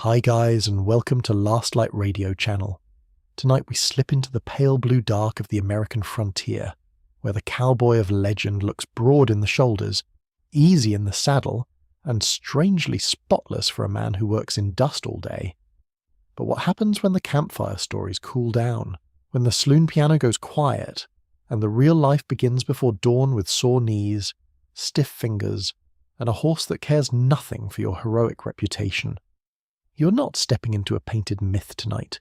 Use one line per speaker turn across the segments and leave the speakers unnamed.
Hi guys, and welcome to Last Light Radio channel. Tonight we slip into the pale blue dark of the American frontier, where the cowboy of legend looks broad in the shoulders, easy in the saddle, and strangely spotless for a man who works in dust all day. But what happens when the campfire stories cool down, when the saloon piano goes quiet, and the real life begins before dawn with sore knees, stiff fingers, and a horse that cares nothing for your heroic reputation? You're not stepping into a painted myth tonight.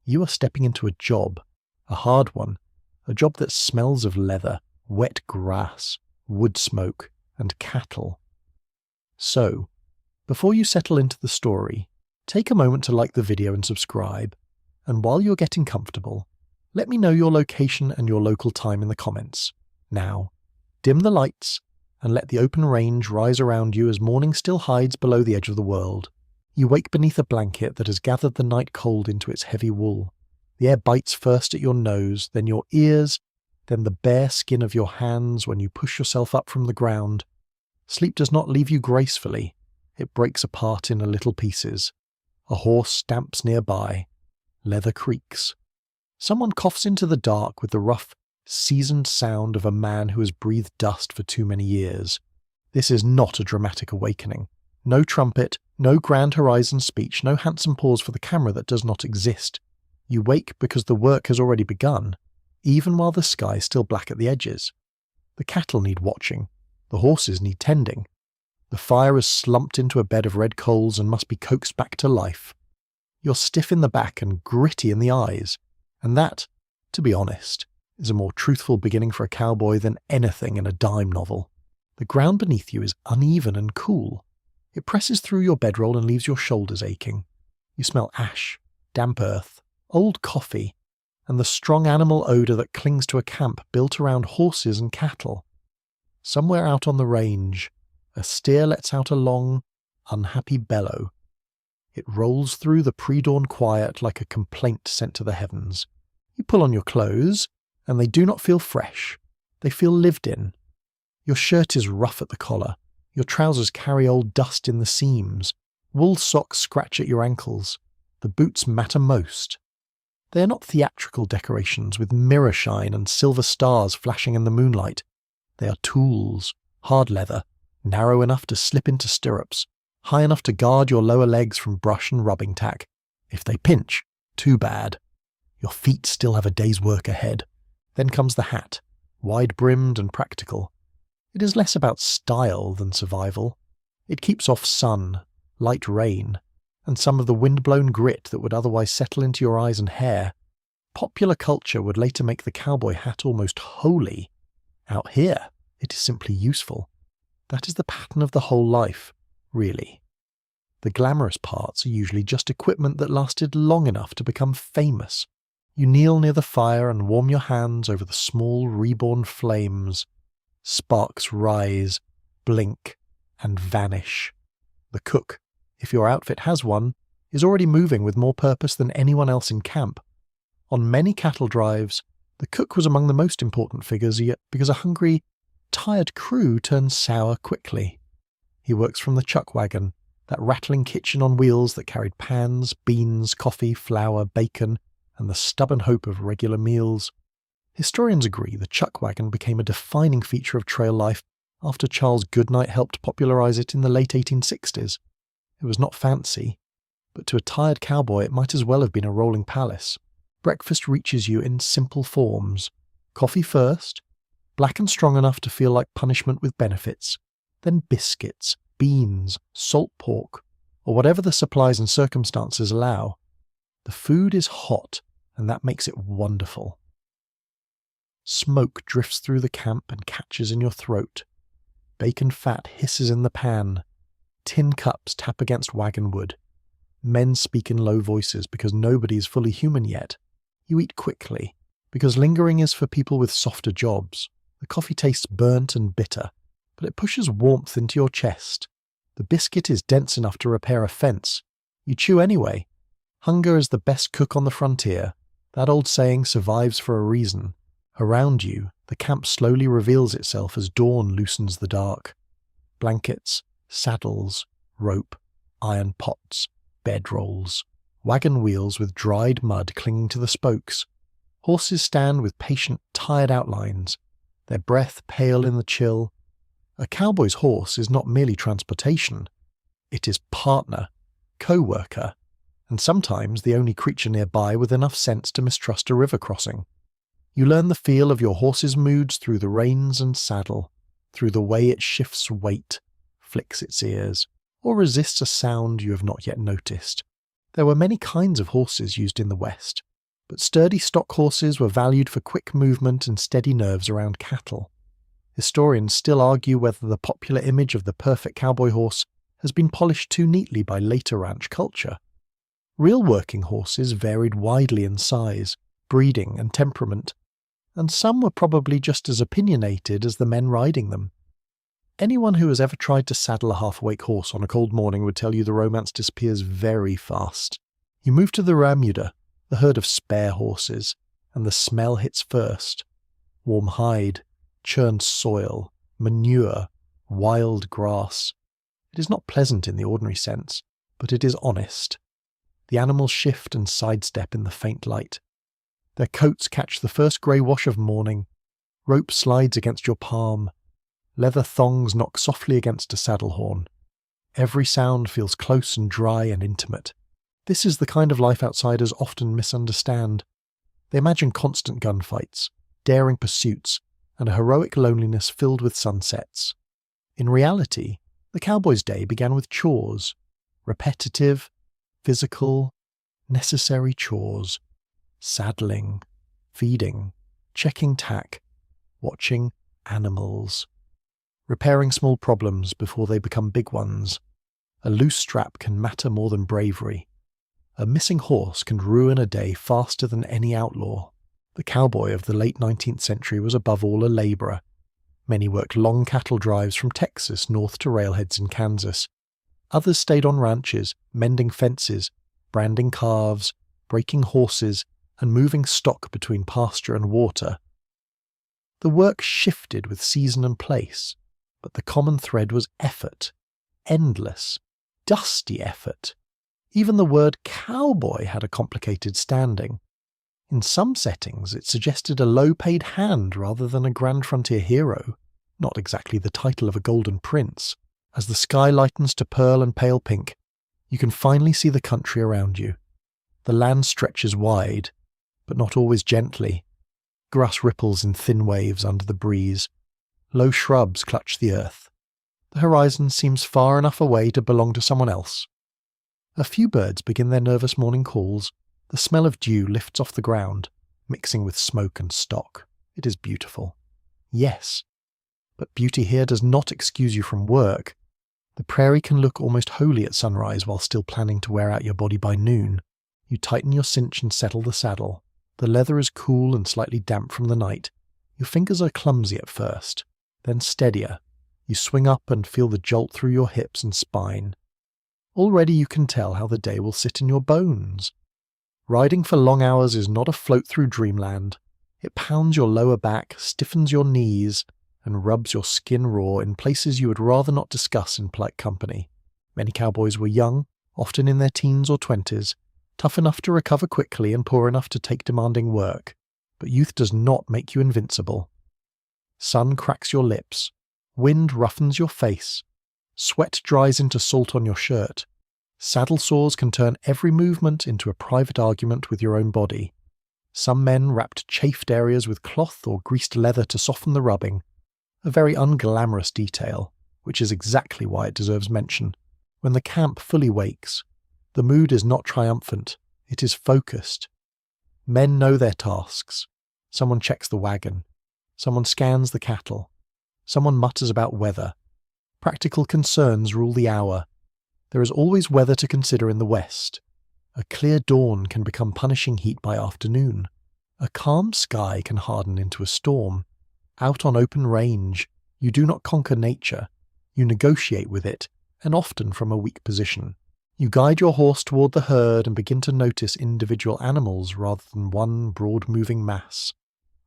You are stepping into a job, a hard one, a job that smells of leather, wet grass, wood smoke, and cattle. So, before you settle into the story, take a moment to like the video and subscribe, and while you're getting comfortable, let me know your location and your local time in the comments. Now, dim the lights, and let the open range rise around you as morning still hides below the edge of the world. You wake beneath a blanket that has gathered the night cold into its heavy wool. The air bites first at your nose, then your ears, then the bare skin of your hands when you push yourself up from the ground. Sleep does not leave you gracefully. It breaks apart in little pieces. A horse stamps nearby. Leather creaks. Someone coughs into the dark with the rough, seasoned sound of a man who has breathed dust for too many years. This is not a dramatic awakening. No trumpet, no grand horizon speech, no handsome pause for the camera that does not exist. You wake because the work has already begun, even while the sky is still black at the edges. The cattle need watching. The horses need tending. The fire is slumped into a bed of red coals and must be coaxed back to life. You're stiff in the back and gritty in the eyes, and that, to be honest, is a more truthful beginning for a cowboy than anything in a dime novel. The ground beneath you is uneven and cool. It presses through your bedroll and leaves your shoulders aching. You smell ash, damp earth, old coffee, and the strong animal odour that clings to a camp built around horses and cattle. Somewhere out on the range, a steer lets out a long, unhappy bellow. It rolls through the pre-dawn quiet like a complaint sent to the heavens. You pull on your clothes, and they do not feel fresh. They feel lived in. Your shirt is rough at the collar. Your trousers carry old dust in the seams. Wool socks scratch at your ankles. The boots matter most. They are not theatrical decorations with mirror shine and silver stars flashing in the moonlight. They are tools, hard leather, narrow enough to slip into stirrups, high enough to guard your lower legs from brush and rubbing tack. If they pinch, too bad. Your feet still have a day's work ahead. Then comes the hat, wide-brimmed and practical. It is less about style than survival. It keeps off sun, light rain, and some of the wind-blown grit that would otherwise settle into your eyes and hair. Popular culture would later make the cowboy hat almost holy. Out here, it is simply useful. That is the pattern of the whole life, really. The glamorous parts are usually just equipment that lasted long enough to become famous. You kneel near the fire and warm your hands over the small reborn flames. Sparks rise, blink, and vanish. The cook, if your outfit has one, is already moving with more purpose than anyone else in camp. On many cattle drives, the cook was among the most important figures because a hungry, tired crew turns sour quickly. He works from the chuck wagon, that rattling kitchen on wheels that carried pans, beans, coffee, flour, bacon, and the stubborn hope of regular meals. Historians agree the chuck wagon became a defining feature of trail life after Charles Goodnight helped popularize it in the late 1860s. It was not fancy, but to a tired cowboy it might as well have been a rolling palace. Breakfast reaches you in simple forms. Coffee first, black and strong enough to feel like punishment with benefits, then biscuits, beans, salt pork, or whatever the supplies and circumstances allow. The food is hot, and that makes it wonderful. Smoke drifts through the camp and catches in your throat. Bacon fat hisses in the pan. Tin cups tap against wagon wood. Men speak in low voices because nobody is fully human yet. You eat quickly, because lingering is for people with softer jobs. The coffee tastes burnt and bitter, but it pushes warmth into your chest. The biscuit is dense enough to repair a fence. You chew anyway. Hunger is the best cook on the frontier. That old saying survives for a reason. Around you, the camp slowly reveals itself as dawn loosens the dark. Blankets, saddles, rope, iron pots. bedrolls, wagon wheels with dried mud clinging to the spokes. Horses stand with patient, tired outlines, their breath pale in the chill. A cowboy's horse is not merely transportation. It is partner, co-worker, and sometimes the only creature nearby with enough sense to mistrust a river crossing. You learn the feel of your horse's moods through the reins and saddle, through the way it shifts weight, flicks its ears, or resists a sound you have not yet noticed. There were many kinds of horses used in the West, but sturdy stock horses were valued for quick movement and steady nerves around cattle. Historians still argue whether the popular image of the perfect cowboy horse has been polished too neatly by later ranch culture. Real working horses varied widely in size, breeding, and temperament, and some were probably just as opinionated as the men riding them. Anyone who has ever tried to saddle a half-awake horse on a cold morning would tell you the romance disappears very fast. You move to the remuda, the herd of spare horses, and the smell hits first. Warm hide, churned soil, manure, wild grass. It is not pleasant in the ordinary sense, but it is honest. The animals shift and sidestep in the faint light. Their coats catch the first grey wash of morning. Rope slides against your palm. Leather thongs knock softly against a saddle horn. Every sound feels close and dry and intimate. This is the kind of life outsiders often misunderstand. They imagine constant gunfights, daring pursuits, and a heroic loneliness filled with sunsets. In reality, the cowboy's day began with chores. Repetitive, physical, necessary chores. Saddling, feeding, checking tack, watching animals. Repairing small problems before they become big ones. A loose strap can matter more than bravery. A missing horse can ruin a day faster than any outlaw. The cowboy of the late 19th century was above all a labourer. Many worked long cattle drives from Texas north to railheads in Kansas. Others stayed on ranches, mending fences, branding calves, breaking horses, and moving stock between pasture and water. The work shifted with season and place, but the common thread was effort. Endless, dusty effort. Even the word cowboy had a complicated standing. In some settings it suggested a low-paid hand rather than a grand frontier hero, not exactly the title of a golden prince. As the sky lightens to pearl and pale pink, you can finally see the country around you. The land stretches wide, but not always gently. Grass ripples in thin waves under the breeze. Low shrubs clutch the earth. The horizon seems far enough away to belong to someone else. A few birds begin their nervous morning calls. The smell of dew lifts off the ground, mixing with smoke and stock. It is beautiful. Yes, but beauty here does not excuse you from work. The prairie can look almost holy at sunrise while still planning to wear out your body by noon. You tighten your cinch and settle the saddle. The leather is cool and slightly damp from the night. Your fingers are clumsy at first, then steadier. You swing up and feel the jolt through your hips and spine. Already you can tell how the day will sit in your bones. Riding for long hours is not a float through dreamland. It pounds your lower back, stiffens your knees, and rubs your skin raw in places you would rather not discuss in polite company. Many cowboys were young, often in their teens or 20s, tough enough to recover quickly and poor enough to take demanding work. But youth does not make you invincible. Sun cracks your lips. Wind roughens your face. Sweat dries into salt on your shirt. Saddle sores can turn every movement into a private argument with your own body. Some men wrapped chafed areas with cloth or greased leather to soften the rubbing. A very unglamorous detail, which is exactly why it deserves mention. When the camp fully wakes, the mood is not triumphant, it is focused. Men know their tasks. Someone checks the wagon. Someone scans the cattle. Someone mutters about weather. Practical concerns rule the hour. There is always weather to consider in the West. A clear dawn can become punishing heat by afternoon. A calm sky can harden into a storm. Out on open range, you do not conquer nature. You negotiate with it, and often from a weak position. You guide your horse toward the herd and begin to notice individual animals rather than one broad-moving mass.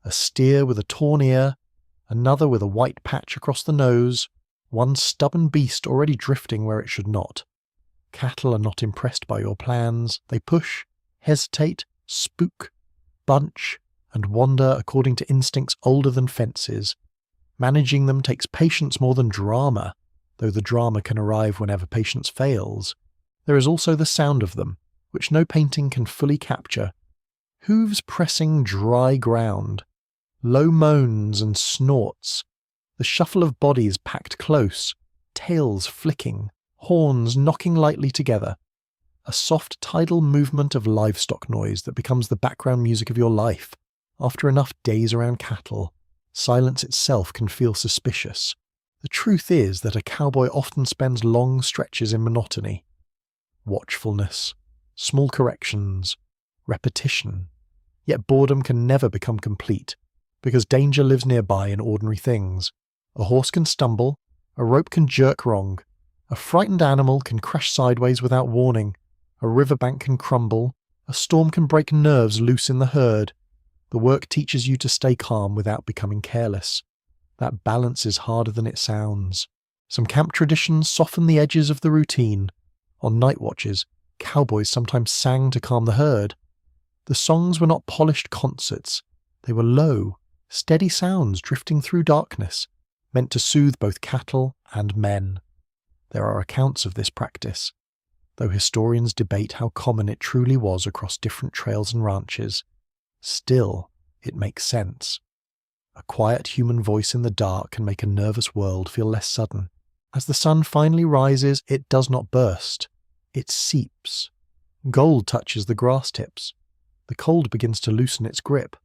A steer with a torn ear, another with a white patch across the nose, one stubborn beast already drifting where it should not. Cattle are not impressed by your plans. They push, hesitate, spook, bunch, and wander according to instincts older than fences. Managing them takes patience more than drama, though the drama can arrive whenever patience fails. There is also the sound of them, which no painting can fully capture. Hooves pressing dry ground, low moans and snorts, the shuffle of bodies packed close, tails flicking, horns knocking lightly together. A soft tidal movement of livestock noise that becomes the background music of your life. After enough days around cattle, silence itself can feel suspicious. The truth is that a cowboy often spends long stretches in monotony. Watchfulness, small corrections, repetition. Yet boredom can never become complete, because danger lives nearby in ordinary things. A horse can stumble, a rope can jerk wrong, a frightened animal can crash sideways without warning, a riverbank can crumble, a storm can break nerves loose in the herd. The work teaches you to stay calm without becoming careless. That balance is harder than it sounds. Some camp traditions soften the edges of the routine. On night watches, cowboys sometimes sang to calm the herd. The songs were not polished concerts. They were low, steady sounds drifting through darkness, meant to soothe both cattle and men. There are accounts of this practice, though historians debate how common it truly was across different trails and ranches. Still, it makes sense. A quiet human voice in the dark can make a nervous world feel less sudden. As the sun finally rises, it does not burst. It seeps. Gold touches the grass tips. The cold begins to loosen its grip.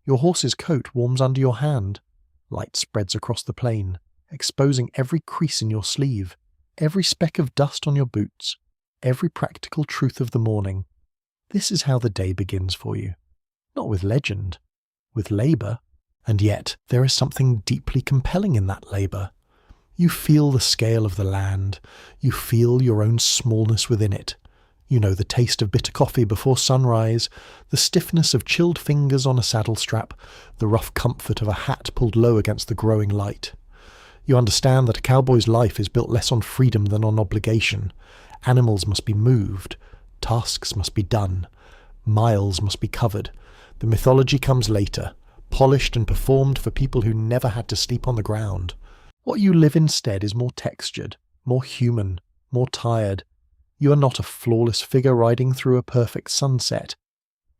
Your horse's coat warms under your hand. Light spreads across the plain, exposing every crease in your sleeve, every speck of dust on your boots, every practical truth of the morning. This is how the day begins for you. Not with legend, with labour. And yet, there is something deeply compelling in that labour. You feel the scale of the land. You feel your own smallness within it. You know the taste of bitter coffee before sunrise, the stiffness of chilled fingers on a saddle strap, the rough comfort of a hat pulled low against the growing light. You understand that a cowboy's life is built less on freedom than on obligation. Animals must be moved. Tasks must be done. Miles must be covered. The mythology comes later, polished and performed for people who never had to sleep on the ground. What you live instead is more textured, more human, more tired. You are not a flawless figure riding through a perfect sunset.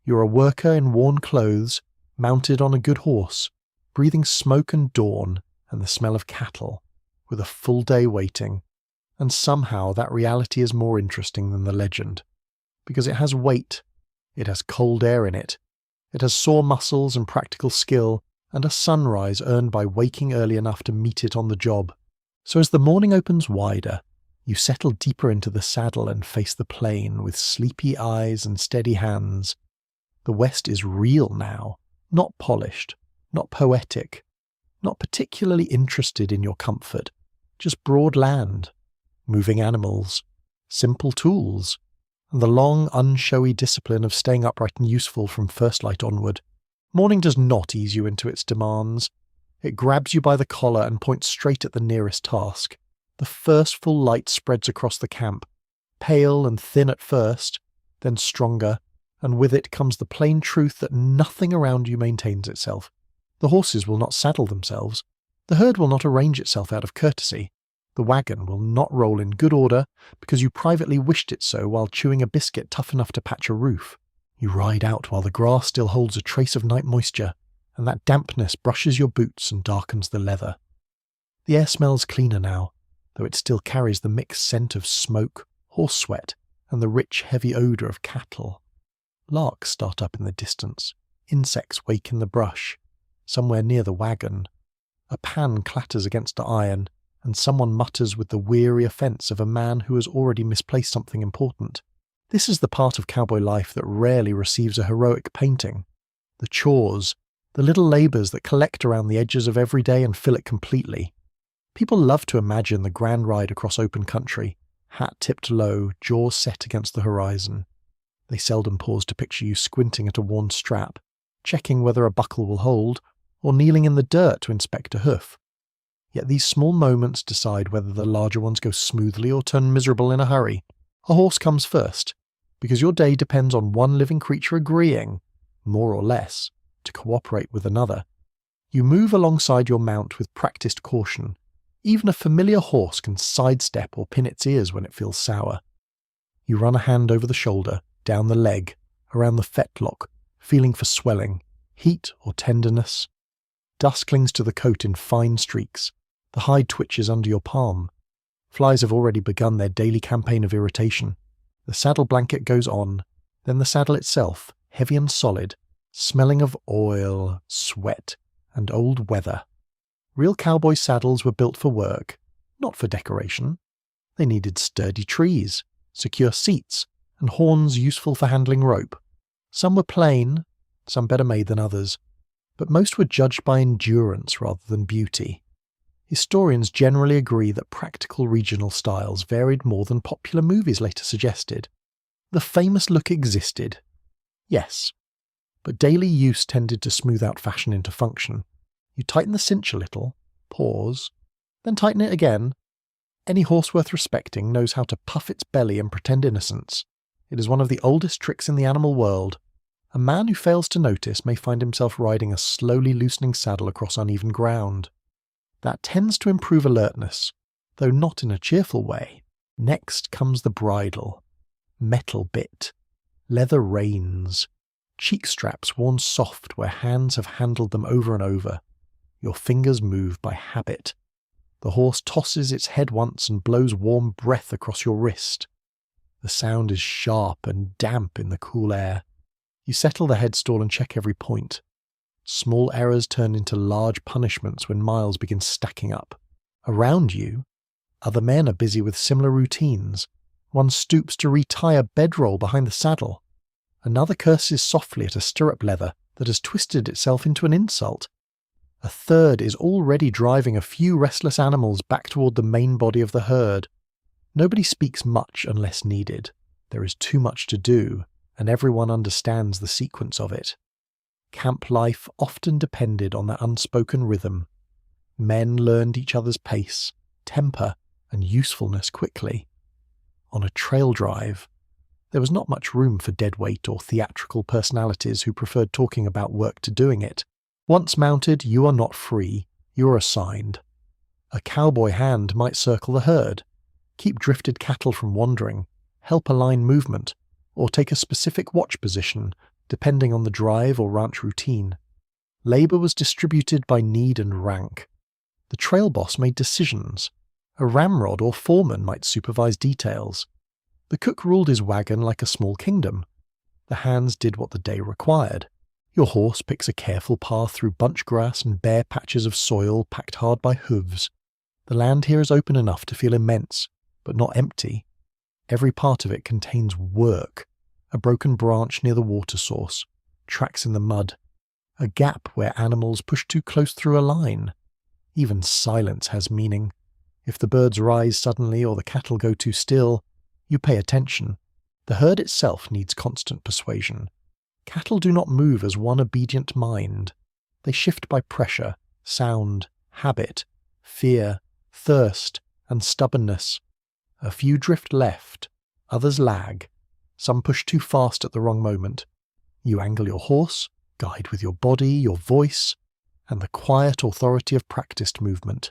You're a worker in worn clothes, mounted on a good horse, breathing smoke and dawn and the smell of cattle, with a full day waiting. And somehow that reality is more interesting than the legend, because it has weight, it has cold air in it, it has sore muscles and practical skill, and a sunrise earned by waking early enough to meet it on the job. So as the morning opens wider, you settle deeper into the saddle and face the plain with sleepy eyes and steady hands. The West is real now, not polished, not poetic, not particularly interested in your comfort, just broad land, moving animals, simple tools, and the long, unshowy discipline of staying upright and useful from first light onward. Morning does not ease you into its demands. It grabs you by the collar and points straight at the nearest task. The first full light spreads across the camp, pale and thin at first, then stronger, and with it comes the plain truth that nothing around you maintains itself. The horses will not saddle themselves. The herd will not arrange itself out of courtesy. The wagon will not roll in good order because you privately wished it so while chewing a biscuit tough enough to patch a roof. You ride out while the grass still holds a trace of night moisture, and that dampness brushes your boots and darkens the leather. The air smells cleaner now, though it still carries the mixed scent of smoke, horse sweat, and the rich, heavy odour of cattle. Larks start up in the distance. Insects wake in the brush. Somewhere near the wagon, a pan clatters against the iron, and someone mutters with the weary offence of a man who has already misplaced something important. This is the part of cowboy life that rarely receives a heroic painting. The chores, the little labours that collect around the edges of every day and fill it completely. People love to imagine the grand ride across open country, hat tipped low, jaws set against the horizon. They seldom pause to picture you squinting at a worn strap, checking whether a buckle will hold, or kneeling in the dirt to inspect a hoof. Yet these small moments decide whether the larger ones go smoothly or turn miserable in a hurry. A horse comes first, because your day depends on one living creature agreeing, more or less, to cooperate with another. You move alongside your mount with practiced caution. Even a familiar horse can sidestep or pin its ears when it feels sour. You run a hand over the shoulder, down the leg, around the fetlock, feeling for swelling, heat or tenderness. Dust clings to the coat in fine streaks. The hide twitches under your palm. Flies have already begun their daily campaign of irritation. The saddle blanket goes on, then the saddle itself, heavy and solid, smelling of oil, sweat, and old weather. Real cowboy saddles were built for work, not for decoration. They needed sturdy trees, secure seats, and horns useful for handling rope. Some were plain, some better made than others, but most were judged by endurance rather than beauty. Historians generally agree that practical regional styles varied more than popular movies later suggested. The famous look existed, yes, but daily use tended to smooth out fashion into function. You tighten the cinch a little, pause, then tighten it again. Any horse worth respecting knows how to puff its belly and pretend innocence. It is one of the oldest tricks in the animal world. A man who fails to notice may find himself riding a slowly loosening saddle across uneven ground. That tends to improve alertness, though not in a cheerful way. Next comes the bridle. Metal bit. Leather reins. Cheek straps worn soft where hands have handled them over and over. Your fingers move by habit. The horse tosses its head once and blows warm breath across your wrist. The sound is sharp and damp in the cool air. You settle the headstall and check every point. Small errors turn into large punishments when miles begin stacking up. Around you, other men are busy with similar routines. One stoops to retie a bedroll behind the saddle. Another curses softly at a stirrup leather that has twisted itself into an insult. A third is already driving a few restless animals back toward the main body of the herd. Nobody speaks much unless needed. There is too much to do, and everyone understands the sequence of it. Camp life often depended on that unspoken rhythm. Men learned each other's pace, temper, and usefulness quickly. On a trail drive, there was not much room for deadweight or theatrical personalities who preferred talking about work to doing it. Once mounted, you are not free, you are assigned. A cowboy hand might circle the herd, keep drifted cattle from wandering, help align movement, or take a specific watch position, depending on the drive or ranch routine. Labor was distributed by need and rank. The trail boss made decisions. A ramrod or foreman might supervise details. The cook ruled his wagon like a small kingdom. The hands did what the day required. Your horse picks a careful path through bunch grass and bare patches of soil packed hard by hooves. The land here is open enough to feel immense, but not empty. Every part of it contains work. A broken branch near the water source, tracks in the mud, a gap where animals push too close through a line. Even silence has meaning. If the birds rise suddenly or the cattle go too still, you pay attention. The herd itself needs constant persuasion. Cattle do not move as one obedient mind. They shift by pressure, sound, habit, fear, thirst, and stubbornness. A few drift left, others lag. Some push too fast at the wrong moment. You angle your horse, guide with your body, your voice, and the quiet authority of practiced movement.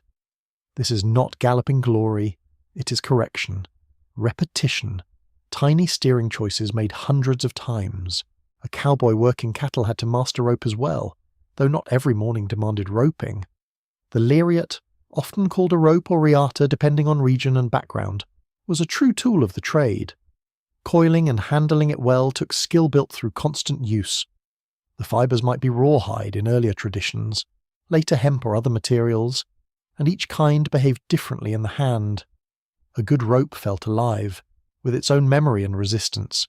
This is not galloping glory, it is correction, repetition, tiny steering choices made hundreds of times. A cowboy working cattle had to master rope as well, though not every morning demanded roping. The lariat, often called a rope or riata depending on region and background, was a true tool of the trade. Coiling and handling it well took skill built through constant use. The fibres might be rawhide in earlier traditions, later hemp or other materials, and each kind behaved differently in the hand. A good rope felt alive, with its own memory and resistance.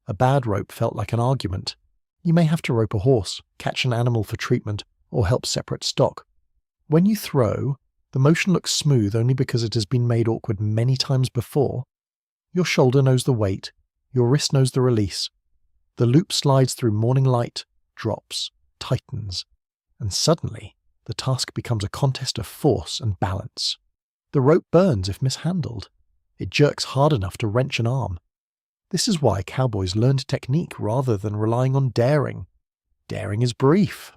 A bad rope felt like an argument. You may have to rope a horse, catch an animal for treatment, or help separate stock. When you throw, the motion looks smooth only because it has been made awkward many times before. Your shoulder knows the weight, your wrist knows the release. The loop slides through morning light, drops, tightens, and suddenly the task becomes a contest of force and balance. The rope burns if mishandled. It jerks hard enough to wrench an arm. This is why cowboys learned technique rather than relying on daring. Daring is brief.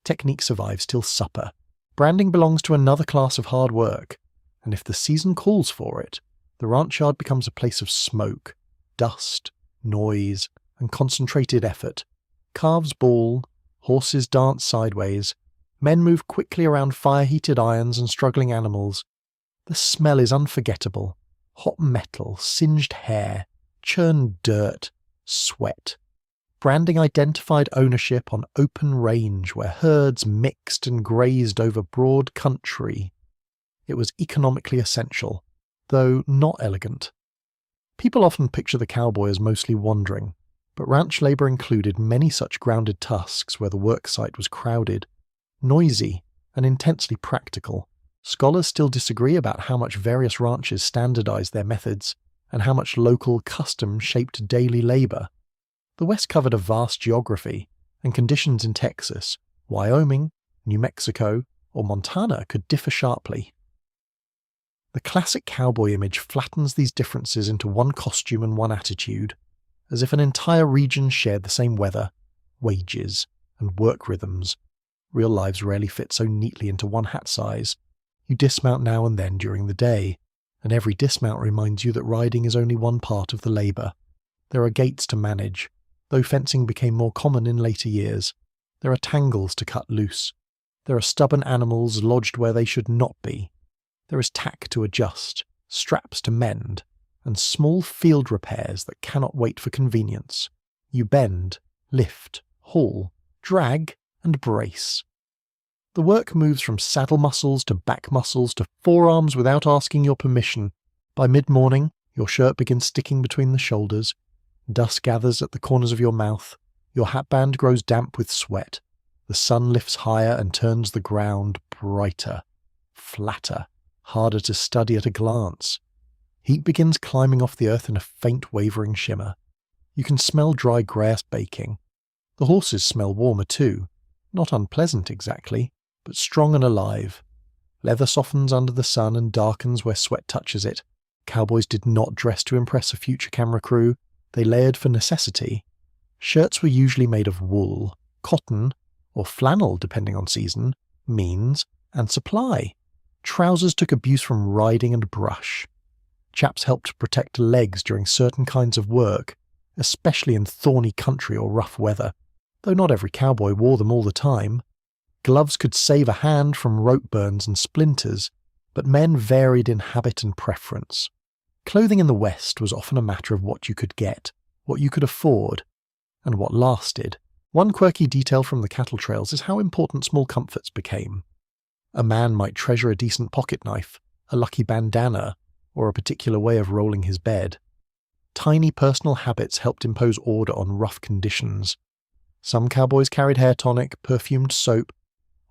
Technique survives till supper. Branding belongs to another class of hard work, and if the season calls for it, the ranch yard becomes a place of smoke, dust, noise, and concentrated effort. Calves bawl, horses dance sideways, men move quickly around fire-heated irons and struggling animals. The smell is unforgettable. Hot metal, singed hair, churned dirt, sweat. Branding identified ownership on open range where herds mixed and grazed over broad country. It was economically essential, though not elegant. People often picture the cowboy as mostly wandering, but ranch labour included many such grounded tasks where the worksite was crowded, noisy, and intensely practical. Scholars still disagree about how much various ranches standardized their methods and how much local custom shaped daily labour. The West covered a vast geography, and conditions in Texas, Wyoming, New Mexico, or Montana could differ sharply. The classic cowboy image flattens these differences into one costume and one attitude, as if an entire region shared the same weather, wages, and work rhythms. Real lives rarely fit so neatly into one hat size. You dismount now and then during the day, and every dismount reminds you that riding is only one part of the labour. There are gates to manage, though fencing became more common in later years. There are tangles to cut loose. There are stubborn animals lodged where they should not be. There is tack to adjust, straps to mend, and small field repairs that cannot wait for convenience. You bend, lift, haul, drag, and brace. The work moves from saddle muscles to back muscles to forearms without asking your permission. By mid-morning, your shirt begins sticking between the shoulders, dust gathers at the corners of your mouth, your hatband grows damp with sweat, the sun lifts higher and turns the ground brighter, flatter, harder to study at a glance. Heat begins climbing off the earth in a faint wavering shimmer. You can smell dry grass baking. The horses smell warmer too, not unpleasant exactly, but strong and alive. Leather softens under the sun and darkens where sweat touches it. Cowboys did not dress to impress a future camera crew, they layered for necessity. Shirts were usually made of wool, cotton, or flannel depending on season, means, and supply. Trousers took abuse from riding and brush. Chaps helped protect legs during certain kinds of work, especially in thorny country or rough weather, though not every cowboy wore them all the time. Gloves could save a hand from rope burns and splinters, but men varied in habit and preference. Clothing in the West was often a matter of what you could get, what you could afford, and what lasted. One quirky detail from the cattle trails is how important small comforts became. A man might treasure a decent pocket knife, a lucky bandana, or a particular way of rolling his bed. Tiny personal habits helped impose order on rough conditions. Some cowboys carried hair tonic, perfumed soap,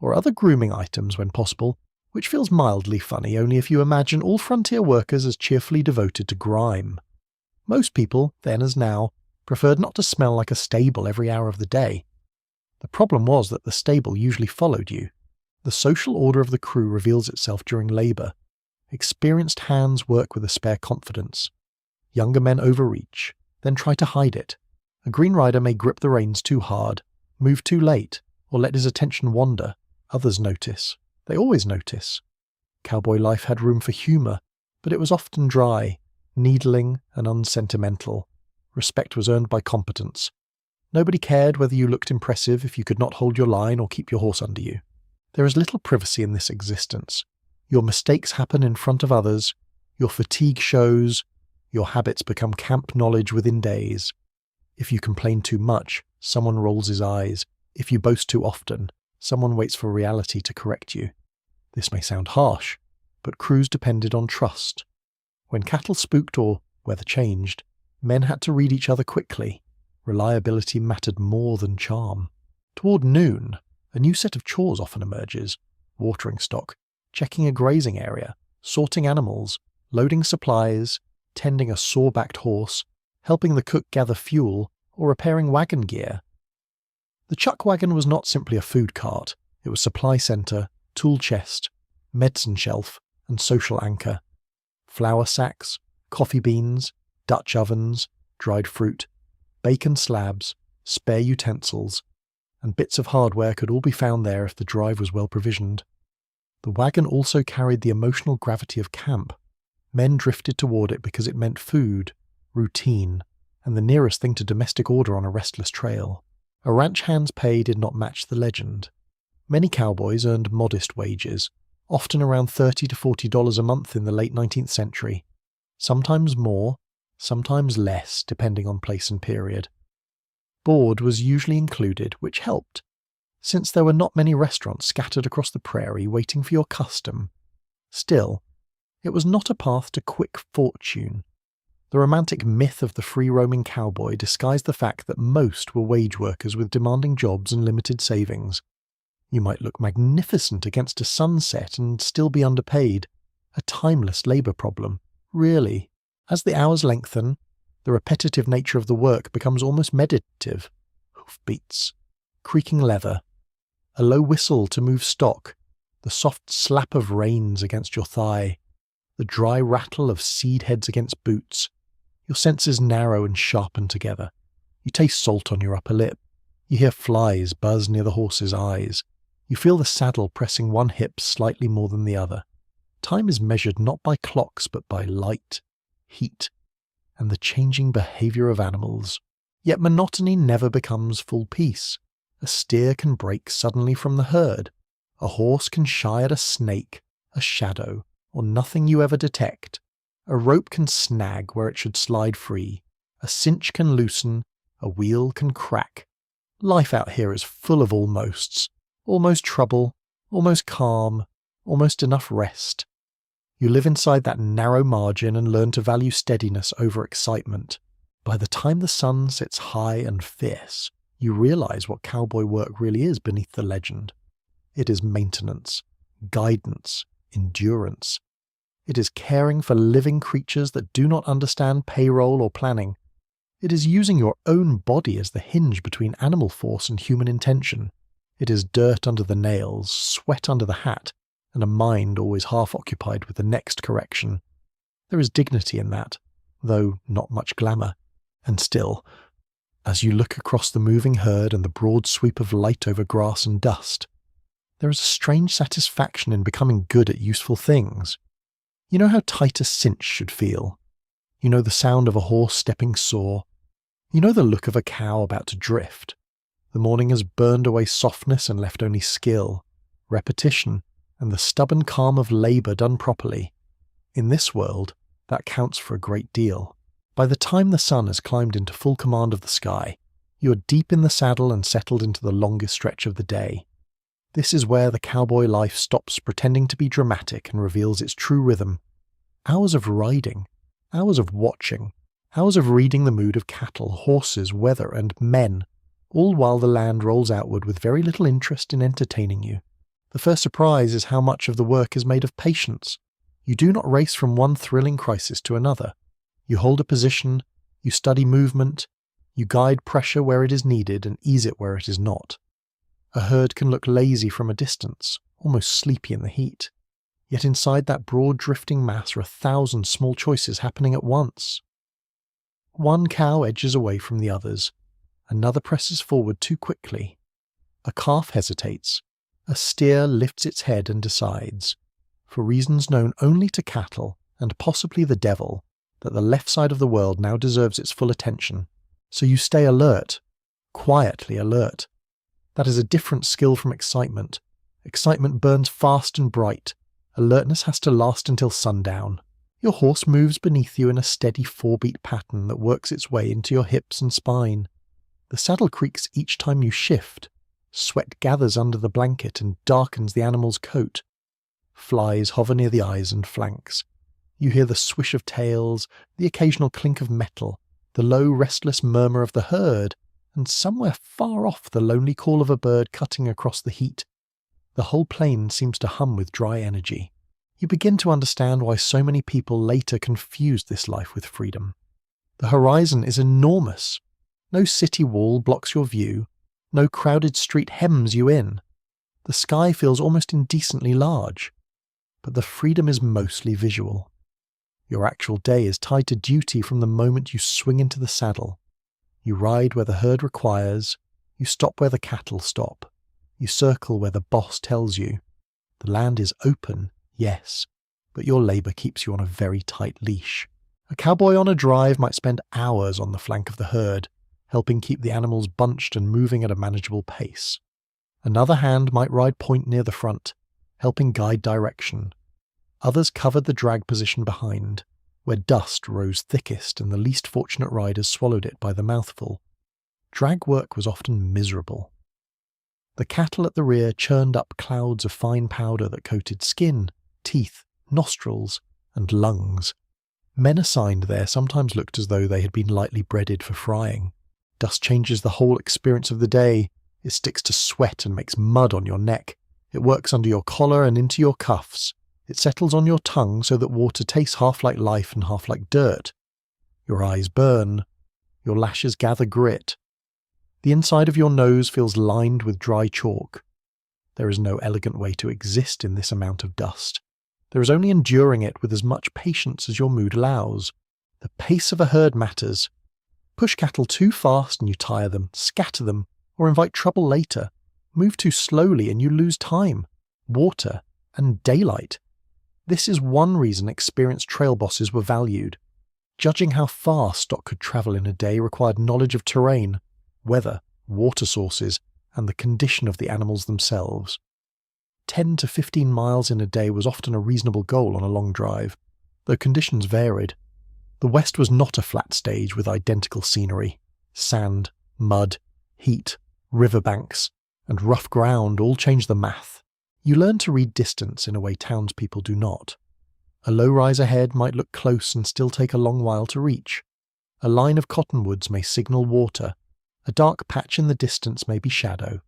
or other grooming items when possible, which feels mildly funny only if you imagine all frontier workers as cheerfully devoted to grime. Most people, then as now, preferred not to smell like a stable every hour of the day. The problem was that the stable usually followed you. The social order of the crew reveals itself during labour. Experienced hands work with a spare confidence. Younger men overreach, then try to hide it. A green rider may grip the reins too hard, move too late, or let his attention wander. Others notice. They always notice. Cowboy life had room for humour, but it was often dry, needling and unsentimental. Respect was earned by competence. Nobody cared whether you looked impressive if you could not hold your line or keep your horse under you. There is little privacy in this existence. Your mistakes happen in front of others, your fatigue shows, your habits become camp knowledge within days. If you complain too much, someone rolls his eyes. If you boast too often, someone waits for reality to correct you. This may sound harsh, but crews depended on trust. When cattle spooked or weather changed, men had to read each other quickly. Reliability mattered more than charm. Toward noon, a new set of chores often emerges: watering stock, checking a grazing area, sorting animals, loading supplies, tending a sore-backed horse, helping the cook gather fuel, or repairing wagon gear. The chuck wagon was not simply a food cart, it was supply centre, tool chest, medicine shelf, and social anchor. Flour sacks, Coffee beans, Dutch ovens, dried fruit, bacon slabs, spare utensils, and bits of hardware could all be found there if the drive was well provisioned. The wagon also carried the emotional gravity of camp. Men drifted toward it because it meant food, routine, and the nearest thing to domestic order on a restless trail. A ranch hand's pay did not match the legend. Many cowboys earned modest wages, often around $30 to $40 a month in the late 19th century, sometimes more, sometimes less, depending on place and period. Board was usually included, which helped, since there were not many restaurants scattered across the prairie waiting for your custom. Still, it was not a path to quick fortune. The romantic myth of the free-roaming cowboy disguised the fact that most were wage workers with demanding jobs and limited savings. You might look magnificent against a sunset and still be underpaid. A timeless labour problem, really. As the hours lengthen, the repetitive nature of the work becomes almost meditative. Hoofbeats, creaking leather, a low whistle to move stock, the soft slap of reins against your thigh, the dry rattle of seed heads against boots. Your senses narrow and sharpen together. You taste salt on your upper lip. You hear flies buzz near the horse's eyes. You feel the saddle pressing one hip slightly more than the other. Time is measured not by clocks but by light, heat, and the changing behaviour of animals. Yet monotony never becomes full peace. A steer can break suddenly from the herd. A horse can shy at a snake, a shadow, or nothing you ever detect. A rope can snag where it should slide free. A cinch can loosen. A wheel can crack. Life out here is full of almosts. Almost trouble, almost calm, almost enough rest. You live inside that narrow margin and learn to value steadiness over excitement. By the time the sun sits high and fierce, you realize what cowboy work really is beneath the legend. It is maintenance, guidance, endurance. It is caring for living creatures that do not understand payroll or planning. It is using your own body as the hinge between animal force and human intention. It is dirt under the nails, sweat under the hat, and a mind always half occupied with the next correction. There is dignity in that, though not much glamour. And still, as you look across the moving herd and the broad sweep of light over grass and dust, there is a strange satisfaction in becoming good at useful things. You know how tight a cinch should feel. You know the sound of a horse stepping sore. You know the look of a cow about to drift. The morning has burned away softness and left only skill, repetition, and the stubborn calm of labour done properly. In this world, that counts for a great deal. By the time the sun has climbed into full command of the sky, you are deep in the saddle and settled into the longest stretch of the day. This is where the cowboy life stops pretending to be dramatic and reveals its true rhythm. Hours of riding, hours of watching, hours of reading the mood of cattle, horses, weather, and men, all while the land rolls outward with very little interest in entertaining you. The first surprise is how much of the work is made of patience. You do not race from one thrilling crisis to another. You hold a position, you study movement, you guide pressure where it is needed and ease it where it is not. A herd can look lazy from a distance, almost sleepy in the heat. Yet inside that broad drifting mass are 1,000 small choices happening at once. One cow edges away from the others. Another presses forward too quickly. A calf hesitates. A steer lifts its head and decides, for reasons known only to cattle and possibly the devil, that the left side of the world now deserves its full attention. So you stay alert, quietly alert. That is a different skill from excitement. Excitement burns fast and bright. Alertness has to last until sundown. Your horse moves beneath you in a steady 4-beat pattern that works its way into your hips and spine. The saddle creaks each time you shift. Sweat gathers under the blanket and darkens the animal's coat. Flies hover near the eyes and flanks. You hear the swish of tails, the occasional clink of metal, the low, restless murmur of the herd, and somewhere far off the lonely call of a bird cutting across the heat. The whole plain seems to hum with dry energy. You begin to understand why so many people later confused this life with freedom. The horizon is enormous. No city wall blocks your view. No crowded street hems you in. The sky feels almost indecently large. But the freedom is mostly visual. Your actual day is tied to duty from the moment you swing into the saddle. You ride where the herd requires, you stop where the cattle stop, you circle where the boss tells you. The land is open, yes, but your labour keeps you on a very tight leash. A cowboy on a drive might spend hours on the flank of the herd, helping keep the animals bunched and moving at a manageable pace. Another hand might ride point near the front, helping guide direction. Others covered the drag position behind, where dust rose thickest and the least fortunate riders swallowed it by the mouthful. Drag work was often miserable. The cattle at the rear churned up clouds of fine powder that coated skin, teeth, nostrils, and lungs. Men assigned there sometimes looked as though they had been lightly breaded for frying. Dust changes the whole experience of the day. It sticks to sweat and makes mud on your neck. It works under your collar and into your cuffs. It settles on your tongue so that water tastes half like life and half like dirt. Your eyes burn. Your lashes gather grit. The inside of your nose feels lined with dry chalk. There is no elegant way to exist in this amount of dust. There is only enduring it with as much patience as your mood allows. The pace of a herd matters. Push cattle too fast and you tire them, scatter them, or invite trouble later. Move too slowly and you lose time, water, and daylight. This is one reason experienced trail bosses were valued. Judging how far stock could travel in a day required knowledge of terrain, weather, water sources, and the condition of the animals themselves. 10 to 15 miles in a day was often a reasonable goal on a long drive, though conditions varied. The West was not a flat stage with identical scenery. Sand, mud, heat, riverbanks, and rough ground all changed the math. You learn to read distance in a way townspeople do not. A low-rise ahead might look close and still take a long while to reach. A line of cottonwoods may signal water. A dark patch in the distance may be shadow,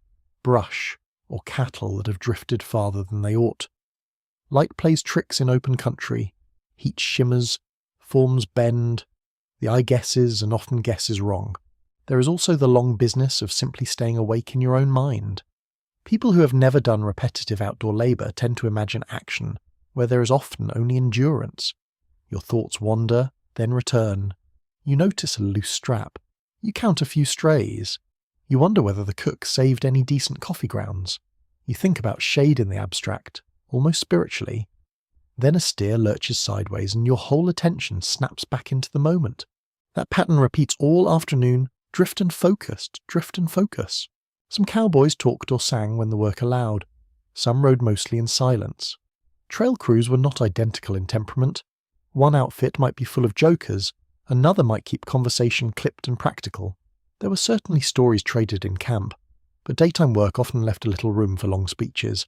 brush, or cattle that have drifted farther than they ought. Light plays tricks in open country. Heat shimmers, forms bend. The eye guesses and often guesses wrong. There is also the long business of simply staying awake in your own mind. People who have never done repetitive outdoor labour tend to imagine action, where there is often only endurance. Your thoughts wander, then return. You notice a loose strap. You count a few strays. You wonder whether the cook saved any decent coffee grounds. You think about shade in the abstract, almost spiritually. Then a steer lurches sideways and your whole attention snaps back into the moment. That pattern repeats all afternoon. Drift and focused, drift and focus. Some cowboys talked or sang when the work allowed. Some rode mostly in silence. Trail crews were not identical in temperament. One outfit might be full of jokers, another might keep conversation clipped and practical. There were certainly stories traded in camp, but daytime work often left a little room for long speeches.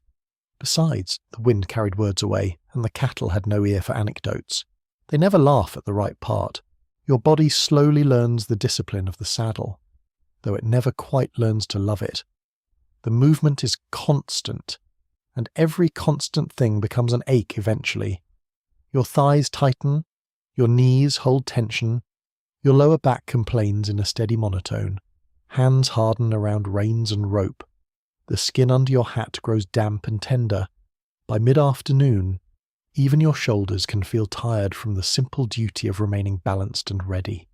Besides, the wind carried words away, and the cattle had no ear for anecdotes. They never laugh at the right part. Your body slowly learns the discipline of the saddle, though it never quite learns to love it. The movement is constant, and every constant thing becomes an ache eventually. Your thighs tighten, your knees hold tension, your lower back complains in a steady monotone. Hands harden around reins and rope. The skin under your hat grows damp and tender. By mid-afternoon, even your shoulders can feel tired from the simple duty of remaining balanced and ready.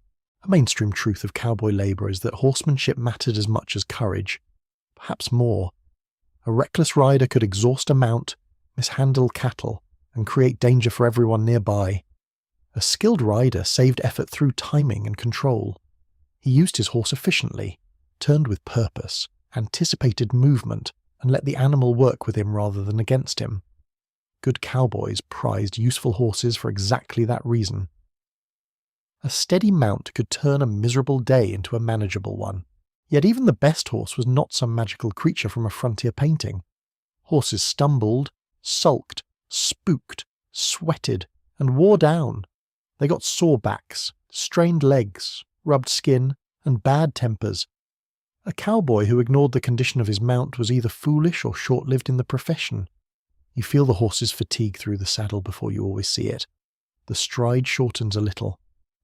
A mainstream truth of cowboy labour is that horsemanship mattered as much as courage, perhaps more. A reckless rider could exhaust a mount, mishandle cattle, and create danger for everyone nearby. A skilled rider saved effort through timing and control. He used his horse efficiently, turned with purpose, anticipated movement, and let the animal work with him rather than against him. Good cowboys prized useful horses for exactly that reason. A steady mount could turn a miserable day into a manageable one. Yet even the best horse was not some magical creature from a frontier painting. Horses stumbled, sulked, spooked, sweated, and wore down. They got sore backs, strained legs, rubbed skin, and bad tempers. A cowboy who ignored the condition of his mount was either foolish or short-lived in the profession. You feel the horse's fatigue through the saddle before you always see it. The stride shortens a little.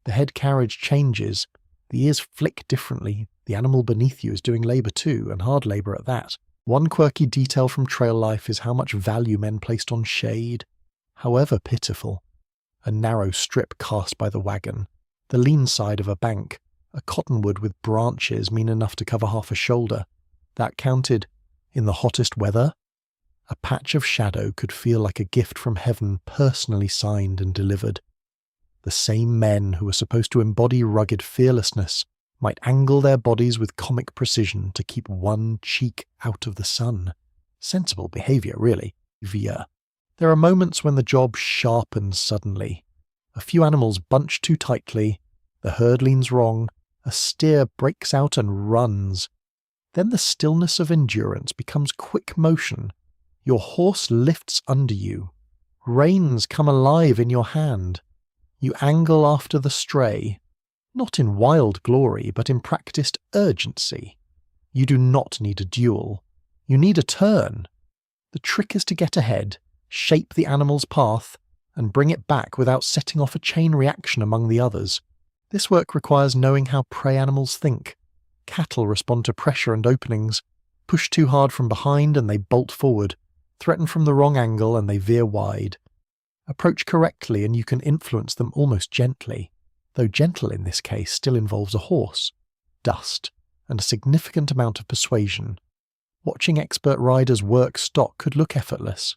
The head carriage changes. The ears flick differently. The animal beneath you is doing labour too, and hard labour at that. One quirky detail from trail life is how much value men placed on shade. However pitiful. a narrow strip cast by the wagon, the lean side of a bank, a cottonwood with branches mean enough to cover half a shoulder. That counted. In the hottest weather, a patch of shadow could feel like a gift from heaven personally signed and delivered. The same men who were supposed to embody rugged fearlessness might angle their bodies with comic precision to keep one cheek out of the sun. Sensible behaviour, really. There are moments when the job sharpens suddenly. A few animals bunch too tightly, the herd leans wrong, a steer breaks out and runs. Then the stillness of endurance becomes quick motion. Your horse lifts under you. Reins come alive in your hand. You angle after the stray, not in wild glory, but in practiced urgency. You do not need a duel. You need a turn. The trick is to get ahead, shape the animal's path, and bring it back without setting off a chain reaction among the others. This work requires knowing how prey animals think. Cattle respond to pressure and openings. Push too hard from behind and they bolt forward. Threaten from the wrong angle and they veer wide. Approach correctly and you can influence them almost gently, though gentle in this case still involves a horse, dust, and a significant amount of persuasion. Watching expert riders work stock could look effortless.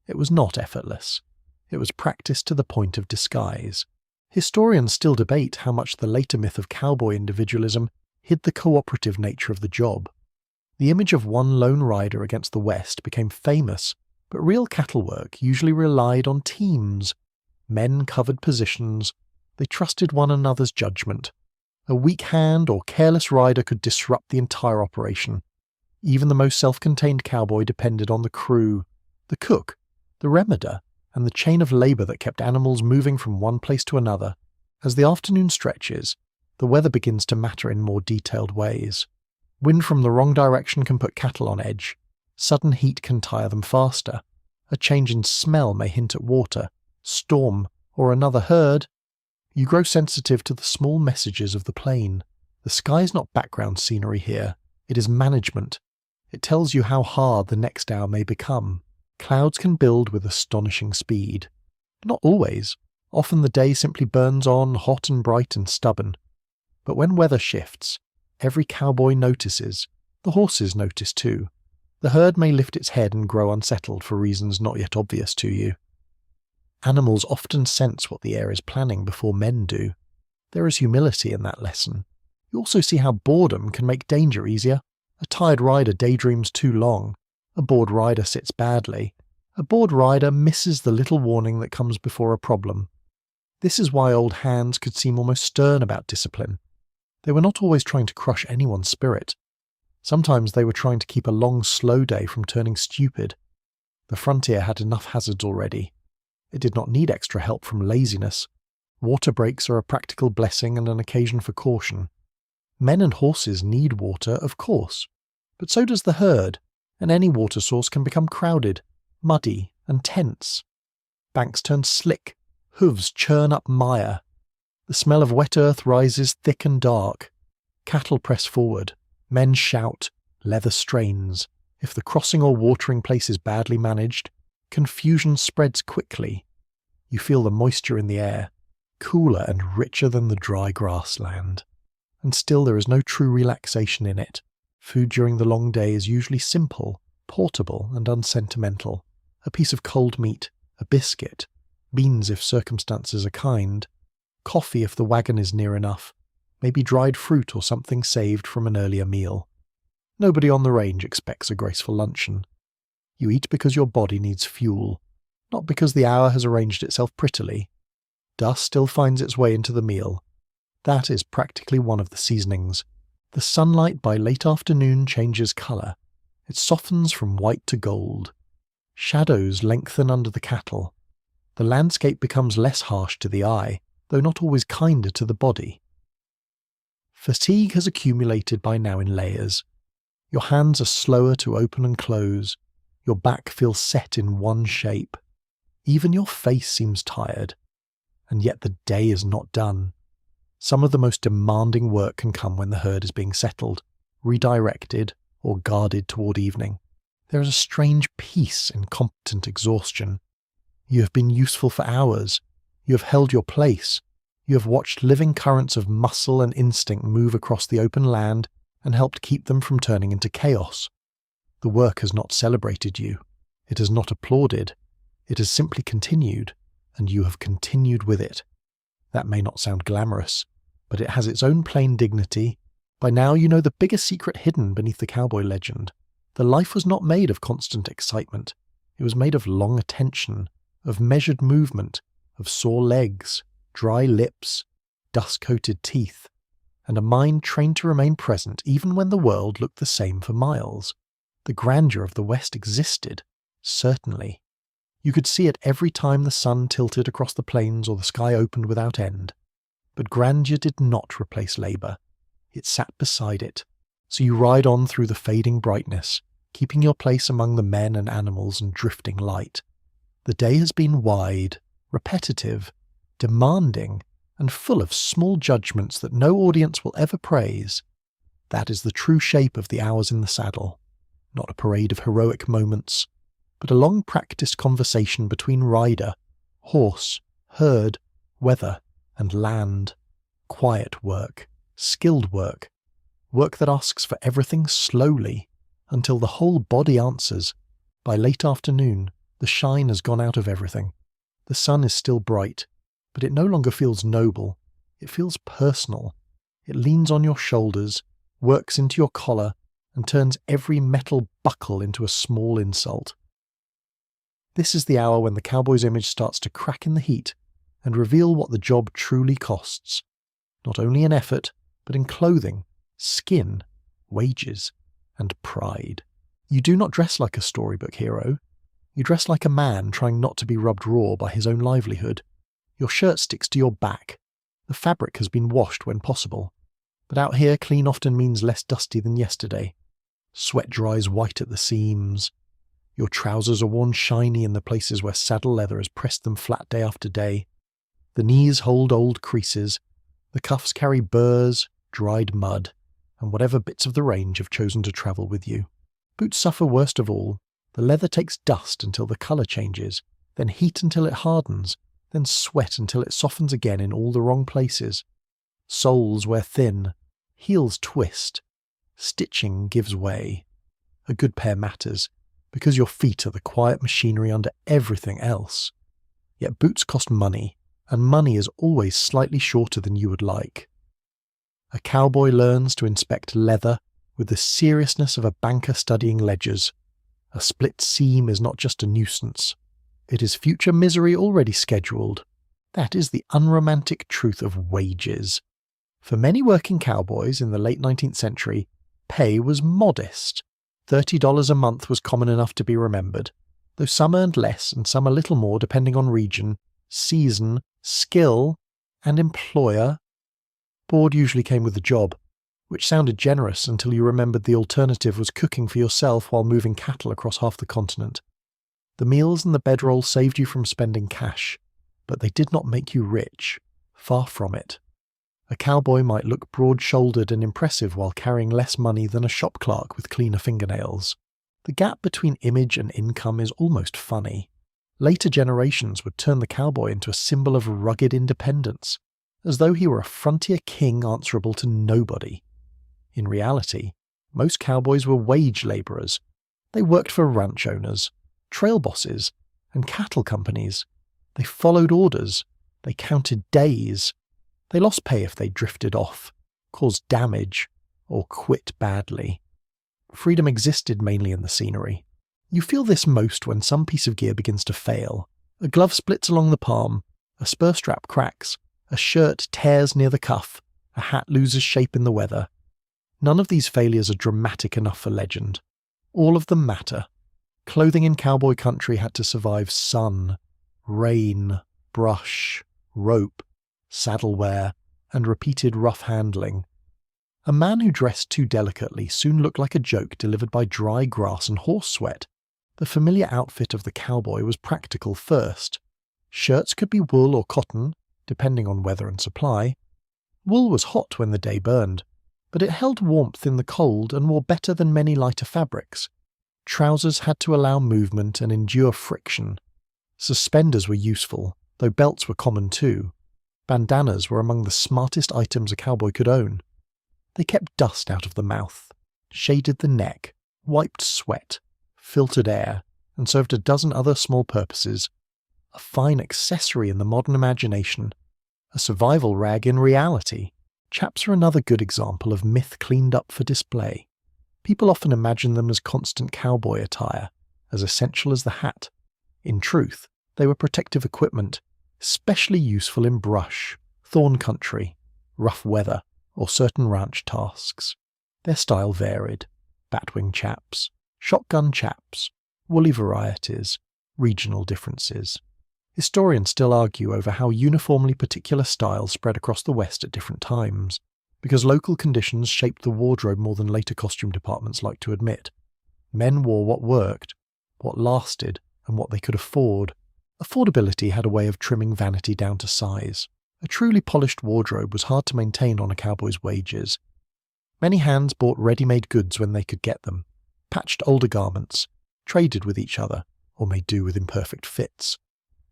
It was not effortless. It was practiced to the point of disguise. Historians still debate how much the later myth of cowboy individualism hid the cooperative nature of the job. The image of one lone rider against the West became famous, but real cattle work usually relied on teams. Men covered positions. They trusted one another's judgment. A weak hand or careless rider could disrupt the entire operation. Even the most self-contained cowboy depended on the crew, the cook, the remeader, and the chain of labour that kept animals moving from one place to another. As the afternoon stretches, the weather begins to matter in more detailed ways. Wind from the wrong direction can put cattle on edge. Sudden heat can tire them faster. A change in smell may hint at water, storm, or another herd. You grow sensitive to the small messages of the plain. The sky is not background scenery here. It is management. It tells you how hard the next hour may become. Clouds can build with astonishing speed. Not always. Often the day simply burns on, hot and bright and stubborn. But when weather shifts, every cowboy notices. The horses notice too. The herd may lift its head and grow unsettled for reasons not yet obvious to you. Animals often sense what the air is planning before men do. There is humility in that lesson. You also see how boredom can make danger easier. A tired rider daydreams too long. A bored rider sits badly. A bored rider misses the little warning that comes before a problem. This is why old hands could seem almost stern about discipline. They were not always trying to crush anyone's spirit. Sometimes they were trying to keep a long, slow day from turning stupid. The frontier had enough hazards already. It did not need extra help from laziness. Water breaks are a practical blessing and an occasion for caution. Men and horses need water, of course, but so does the herd, and any water source can become crowded, muddy, and tense. Banks turn slick, hooves churn up mire. The smell of wet earth rises thick and dark. Cattle press forward. Men shout. Leather strains. If the crossing or watering place is badly managed, confusion spreads quickly. You feel the moisture in the air, cooler and richer than the dry grassland. And still there is no true relaxation in it. Food during the long day is usually simple, portable and unsentimental. A piece of cold meat, a biscuit, beans if circumstances are kind, coffee if the wagon is near enough, maybe dried fruit or something saved from an earlier meal. Nobody on the range expects a graceful luncheon. You eat because your body needs fuel, not because the hour has arranged itself prettily. Dust still finds its way into the meal. That is practically one of the seasonings. The sunlight by late afternoon changes colour. It softens from white to gold. Shadows lengthen under the cattle. The landscape becomes less harsh to the eye, though not always kinder to the body. Fatigue has accumulated by now in layers. Your hands are slower to open and close. Your back feels set in one shape. Even your face seems tired. And yet the day is not done. Some of the most demanding work can come when the herd is being settled, redirected, or guarded toward evening. There is a strange peace in competent exhaustion. You have been useful for hours. You have held your place. You have watched living currents of muscle and instinct move across the open land and helped keep them from turning into chaos. The work has not celebrated you. It has not applauded. It has simply continued, and you have continued with it. That may not sound glamorous, but it has its own plain dignity. By now you know the biggest secret hidden beneath the cowboy legend. The life was not made of constant excitement. It was made of long attention, of measured movement, of sore legs, dry lips, dust-coated teeth, and a mind trained to remain present even when the world looked the same for miles. The grandeur of the West existed, certainly. You could see it every time the sun tilted across the plains or the sky opened without end. But grandeur did not replace labour. It sat beside it. So you ride on through the fading brightness, keeping your place among the men and animals and drifting light. The day has been wide, repetitive, demanding, and full of small judgments that no audience will ever praise. That is the true shape of the hours in the saddle. Not a parade of heroic moments, but a long-practiced conversation between rider, horse, herd, weather, and land. Quiet work, skilled work, work that asks for everything slowly, until the whole body answers. By late afternoon, the shine has gone out of everything. The sun is still bright, but it no longer feels noble. It feels personal. It leans on your shoulders, works into your collar, and turns every metal buckle into a small insult. This is the hour when the cowboy's image starts to crack in the heat and reveal what the job truly costs. Not only in effort, but in clothing, skin, wages, and pride. You do not dress like a storybook hero. You dress like a man trying not to be rubbed raw by his own livelihood. Your shirt sticks to your back. The fabric has been washed when possible. But out here, clean often means less dusty than yesterday. Sweat dries white at the seams. Your trousers are worn shiny in the places where saddle leather has pressed them flat day after day. The knees hold old creases. The cuffs carry burrs, dried mud, and whatever bits of the range have chosen to travel with you. Boots suffer worst of all. The leather takes dust until the colour changes, then heat until it hardens, then sweat until it softens again in all the wrong places. Soles wear thin, heels twist, stitching gives way. A good pair matters, because your feet are the quiet machinery under everything else. Yet boots cost money, and money is always slightly shorter than you would like. A cowboy learns to inspect leather with the seriousness of a banker studying ledgers. A split seam is not just a nuisance. It is future misery already scheduled. That is the unromantic truth of wages. For many working cowboys in the late 19th century, pay was modest. $30 a month was common enough to be remembered, though some earned less and some a little more depending on region, season, skill, and employer. Board usually came with the job, which sounded generous until you remembered the alternative was cooking for yourself while moving cattle across half the continent. The meals and the bedroll saved you from spending cash, but they did not make you rich. Far from it. A cowboy might look broad-shouldered and impressive while carrying less money than a shop clerk with cleaner fingernails. The gap between image and income is almost funny. Later generations would turn the cowboy into a symbol of rugged independence, as though he were a frontier king answerable to nobody. In reality, most cowboys were wage labourers. They worked for ranch owners, trail bosses, and cattle companies. They followed orders. They counted days. They lost pay if they drifted off, caused damage, or quit badly. Freedom existed mainly in the scenery. You feel this most when some piece of gear begins to fail. A glove splits along the palm, a spur strap cracks, a shirt tears near the cuff, a hat loses shape in the weather. None of these failures are dramatic enough for legend. All of them matter. Clothing in cowboy country had to survive sun, rain, brush, rope, saddle wear, and repeated rough handling. A man who dressed too delicately soon looked like a joke delivered by dry grass and horse sweat. The familiar outfit of the cowboy was practical first. Shirts could be wool or cotton, depending on weather and supply. Wool was hot when the day burned, but it held warmth in the cold and wore better than many lighter fabrics. Trousers had to allow movement and endure friction. Suspenders were useful, Though belts were common too, bandanas were among the smartest items a cowboy could own. They kept dust out of the mouth, shaded the neck, wiped sweat, filtered air, and served a dozen other small purposes. A fine accessory in the modern imagination, a survival rag in reality. Chaps are another good example of myth cleaned up for display. People often imagine them as constant cowboy attire, as essential as the hat. In truth, they were protective equipment, especially useful in brush, thorn country, rough weather, or certain ranch tasks. Their style varied: batwing chaps, shotgun chaps, woolly varieties, regional differences. Historians still argue over how uniformly particular styles spread across the West at different times, because local conditions shaped the wardrobe more than later costume departments like to admit. Men wore what worked, what lasted, and what they could afford. Affordability had a way of trimming vanity down to size. A truly polished wardrobe was hard to maintain on a cowboy's wages. Many hands bought ready-made goods when they could get them, patched older garments, traded with each other, or made do with imperfect fits.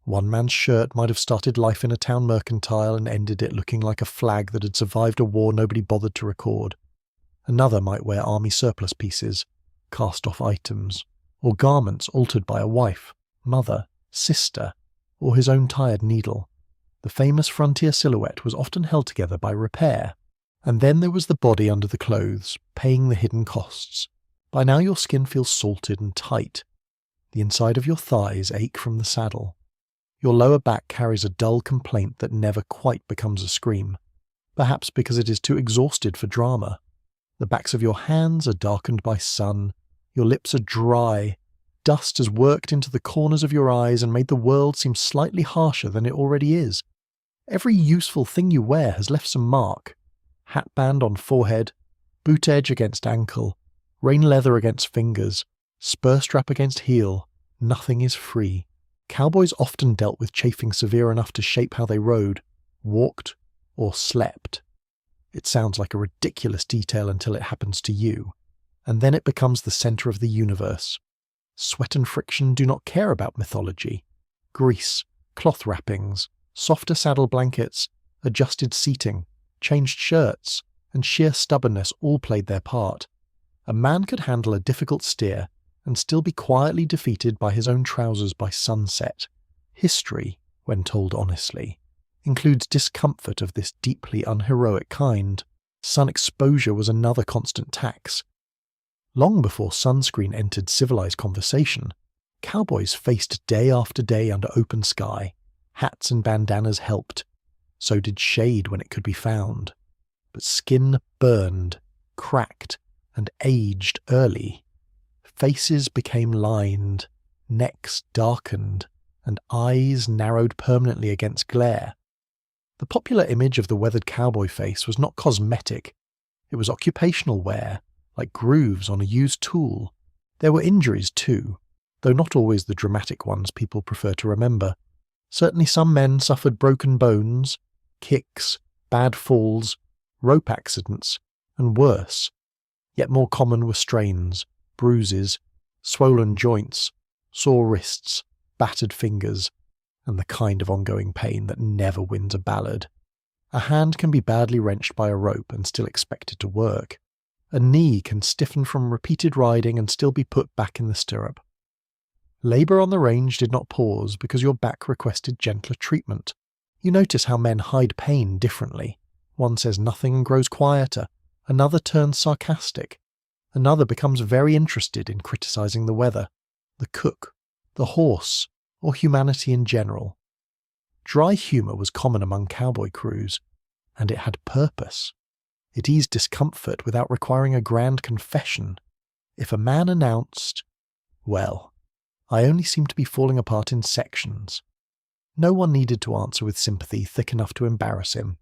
One man's shirt might have started life in a town mercantile and ended it looking like a flag that had survived a war nobody bothered to record. Another might wear army surplus pieces, cast-off items, or garments altered by a wife, mother, sister, or his own tired needle. The famous frontier silhouette was often held together by repair. And then there was the body under the clothes, paying the hidden costs. By now your skin feels salted and tight. The inside of your thighs ache from the saddle. Your lower back carries a dull complaint that never quite becomes a scream, perhaps because it is too exhausted for drama. The backs of your hands are darkened by sun, your lips are dry, dust has worked into the corners of your eyes and made the world seem slightly harsher than it already is. Every useful thing you wear has left some mark. Hatband on forehead, boot edge against ankle, rain leather against fingers, spur strap against heel, nothing is free. Cowboys often dealt with chafing severe enough to shape how they rode, walked, or slept. It sounds like a ridiculous detail until it happens to you, and then it becomes the centre of the universe. Sweat and friction do not care about mythology. Grease, cloth wrappings, softer saddle blankets, adjusted seating, changed shirts, and sheer stubbornness all played their part. A man could handle a difficult steer and still be quietly defeated by his own trousers by sunset. History, when told honestly, includes discomfort of this deeply unheroic kind. Sun exposure was another constant tax. Long before sunscreen entered civilized conversation, cowboys faced day after day under open sky. Hats and bandanas helped. So did shade when it could be found. But skin burned, cracked, and aged early. Faces became lined, necks darkened, and eyes narrowed permanently against glare. The popular image of the weathered cowboy face was not cosmetic. It was occupational wear, like grooves on a used tool. There were injuries too, though not always the dramatic ones people prefer to remember. Certainly some men suffered broken bones, kicks, bad falls, rope accidents, and worse. Yet more common were strains, bruises, swollen joints, sore wrists, battered fingers, and the kind of ongoing pain that never wins a ballad. A hand can be badly wrenched by a rope and still expected to work. A knee can stiffen from repeated riding and still be put back in the stirrup. Labour on the range did not pause because your back requested gentler treatment. You notice how men hide pain differently. One says nothing and grows quieter. Another turns sarcastic. Another becomes very interested in criticising the weather, the cook, the horse, or humanity in general. Dry humour was common among cowboy crews, and it had purpose. It eased discomfort without requiring a grand confession. If a man announced, "Well, I only seem to be falling apart in sections," no one needed to answer with sympathy thick enough to embarrass him.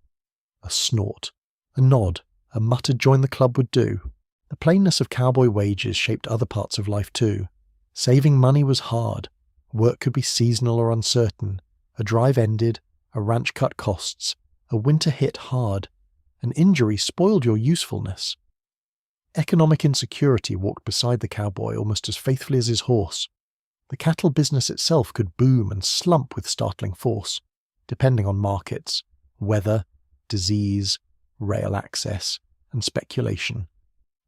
A snort, a nod, a muttered "join the club" would do. The plainness of cowboy wages shaped other parts of life too. Saving money was hard. Work could be seasonal or uncertain. A drive ended, a ranch cut costs, a winter hit hard. An injury spoiled your usefulness. Economic insecurity walked beside the cowboy almost as faithfully as his horse. The cattle business itself could boom and slump with startling force. depending on markets, weather, disease, rail access, and speculation.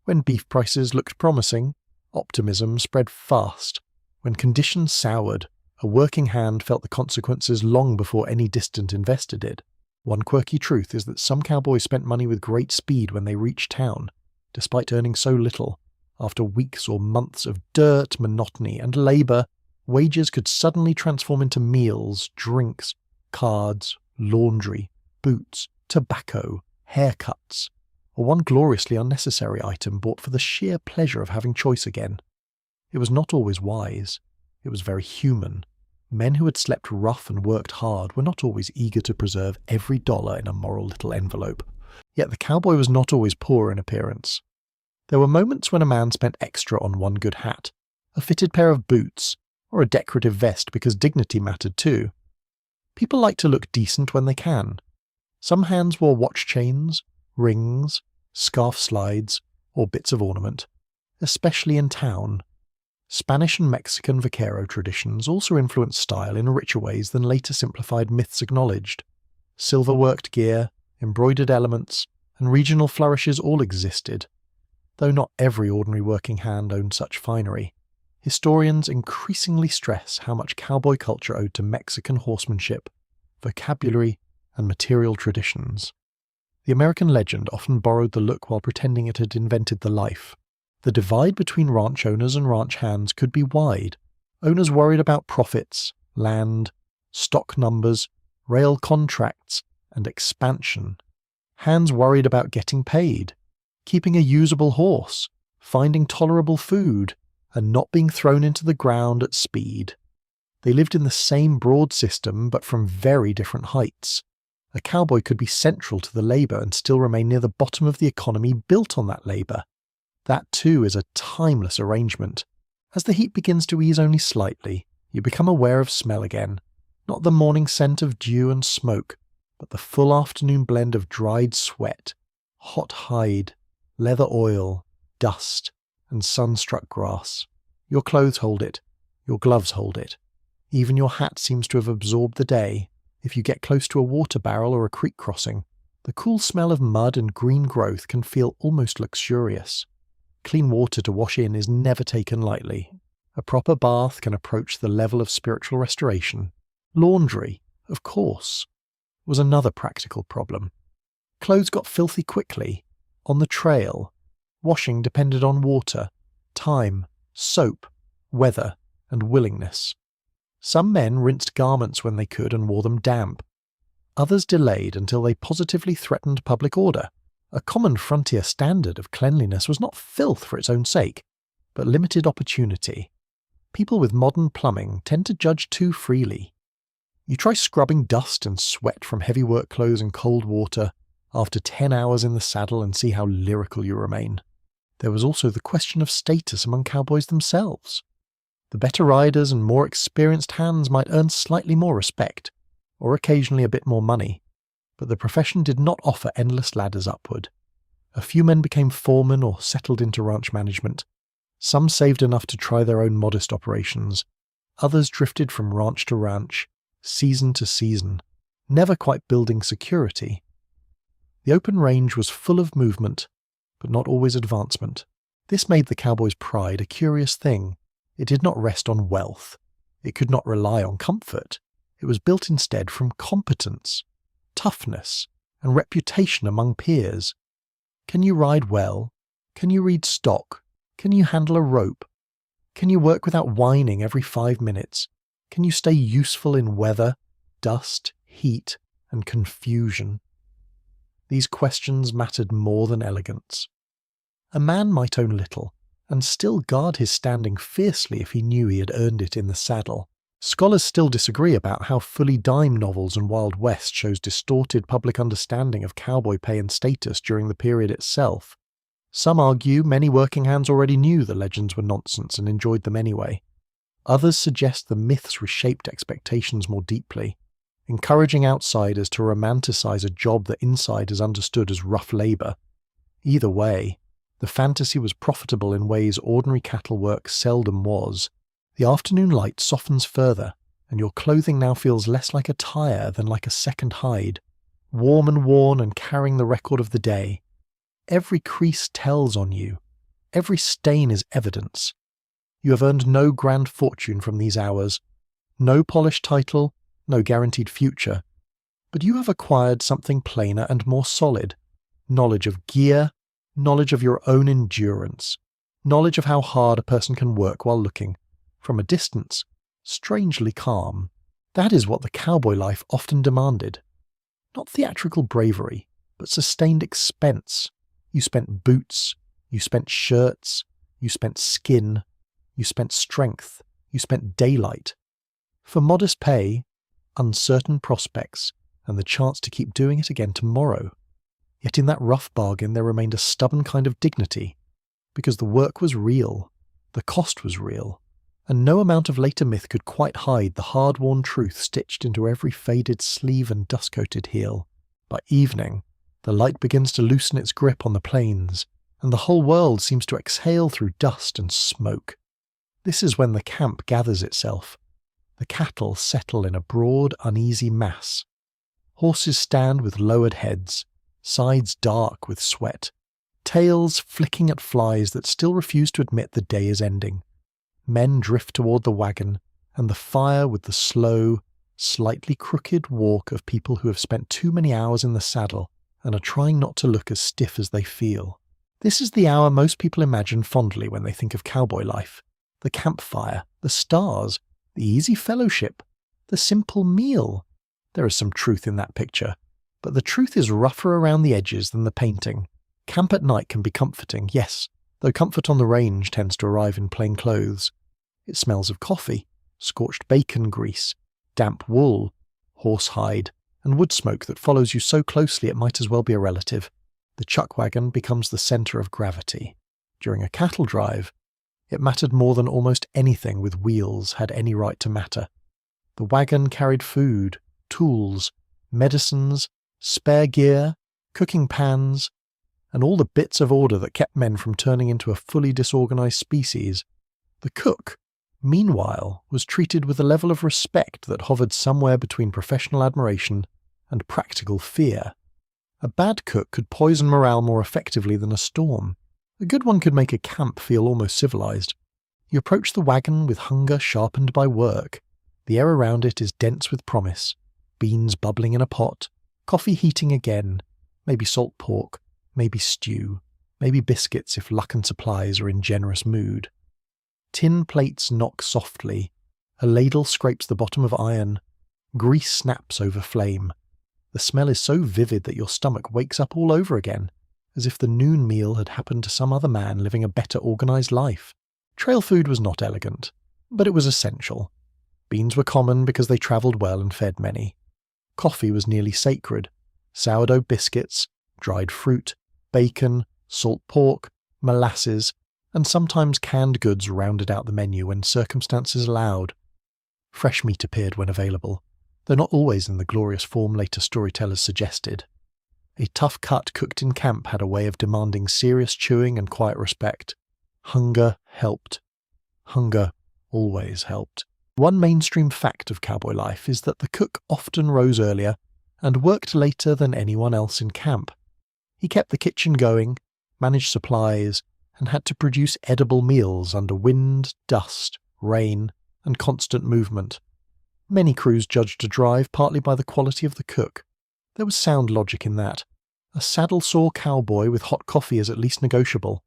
When beef prices looked promising, optimism spread fast. When conditions soured, a working hand felt the consequences long before any distant investor did. One quirky truth is that some cowboys spent money with great speed when they reached town, despite earning so little. After weeks or months of dirt, monotony, and labour, wages could suddenly transform into meals, drinks, cards, laundry, boots, tobacco, haircuts, or one gloriously unnecessary item bought for the sheer pleasure of having choice again. It was not always wise. It was very human. Men who had slept rough and worked hard were not always eager to preserve every dollar in a moral little envelope. Yet the cowboy was not always poor in appearance. There were moments when a man spent extra on one good hat, a fitted pair of boots, or a decorative vest because dignity mattered too. People like to look decent when they can. Some hands wore watch chains, rings, scarf slides, or bits of ornament, especially in town. Spanish and Mexican vaquero traditions also influenced style in richer ways than later simplified myths acknowledged. Silver-worked gear, embroidered elements, and regional flourishes all existed, though not every ordinary working hand owned such finery. Historians increasingly stress how much cowboy culture owed to Mexican horsemanship, vocabulary, and material traditions. The American legend often borrowed the look while pretending it had invented the life. The divide between ranch owners and ranch hands could be wide. Owners worried about profits, land, stock numbers, rail contracts, and expansion. Hands worried about getting paid, keeping a usable horse, finding tolerable food, and not being thrown into the ground at speed. They lived in the same broad system but from very different heights. A cowboy could be central to the labour and still remain near the bottom of the economy built on that labour. That too is a timeless arrangement. As the heat begins to ease only slightly, you become aware of smell again, not the morning scent of dew and smoke, but the full afternoon blend of dried sweat, hot hide, leather oil, dust, and sun-struck grass. Your clothes hold it, your gloves hold it. Even your hat seems to have absorbed the day. If you get close to a water barrel or a creek crossing, the cool smell of mud and green growth can feel almost luxurious. Clean water to wash in is never taken lightly. A proper bath can approach the level of spiritual restoration. Laundry, of course, was another practical problem. Clothes got filthy quickly, on the trail. Washing depended on water, time, soap, weather, and willingness. Some men rinsed garments when they could and wore them damp. Others delayed until they positively threatened public order. A common frontier standard of cleanliness was not filth for its own sake, but limited opportunity. People with modern plumbing tend to judge too freely. You try scrubbing dust and sweat from heavy work clothes in cold water after 10 hours in the saddle and see how lyrical you remain. There was also the question of status among cowboys themselves. The better riders and more experienced hands might earn slightly more respect, or occasionally a bit more money, but the profession did not offer endless ladders upward. A few men became foremen or settled into ranch management. Some saved enough to try their own modest operations. Others drifted from ranch to ranch, season to season, never quite building security. The open range was full of movement, but not always advancement. This made the cowboy's pride a curious thing. It did not rest on wealth. It could not rely on comfort. It was built instead from competence, toughness, and reputation among peers. Can you ride well? Can you read stock? Can you handle a rope? Can you work without whining every 5 minutes? Can you stay useful in weather, dust, heat, and confusion? These questions mattered more than elegance. A man might own little, and still guard his standing fiercely if he knew he had earned it in the saddle. Scholars still disagree about how fully dime novels and Wild West shows distorted public understanding of cowboy pay and status during the period itself. Some argue many working hands already knew the legends were nonsense and enjoyed them anyway. Others suggest the myths reshaped expectations more deeply, encouraging outsiders to romanticize a job that insiders understood as rough labor. Either way, the fantasy was profitable in ways ordinary cattle work seldom was. The afternoon light softens further, and your clothing now feels less like attire than like a second hide, warm and worn and carrying the record of the day. Every crease tells on you. Every stain is evidence. You have earned no grand fortune from these hours, no polished title, no guaranteed future, but you have acquired something plainer and more solid, knowledge of gear, knowledge of your own endurance, knowledge of how hard a person can work while looking, from a distance, strangely calm. That is what the cowboy life often demanded. Not theatrical bravery, but sustained expense. You spent boots, you spent shirts, you spent skin, you spent strength, you spent daylight. For modest pay, uncertain prospects, and the chance to keep doing it again tomorrow. Yet in that rough bargain there remained a stubborn kind of dignity, because the work was real, the cost was real, and no amount of later myth could quite hide the hard-worn truth stitched into every faded sleeve and dust-coated heel. By evening, the light begins to loosen its grip on the plains, and the whole world seems to exhale through dust and smoke. This is when the camp gathers itself. The cattle settle in a broad, uneasy mass. Horses stand with lowered heads, sides dark with sweat, tails flicking at flies that still refuse to admit the day is ending. Men drift toward the wagon, and the fire with the slow, slightly crooked walk of people who have spent too many hours in the saddle and are trying not to look as stiff as they feel. This is the hour most people imagine fondly when they think of cowboy life. The campfire, the stars, the easy fellowship, the simple meal. There is some truth in that picture, but the truth is rougher around the edges than the painting. Camp at night can be comforting, yes, though comfort on the range tends to arrive in plain clothes. It smells of coffee, scorched bacon grease, damp wool, horsehide, and wood smoke that follows you so closely it might as well be a relative. The chuck wagon becomes the centre of gravity. During a cattle drive, it mattered more than almost anything with wheels had any right to matter. The wagon carried food, tools, medicines, spare gear, cooking pans, and all the bits of order that kept men from turning into a fully disorganized species. The cook, meanwhile, was treated with a level of respect that hovered somewhere between professional admiration and practical fear. A bad cook could poison morale more effectively than a storm. A good one could make a camp feel almost civilized. You approach the wagon with hunger sharpened by work. The air around it is dense with promise. Beans bubbling in a pot, coffee heating again, maybe salt pork, maybe stew, maybe biscuits if luck and supplies are in generous mood. Tin plates knock softly. A ladle scrapes the bottom of iron. Grease snaps over flame. The smell is so vivid that your stomach wakes up all over again, as if the noon meal had happened to some other man living a better organized life. Trail food was not elegant, but it was essential. Beans were common because they traveled well and fed many. Coffee was nearly sacred. Sourdough biscuits, dried fruit, bacon, salt pork, molasses, and sometimes canned goods rounded out the menu when circumstances allowed. Fresh meat appeared when available, though not always in the glorious form later storytellers suggested. A tough cut cooked in camp had a way of demanding serious chewing and quiet respect. Hunger helped. Hunger always helped. One mainstream fact of cowboy life is that the cook often rose earlier and worked later than anyone else in camp. He kept the kitchen going, managed supplies, and had to produce edible meals under wind, dust, rain, and constant movement. Many crews judged a drive partly by the quality of the cook. There was sound logic in that. A saddle-sore cowboy with hot coffee is at least negotiable.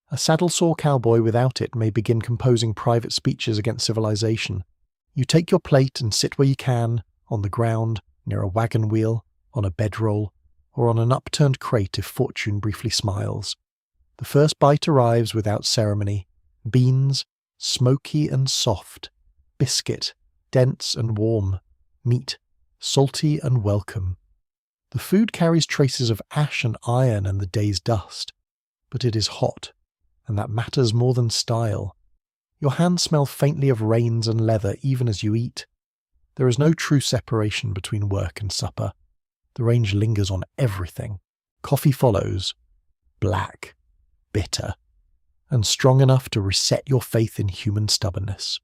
A saddle-sore cowboy without it may begin composing private speeches against civilization. You take your plate and sit where you can, on the ground, near a wagon wheel, on a bedroll, or on an upturned crate if fortune briefly smiles. The first bite arrives without ceremony. Beans, smoky and soft. Biscuit, dense and warm. Meat, salty and welcome. The food carries traces of ash and iron and the day's dust, but it is hot, and that matters more than style. Your hands smell faintly of reins and leather even as you eat. There is no true separation between work and supper. The range lingers on everything. Coffee follows, black, bitter, and strong enough to reset your faith in human stubbornness.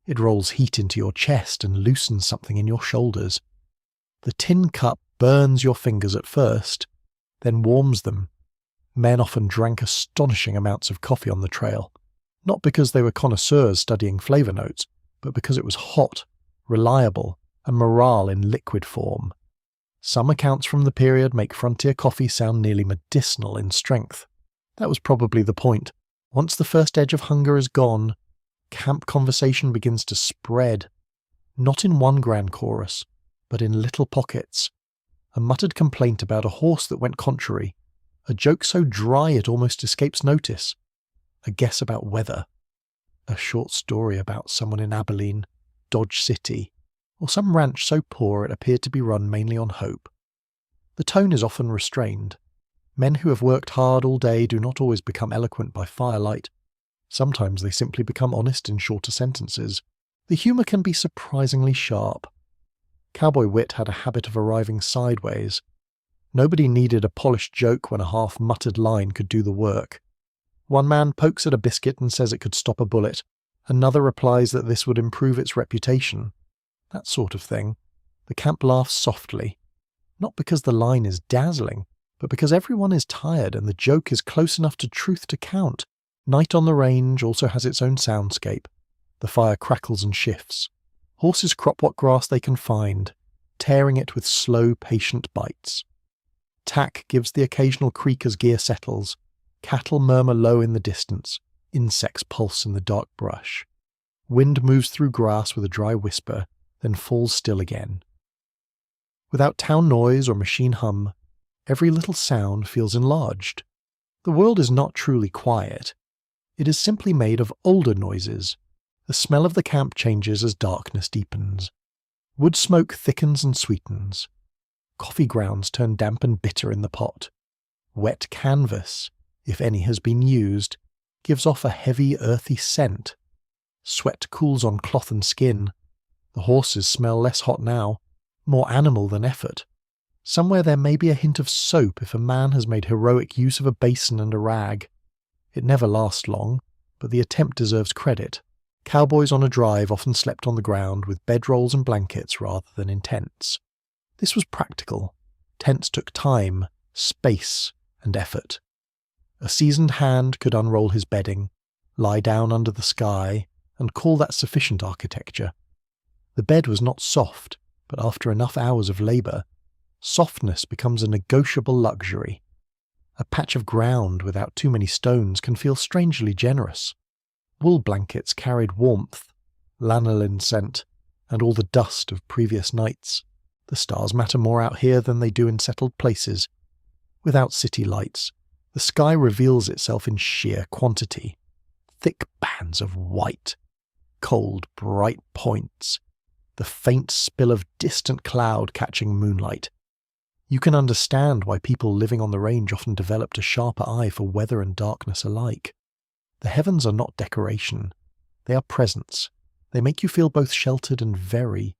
It rolls heat into your chest and loosens something in your shoulders. The tin cup burns your fingers at first, then warms them. Men often drank astonishing amounts of coffee on the trail, not because they were connoisseurs studying flavour notes, but because it was hot, reliable, and morale in liquid form. Some accounts from the period make frontier coffee sound nearly medicinal in strength. That was probably the point. Once the first edge of hunger is gone, camp conversation begins to spread, not in one grand chorus, but in little pockets. A muttered complaint about a horse that went contrary, a joke so dry it almost escapes notice, a guess about weather, a short story about someone in Abilene, Dodge City, or some ranch so poor it appeared to be run mainly on hope. The tone is often restrained. Men who have worked hard all day do not always become eloquent by firelight. Sometimes they simply become honest in shorter sentences. The humour can be surprisingly sharp. Cowboy wit had a habit of arriving sideways. Nobody needed a polished joke when a half-muttered line could do the work. One man pokes at a biscuit and says it could stop a bullet. Another replies that this would improve its reputation. That sort of thing. The camp laughs softly. Not because the line is dazzling, but because everyone is tired and the joke is close enough to truth to count. Night on the range also has its own soundscape. The fire crackles and shifts. Horses crop what grass they can find, tearing it with slow, patient bites. Tack gives the occasional creak as gear settles. Cattle murmur low in the distance. Insects pulse in the dark brush. Wind moves through grass with a dry whisper, then falls still again. Without town noise or machine hum, every little sound feels enlarged. The world is not truly quiet. It is simply made of older noises. The smell of the camp changes as darkness deepens. Wood smoke thickens and sweetens. Coffee grounds turn damp and bitter in the pot. Wet canvas, if any has been used, gives off a heavy, earthy scent. Sweat cools on cloth and skin. The horses smell less hot now, more animal than effort. Somewhere there may be a hint of soap if a man has made heroic use of a basin and a rag. It never lasts long, but the attempt deserves credit. Cowboys on a drive often slept on the ground with bedrolls and blankets rather than in tents. This was practical. Tents took time, space, and effort. A seasoned hand could unroll his bedding, lie down under the sky, and call that sufficient architecture. The bed was not soft, but after enough hours of labour, softness becomes a negotiable luxury. A patch of ground without too many stones can feel strangely generous. Wool blankets carried warmth, lanolin scent, and all the dust of previous nights. The stars matter more out here than they do in settled places. Without city lights, the sky reveals itself in sheer quantity. Thick bands of white, cold, bright points, the faint spill of distant cloud catching moonlight. You can understand why people living on the range often developed a sharper eye for weather and darkness alike. The heavens are not decoration. They are presence. They make you feel both sheltered and very,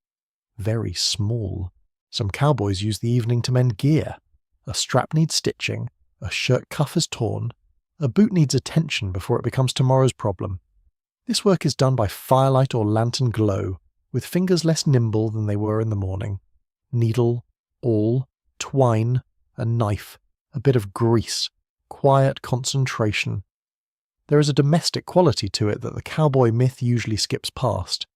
very small. Some cowboys use the evening to mend gear. A strap needs stitching, a shirt cuff is torn, a boot needs attention before it becomes tomorrow's problem. This work is done by firelight or lantern glow, with fingers less nimble than they were in the morning. Needle, awl, twine, a knife, a bit of grease, quiet concentration. There is a domestic quality to it that the cowboy myth usually skips past.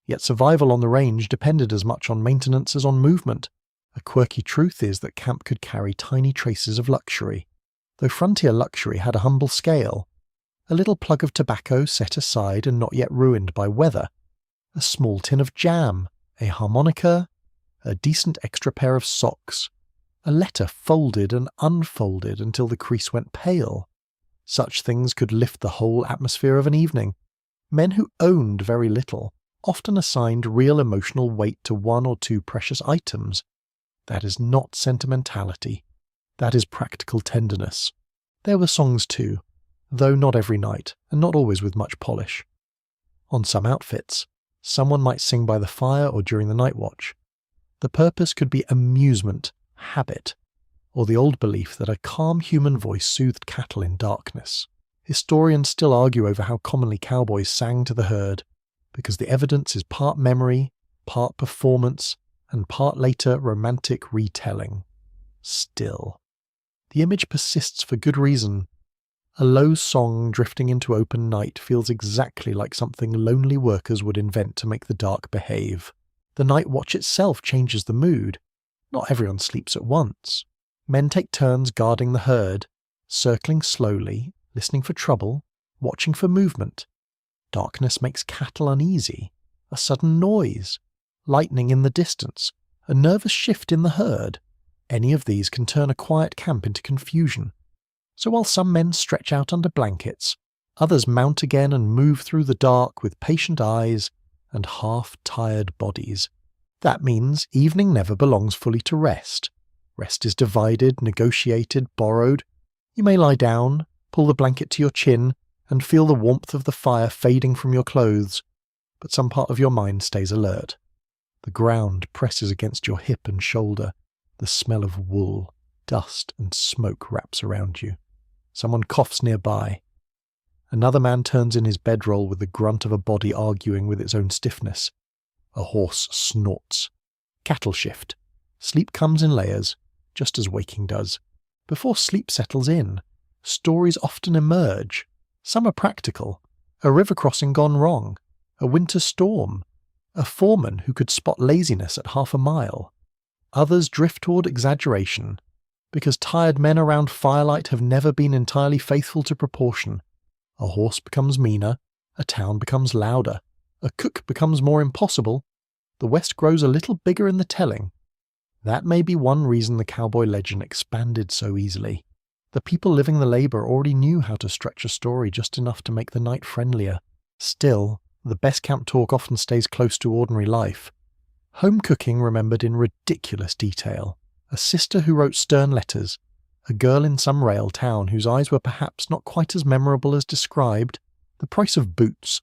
Yet survival on the range depended as much on maintenance as on movement. A quirky truth is that camp could carry tiny traces of luxury, though frontier luxury had a humble scale. A little plug of tobacco set aside and not yet ruined by weather, a small tin of jam, a harmonica, a decent extra pair of socks, a letter folded and unfolded until the crease went pale. Such things could lift the whole atmosphere of an evening. Men who owned very little often assigned real emotional weight to one or two precious items. That is not sentimentality. That is practical tenderness. There were songs too, though not every night, and not always with much polish. On some outfits, someone might sing by the fire or during the night watch. The purpose could be amusement, habit, or the old belief that a calm human voice soothed cattle in darkness. Historians still argue over how commonly cowboys sang to the herd. because the evidence is part memory, part performance, and part later romantic retelling. Still, the image persists for good reason. A low song drifting into open night feels exactly like something lonely workers would invent to make the dark behave. The night watch itself changes the mood. Not everyone sleeps at once. Men take turns guarding the herd, circling slowly, listening for trouble, watching for movement. Darkness makes cattle uneasy. A sudden noise, lightning in the distance, a nervous shift in the herd. Any of these can turn a quiet camp into confusion. So while some men stretch out under blankets, others mount again and move through the dark with patient eyes and half-tired bodies. That means evening never belongs fully to rest. Rest is divided, negotiated, borrowed. You may lie down, pull the blanket to your chin, and feel the warmth of the fire fading from your clothes, but some part of your mind stays alert. The ground presses against your hip and shoulder. The smell of wool, dust, and smoke wraps around you. Someone coughs nearby. Another man turns in his bedroll with the grunt of a body arguing with its own stiffness. A horse snorts. Cattle shift. Sleep comes in layers, just as waking does. Before sleep settles in, stories often emerge. Some are practical. A river crossing gone wrong. A winter storm. A foreman who could spot laziness at half a mile. Others drift toward exaggeration, because tired men around firelight have never been entirely faithful to proportion. A horse becomes meaner, a town becomes louder, a cook becomes more impossible, the West grows a little bigger in the telling. That may be one reason the cowboy legend expanded so easily. The people living the labor already knew how to stretch a story just enough to make the night friendlier. Still, the best camp talk often stays close to ordinary life. Home cooking remembered in ridiculous detail. A sister who wrote stern letters, a girl in some rail town whose eyes were perhaps not quite as memorable as described, the price of boots,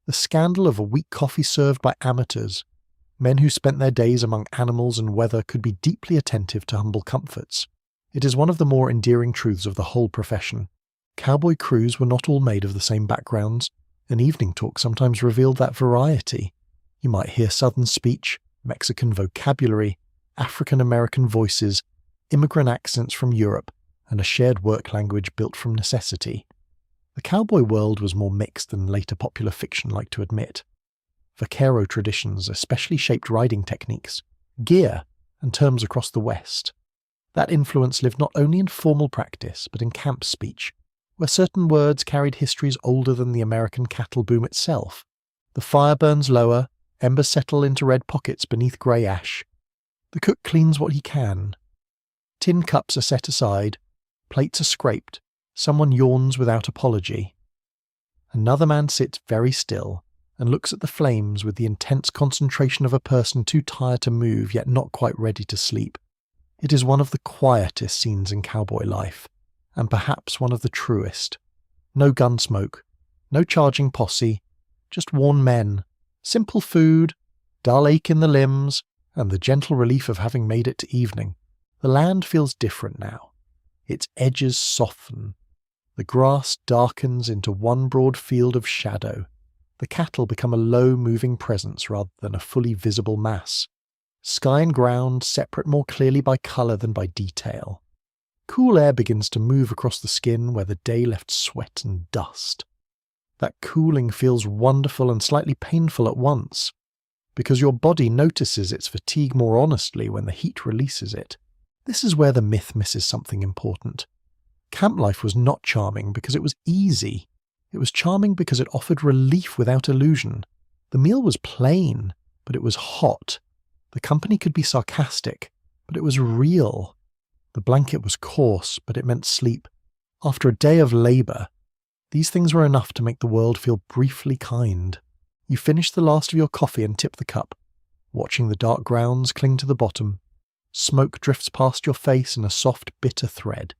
the scandal of a weak coffee served by amateurs. Men who spent their days among animals and weather could be deeply attentive to humble comforts. It is one of the more endearing truths of the whole profession. Cowboy crews were not all made of the same backgrounds, and evening talk sometimes revealed that variety. You might hear Southern speech, Mexican vocabulary, African-American voices, immigrant accents from Europe, and a shared work language built from necessity. The cowboy world was more mixed than later popular fiction liked to admit. Vaquero traditions especially shaped riding techniques, gear, and terms across the West. That influence lived not only in formal practice, but in camp speech, where certain words carried histories older than the American cattle boom itself. The fire burns lower, embers settle into red pockets beneath grey ash. The cook cleans what he can. Tin cups are set aside, plates are scraped, someone yawns without apology. Another man sits very still and looks at the flames with the intense concentration of a person too tired to move yet not quite ready to sleep. It is one of the quietest scenes in cowboy life, and perhaps one of the truest. No gun smoke, no charging posse, just worn men, simple food, dull ache in the limbs, and the gentle relief of having made it to evening. The land feels different now. Its edges soften. The grass darkens into one broad field of shadow. The cattle become a low moving presence rather than a fully visible mass. Sky and ground separate more clearly by colour than by detail. Cool air begins to move across the skin where the day left sweat and dust. That cooling feels wonderful and slightly painful at once, because your body notices its fatigue more honestly when the heat releases it. This is where the myth misses something important. Camp life was not charming because it was easy. It was charming because it offered relief without illusion. The meal was plain, but it was hot. The company could be sarcastic, but it was real. The blanket was coarse, but it meant sleep. After a day of labour, these things were enough to make the world feel briefly kind. You finish the last of your coffee and tip the cup, watching the dark grounds cling to the bottom. Smoke drifts past your face in a soft, bitter thread.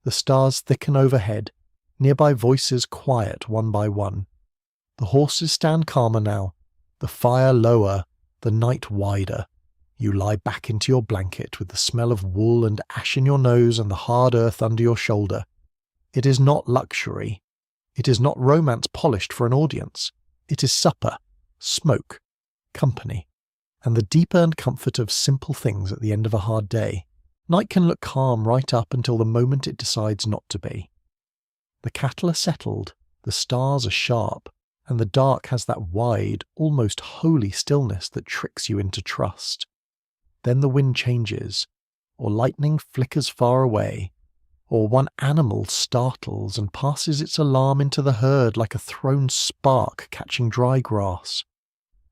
The stars thicken overhead, nearby voices quiet one by one. The horses stand calmer now, the fire lower, the night wider. You lie back into your blanket with the smell of wool and ash in your nose and the hard earth under your shoulder. It is not luxury. It is not romance polished for an audience. It is supper, smoke, company, and the deep-earned comfort of simple things at the end of a hard day. Night can look calm right up until the moment it decides not to be. The cattle are settled, the stars are sharp, and the dark has that wide, almost holy stillness that tricks you into trust. Then the wind changes, or lightning flickers far away, or one animal startles and passes its alarm into the herd like a thrown spark catching dry grass.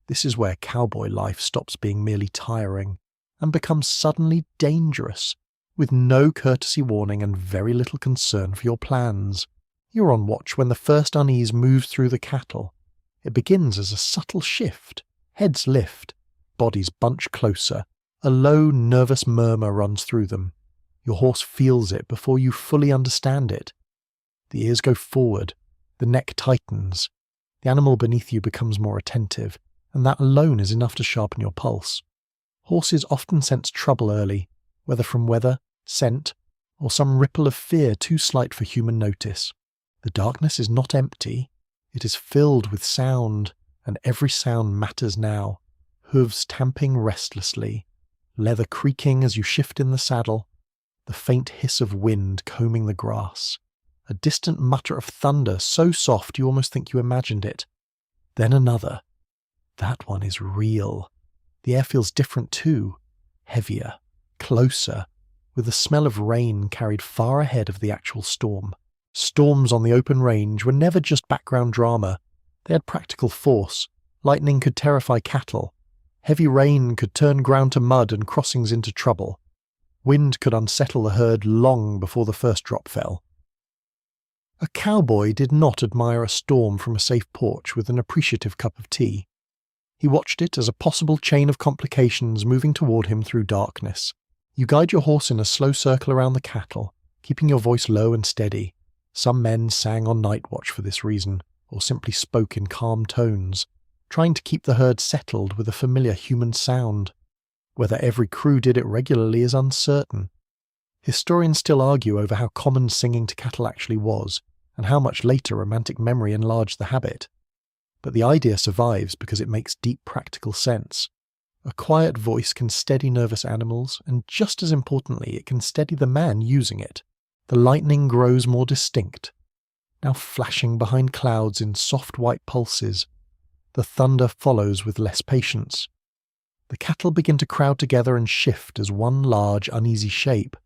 This is where cowboy life stops being merely tiring and becomes suddenly dangerous, with no courtesy warning and very little concern for your plans. You're on watch when the first unease moves through the cattle. It begins as a subtle shift. Heads lift, bodies bunch closer. A low, nervous murmur runs through them. Your horse feels it before you fully understand it. The ears go forward, the neck tightens. The animal beneath you becomes more attentive, and that alone is enough to sharpen your pulse. Horses often sense trouble early, whether from weather, scent, or some ripple of fear too slight for human notice. The darkness is not empty. It is filled with sound, and every sound matters now. Hooves tamping restlessly, leather creaking as you shift in the saddle, the faint hiss of wind combing the grass, a distant mutter of thunder so soft you almost think you imagined it. Then another. That one is real. The air feels different too, heavier, closer, with the smell of rain carried far ahead of the actual storm. Storms on the open range were never just background drama. They had practical force. Lightning could terrify cattle. Heavy rain could turn ground to mud and crossings into trouble. Wind could unsettle the herd long before the first drop fell. A cowboy did not admire a storm from a safe porch with an appreciative cup of tea. He watched it as a possible chain of complications moving toward him through darkness. You guide your horse in a slow circle around the cattle, keeping your voice low and steady. Some men sang on night watch for this reason, or simply spoke in calm tones, trying to keep the herd settled with a familiar human sound. Whether every crew did it regularly is uncertain. Historians still argue over how common singing to cattle actually was, and how much later romantic memory enlarged the habit. But the idea survives because it makes deep practical sense. A quiet voice can steady nervous animals, and just as importantly, it can steady the man using it. The lightning grows more distinct, now flashing behind clouds in soft white pulses. The thunder follows with less patience. The cattle begin to crowd together and shift as one large, uneasy shape.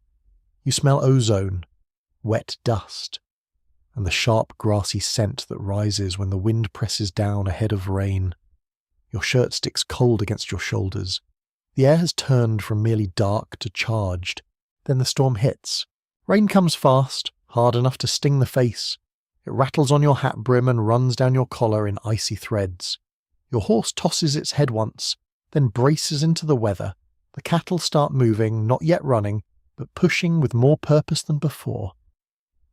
You smell ozone, wet dust, and the sharp, grassy scent that rises when the wind presses down ahead of rain. Your shirt sticks cold against your shoulders. The air has turned from merely dark to charged. Then the storm hits. Rain comes fast, hard enough to sting the face. It rattles on your hat brim and runs down your collar in icy threads. Your horse tosses its head once, then braces into the weather. The cattle start moving, not yet running, but pushing with more purpose than before.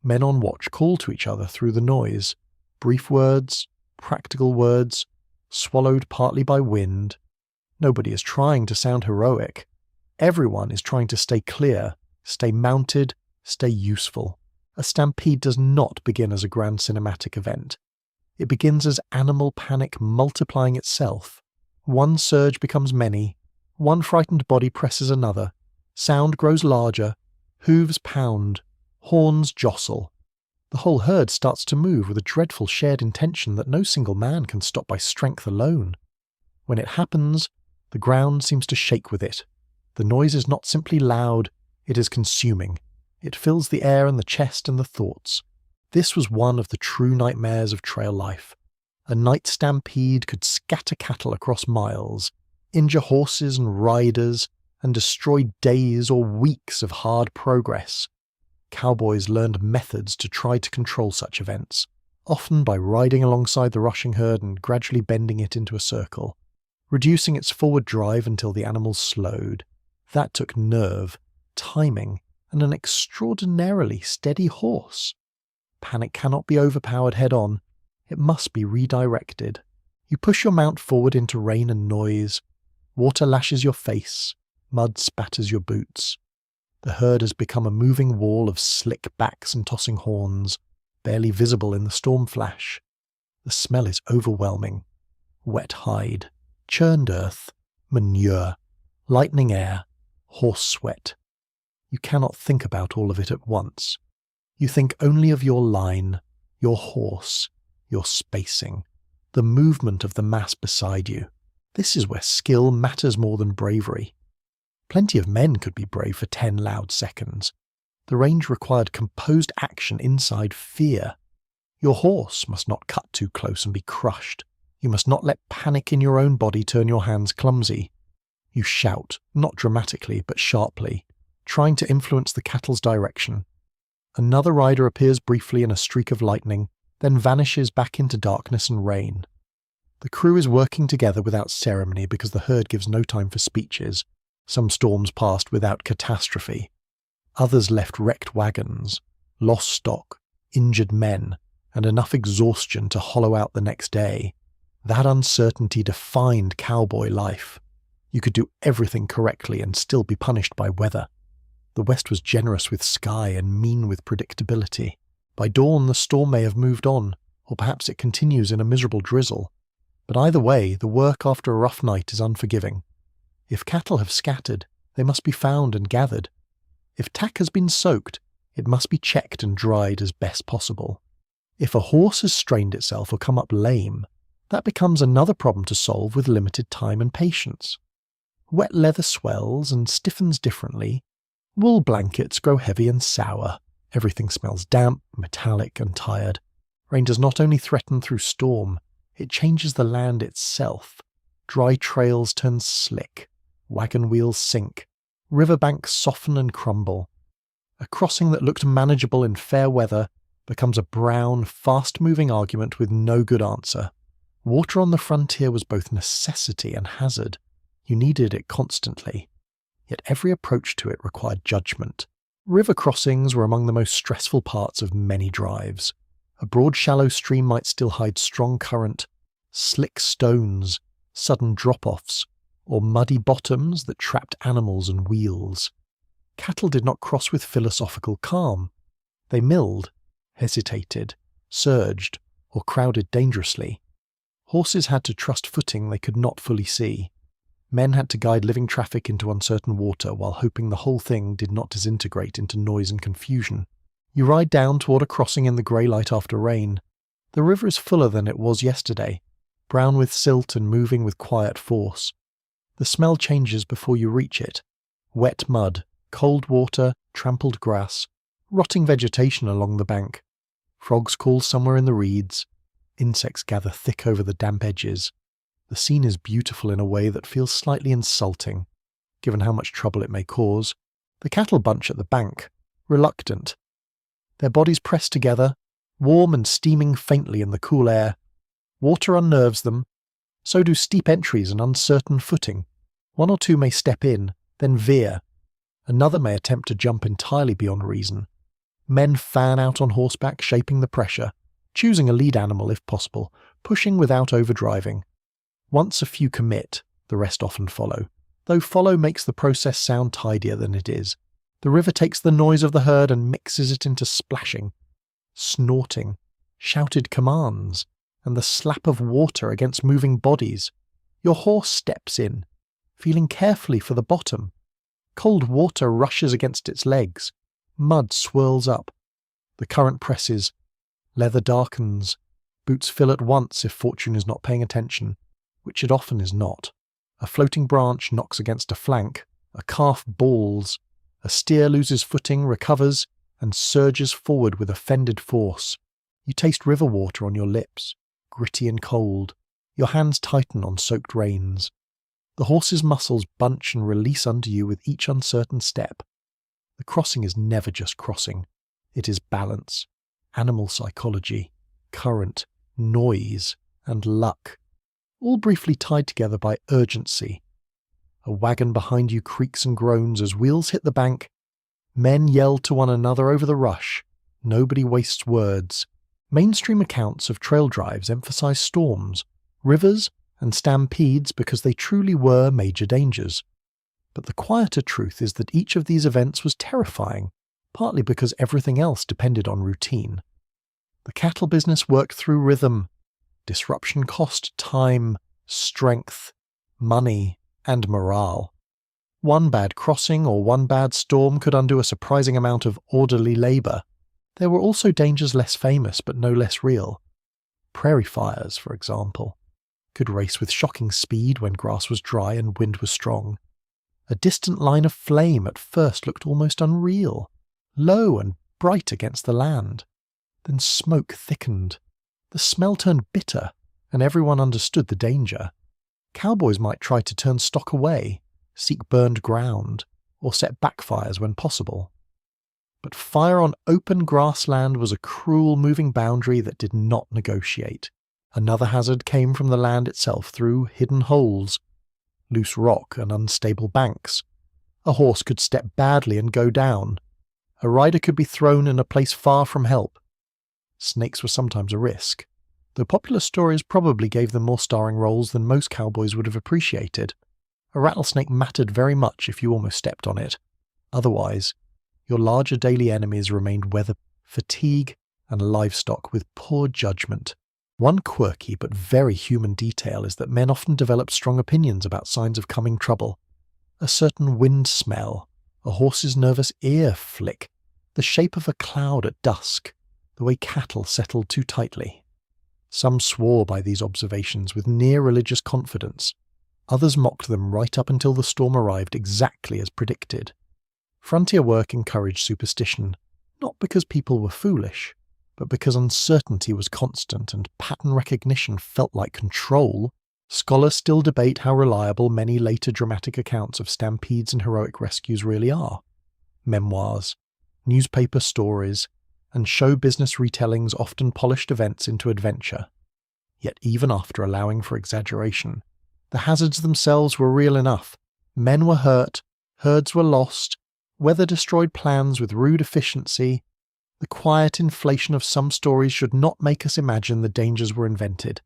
Men on watch call to each other through the noise. Brief words, practical words, swallowed partly by wind. Nobody is trying to sound heroic. Everyone is trying to stay clear, stay mounted, stay useful. A stampede does not begin as a grand cinematic event. It begins as animal panic multiplying itself. One surge becomes many. One frightened body presses another. Sound grows larger. Hooves pound. Horns jostle. The whole herd starts to move with a dreadful shared intention that no single man can stop by strength alone. When it happens, the ground seems to shake with it. The noise is not simply loud, it is consuming. It fills the air and the chest and the thoughts. This was one of the true nightmares of trail life. A night stampede could scatter cattle across miles, injure horses and riders, and destroy days or weeks of hard progress. Cowboys learned methods to try to control such events, often by riding alongside the rushing herd and gradually bending it into a circle, reducing its forward drive until the animals slowed. That took nerve, timing, and an extraordinarily steady horse. Panic cannot be overpowered head-on. It must be redirected. You push your mount forward into rain and noise. Water lashes your face. Mud spatters your boots. The herd has become a moving wall of slick backs and tossing horns, barely visible in the storm flash. The smell is overwhelming. wet hide, churned earth, manure, lightning air, horse sweat. You cannot think about all of it at once. You think only of your line, your horse, your spacing, the movement of the mass beside you. This is where skill matters more than bravery. Plenty of men could be brave for 10 loud seconds. The range required composed action inside fear. Your horse must not cut too close and be crushed. You must not let panic in your own body turn your hands clumsy. You shout, not dramatically but sharply, trying to influence the cattle's direction. Another rider appears briefly in a streak of lightning, then vanishes back into darkness and rain. The crew is working together without ceremony because the herd gives no time for speeches. Some storms passed without catastrophe. Others left wrecked wagons, lost stock, injured men, and enough exhaustion to hollow out the next day. That uncertainty defined cowboy life. You could do everything correctly and still be punished by weather. The West was generous with sky and mean with predictability. By dawn the storm may have moved on, or perhaps it continues in a miserable drizzle. But either way, the work after a rough night is unforgiving. If cattle have scattered, they must be found and gathered. If tack has been soaked, it must be checked and dried as best possible. If a horse has strained itself or come up lame, that becomes another problem to solve with limited time and patience. Wet leather swells and stiffens differently. Wool blankets grow heavy and sour. Everything smells damp, metallic, and tired. Rain does not only threaten through storm, it changes the land itself. Dry trails turn slick. Wagon wheels sink. Riverbanks soften and crumble. A crossing that looked manageable in fair weather becomes a brown, fast-moving argument with no good answer. Water on the frontier was both necessity and hazard. You needed it constantly. Yet every approach to it required judgment. River crossings were among the most stressful parts of many drives. A broad shallow stream might still hide strong current, slick stones, sudden drop-offs, or muddy bottoms that trapped animals and wheels. Cattle did not cross with philosophical calm. They milled, hesitated, surged, or crowded dangerously. Horses had to trust footing they could not fully see. Men had to guide living traffic into uncertain water while hoping the whole thing did not disintegrate into noise and confusion. You ride down toward a crossing in the grey light after rain. The river is fuller than it was yesterday, brown with silt and moving with quiet force. The smell changes before you reach it. Wet mud, cold water, trampled grass, rotting vegetation along the bank. Frogs call somewhere in the reeds. Insects gather thick over the damp edges. The scene is beautiful in a way that feels slightly insulting, given how much trouble it may cause. The cattle bunch at the bank, reluctant. Their bodies pressed together, warm and steaming faintly in the cool air. Water unnerves them. So do steep entries and uncertain footing. One or two may step in, then veer. Another may attempt to jump entirely beyond reason. Men fan out on horseback, shaping the pressure, choosing a lead animal if possible, pushing without overdriving. Once a few commit, the rest often follow, though follow makes the process sound tidier than it is. The river takes the noise of the herd and mixes it into splashing, snorting, shouted commands, and the slap of water against moving bodies. Your horse steps in, feeling carefully for the bottom. Cold water rushes against its legs. Mud swirls up. The current presses. Leather darkens. Boots fill at once if fortune is not paying attention, which it often is not. A floating branch knocks against a flank. A calf balls. A steer loses footing, recovers, and surges forward with offended force. You taste river water on your lips, gritty and cold. Your hands tighten on soaked reins. The horse's muscles bunch and release under you with each uncertain step. The crossing is never just crossing. It is balance, animal psychology, current, noise, and luck, all briefly tied together by urgency. A wagon behind you creaks and groans as wheels hit the bank. Men yell to one another over the rush. Nobody wastes words. Mainstream accounts of trail drives emphasize storms, rivers, and stampedes because they truly were major dangers. But the quieter truth is that each of these events was terrifying, partly because everything else depended on routine. The cattle business worked through rhythm. Disruption cost time, strength, money, and morale. One bad crossing or one bad storm could undo a surprising amount of orderly labour. There were also dangers less famous but no less real. Prairie fires, for example, could race with shocking speed when grass was dry and wind was strong. A distant line of flame at first looked almost unreal, low and bright against the land. Then smoke thickened. The smell turned bitter, and everyone understood the danger. Cowboys might try to turn stock away, seek burned ground, or set backfires when possible. But fire on open grassland was a cruel moving boundary that did not negotiate. Another hazard came from the land itself through hidden holes, loose rock and unstable banks. A horse could step badly and go down. A rider could be thrown in a place far from help. Snakes were sometimes a risk, though popular stories probably gave them more starring roles than most cowboys would have appreciated. A rattlesnake mattered very much if you almost stepped on it. Otherwise, your larger daily enemies remained weather, fatigue, and livestock with poor judgment. One quirky but very human detail is that men often develop strong opinions about signs of coming trouble. A certain wind smell, a horse's nervous ear flick, the shape of a cloud at dusk, the way cattle settled too tightly. Some swore by these observations with near religious confidence. Others mocked them right up until the storm arrived exactly as predicted. Frontier work encouraged superstition, not because people were foolish, but because uncertainty was constant and pattern recognition felt like control. Scholars still debate how reliable many later dramatic accounts of stampedes and heroic rescues really are. Memoirs, newspaper stories, and show business retellings often polished events into adventure. Yet even after allowing for exaggeration, the hazards themselves were real enough. Men were hurt, herds were lost, weather destroyed plans with rude efficiency. The quiet inflation of some stories should not make us imagine the dangers were invented.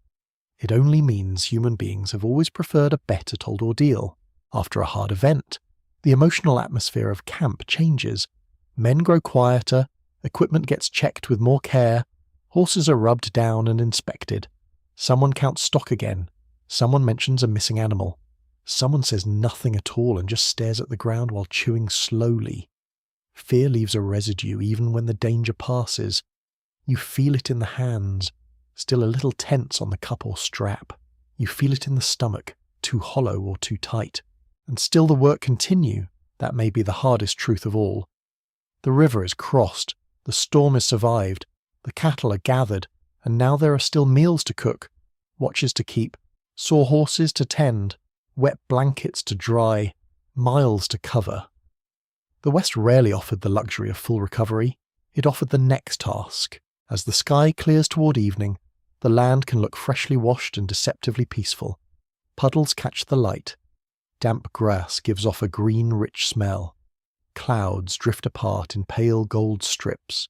It only means human beings have always preferred a better told ordeal. After a hard event, the emotional atmosphere of camp changes. Men grow quieter, equipment gets checked with more care, horses are rubbed down and inspected. Someone counts stock again. Someone mentions a missing animal. Someone says nothing at all and just stares at the ground while chewing slowly. Fear leaves a residue even when the danger passes. You feel it in the hands, still a little tense on the cup or strap. You feel it in the stomach, too hollow or too tight. And still the work continue. That may be the hardest truth of all. The river is crossed, the storm is survived, the cattle are gathered, and now there are still meals to cook, watches to keep, sore horses to tend, wet blankets to dry, miles to cover. The West rarely offered the luxury of full recovery. It offered the next task. As the sky clears toward evening, the land can look freshly washed and deceptively peaceful. Puddles catch the light. Damp grass gives off a green, rich smell. Clouds drift apart in pale gold strips.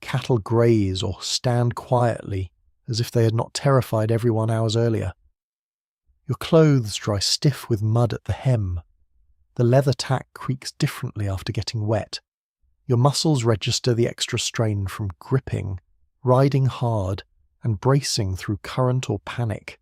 Cattle graze or stand quietly, as if they had not terrified everyone hours earlier. Your clothes dry stiff with mud at the hem. The leather tack creaks differently after getting wet. Your muscles register the extra strain from gripping, riding hard, and bracing through current or panic.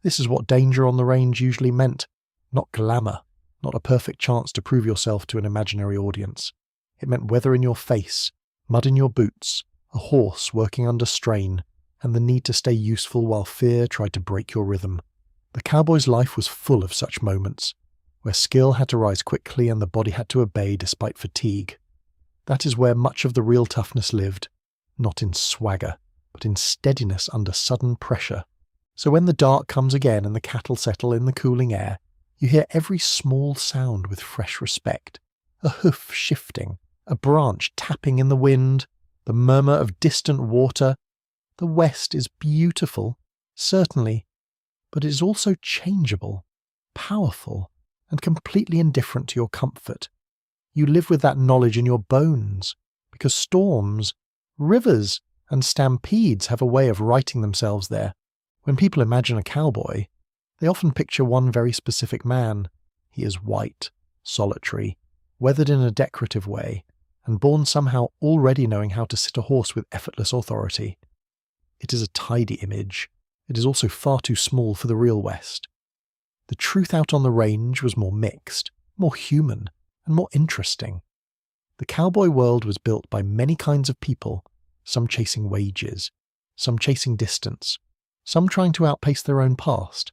This is what danger on the range usually meant, not glamour, not a perfect chance to prove yourself to an imaginary audience. It meant weather in your face, mud in your boots, a horse working under strain, and the need to stay useful while fear tried to break your rhythm. The cowboy's life was full of such moments, where skill had to rise quickly and the body had to obey despite fatigue. That is where much of the real toughness lived, not in swagger, but in steadiness under sudden pressure. So when the dark comes again and the cattle settle in the cooling air, you hear every small sound with fresh respect. A hoof shifting, a branch tapping in the wind, the murmur of distant water. The West is beautiful, certainly, but it is also changeable, powerful, and completely indifferent to your comfort. You live with that knowledge in your bones, because storms, rivers, and stampedes have a way of writing themselves there. When people imagine a cowboy, they often picture one very specific man. He is white, solitary, weathered in a decorative way, and born somehow already knowing how to sit a horse with effortless authority. It is a tidy image. It is also far too small for the real West. The truth out on the range was more mixed, more human, and more interesting. The cowboy world was built by many kinds of people, some chasing wages, some chasing distance, some trying to outpace their own past,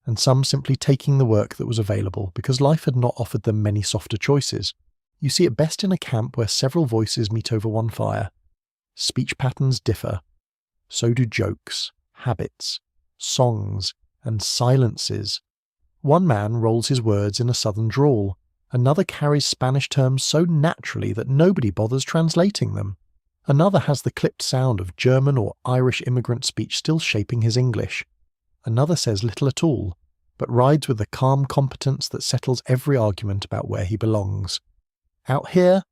and some simply taking the work that was available because life had not offered them many softer choices. You see it best in a camp where several voices meet over one fire. Speech patterns differ. So do jokes, habits, songs, and silences. One man rolls his words in a southern drawl. Another carries Spanish terms so naturally that nobody bothers translating them. Another has the clipped sound of German or Irish immigrant speech still shaping his English. Another says little at all, but rides with the calm competence that settles every argument about where he belongs. Out here,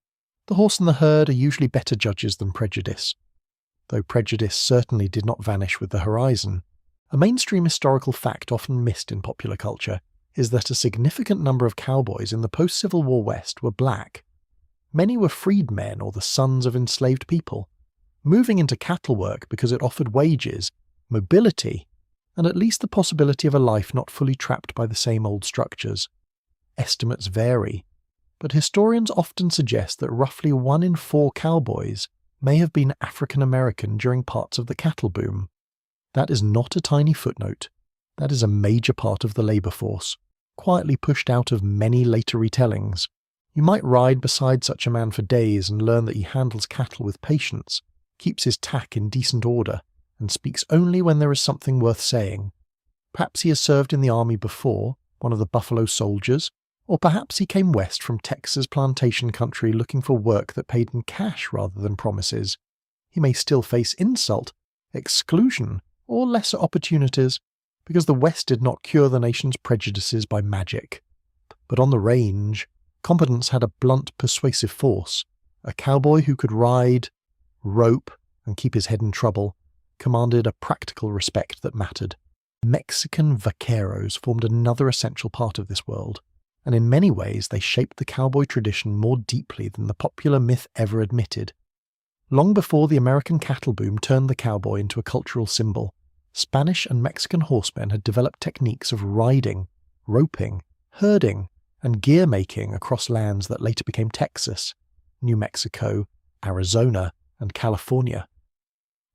the horse and the herd are usually better judges than prejudice. Though prejudice certainly did not vanish with the horizon, a mainstream historical fact often missed in popular culture is that a significant number of cowboys in the post-Civil War West were black. Many were freedmen or the sons of enslaved people, moving into cattle work because it offered wages, mobility, and at least the possibility of a life not fully trapped by the same old structures. Estimates vary, but historians often suggest that roughly 1 in 4 cowboys may have been African American during parts of the cattle boom. That is not a tiny footnote. That is a major part of the labour force, quietly pushed out of many later retellings. You might ride beside such a man for days and learn that he handles cattle with patience, keeps his tack in decent order, and speaks only when there is something worth saying. Perhaps he has served in the army before, one of the Buffalo Soldiers, or perhaps he came west from Texas plantation country looking for work that paid in cash rather than promises. He may still face insult, exclusion, or lesser opportunities, because the West did not cure the nation's prejudices by magic. But on the range, competence had a blunt, persuasive force. A cowboy who could ride, rope, and keep his head in trouble commanded a practical respect that mattered. Mexican vaqueros formed another essential part of this world, and in many ways they shaped the cowboy tradition more deeply than the popular myth ever admitted. Long before the American cattle boom turned the cowboy into a cultural symbol, Spanish and Mexican horsemen had developed techniques of riding, roping, herding, and gear-making across lands that later became Texas, New Mexico, Arizona, and California.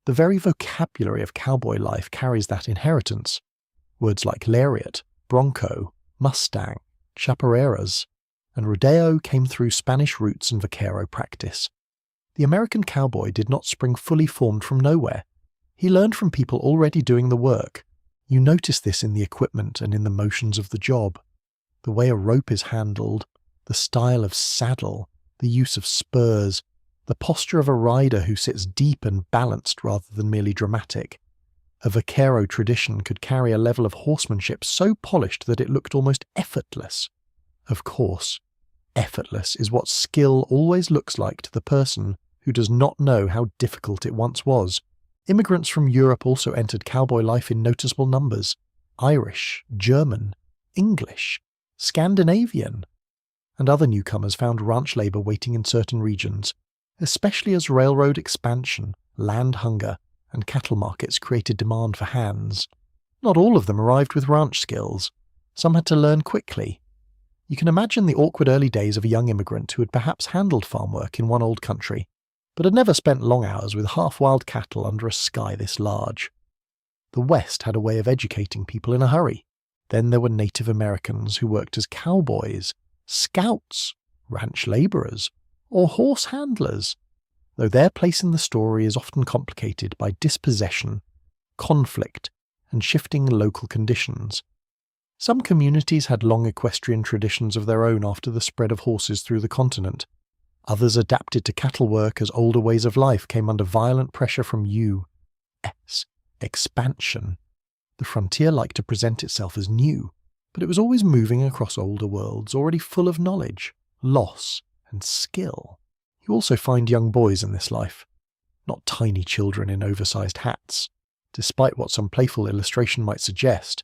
The very vocabulary of cowboy life carries that inheritance. Words like lariat, bronco, mustang, chaparreras, and rodeo came through Spanish roots and vaquero practice. The American cowboy did not spring fully formed from nowhere. He learned from people already doing the work. You notice this in the equipment and in the motions of the job. The way a rope is handled, the style of saddle, the use of spurs, the posture of a rider who sits deep and balanced rather than merely dramatic. A vaquero tradition could carry a level of horsemanship so polished that it looked almost effortless. Of course, effortless is what skill always looks like to the person who does not know how difficult it once was. Immigrants from Europe also entered cowboy life in noticeable numbers. Irish, German, English, Scandinavian, and other newcomers found ranch labour waiting in certain regions, especially as railroad expansion, land hunger, and cattle markets created demand for hands. Not all of them arrived with ranch skills. Some had to learn quickly. You can imagine the awkward early days of a young immigrant who had perhaps handled farm work in one old country, but had never spent long hours with half-wild cattle under a sky this large. The West had a way of educating people in a hurry. Then there were Native Americans who worked as cowboys, scouts, ranch labourers, or horse handlers, though their place in the story is often complicated by dispossession, conflict, and shifting local conditions. Some communities had long equestrian traditions of their own after the spread of horses through the continent. Others adapted to cattle work as older ways of life came under violent pressure from U.S. expansion. The frontier liked to present itself as new, but it was always moving across older worlds already full of knowledge, loss, and skill. You also find young boys in this life, not tiny children in oversized hats, despite what some playful illustration might suggest,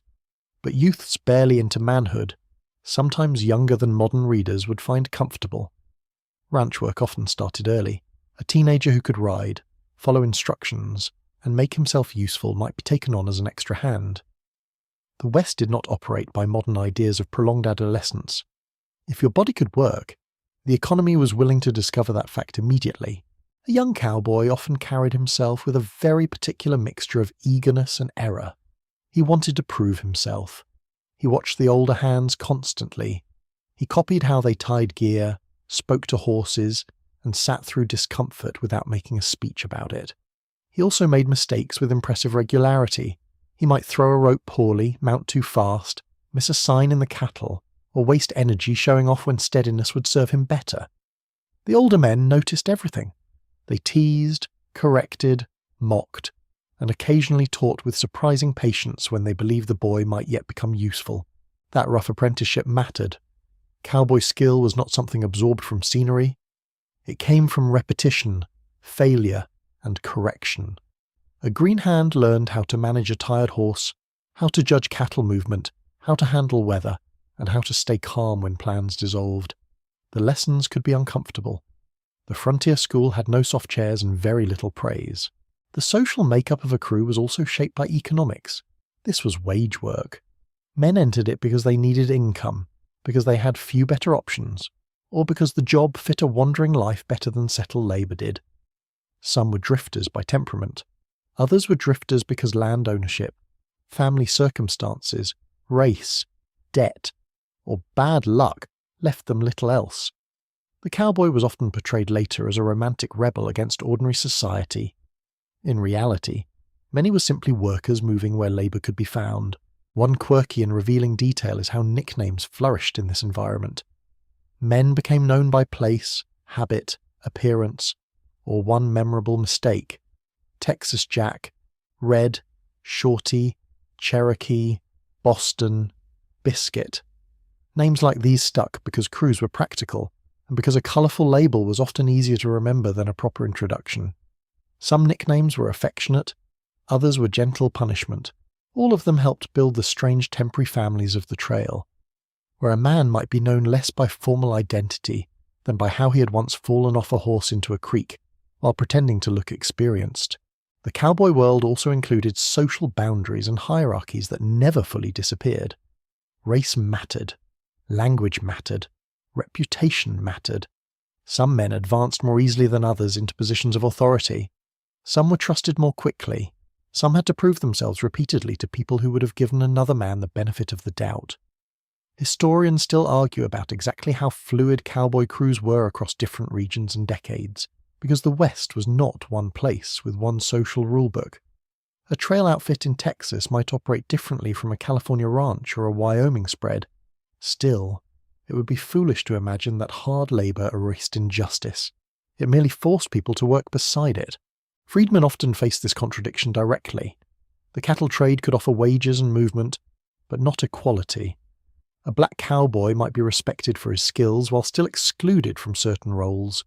but youths barely into manhood, sometimes younger than modern readers would find comfortable. Ranch work often started early. A teenager who could ride, follow instructions, and make himself useful might be taken on as an extra hand. The West did not operate by modern ideas of prolonged adolescence. If your body could work, the economy was willing to discover that fact immediately. A young cowboy often carried himself with a very particular mixture of eagerness and error. He wanted to prove himself. He watched the older hands constantly. He copied how they tied gear, spoke to horses, and sat through discomfort without making a speech about it. He also made mistakes with impressive regularity. He might throw a rope poorly, mount too fast, miss a sign in the cattle, or waste energy showing off when steadiness would serve him better. The older men noticed everything. They teased, corrected, mocked, and occasionally taught with surprising patience when they believed the boy might yet become useful. That rough apprenticeship mattered. Cowboy skill was not something absorbed from scenery. It came from repetition, failure, and correction. A green hand learned how to manage a tired horse, how to judge cattle movement, how to handle weather, and how to stay calm when plans dissolved. The lessons could be uncomfortable. The frontier school had no soft chairs and very little praise. The social makeup of a crew was also shaped by economics. This was wage work. Men entered it because they needed income, because they had few better options, or because the job fit a wandering life better than settled labour did. Some were drifters by temperament. Others were drifters because land ownership, family circumstances, race, debt, or bad luck left them little else. The cowboy was often portrayed later as a romantic rebel against ordinary society. In reality, many were simply workers moving where labour could be found. One quirky and revealing detail is how nicknames flourished in this environment. Men became known by place, habit, appearance, or one memorable mistake. Texas Jack, Red, Shorty, Cherokee, Boston, Biscuit. Names like these stuck because crews were practical, and because a colourful label was often easier to remember than a proper introduction. Some nicknames were affectionate, others were gentle punishment. All of them helped build the strange temporary families of the trail, where a man might be known less by formal identity than by how he had once fallen off a horse into a creek, while pretending to look experienced. The cowboy world also included social boundaries and hierarchies that never fully disappeared. Race mattered, language mattered, reputation mattered. Some men advanced more easily than others into positions of authority. Some were trusted more quickly. Some had to prove themselves repeatedly to people who would have given another man the benefit of the doubt. Historians still argue about exactly how fluid cowboy crews were across different regions and decades, because the West was not one place with one social rulebook. A trail outfit in Texas might operate differently from a California ranch or a Wyoming spread. Still, it would be foolish to imagine that hard labour erased injustice. It merely forced people to work beside it. Freedmen often faced this contradiction directly. The cattle trade could offer wages and movement, but not equality. A black cowboy might be respected for his skills while still excluded from certain roles,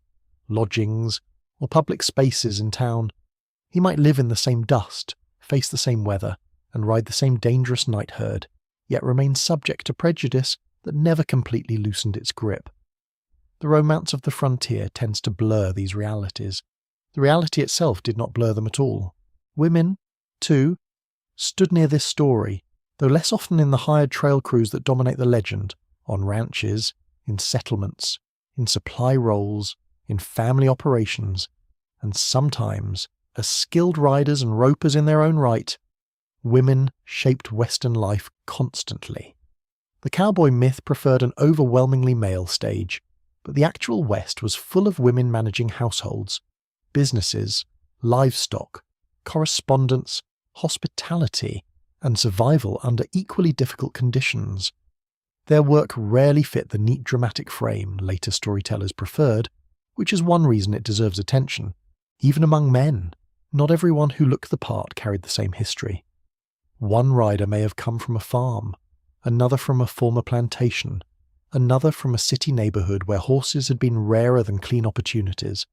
lodgings, or public spaces in town. He might live in the same dust, face the same weather, and ride the same dangerous night herd, yet remain subject to prejudice that never completely loosened its grip. The romance of the frontier tends to blur these realities. The reality itself did not blur them at all. Women, too, stood near this story, though less often in the hired trail crews that dominate the legend, on ranches, in settlements, in supply roles, in family operations, and sometimes, as skilled riders and ropers in their own right, women shaped Western life constantly. The cowboy myth preferred an overwhelmingly male stage, but the actual West was full of women managing households, businesses, livestock, correspondence, hospitality, and survival under equally difficult conditions. Their work rarely fit the neat dramatic frame later storytellers preferred, which is one reason it deserves attention. Even among men, not everyone who looked the part carried the same history. One rider may have come from a farm, another from a former plantation, another from a city neighbourhood where horses had been rarer than clean opportunities.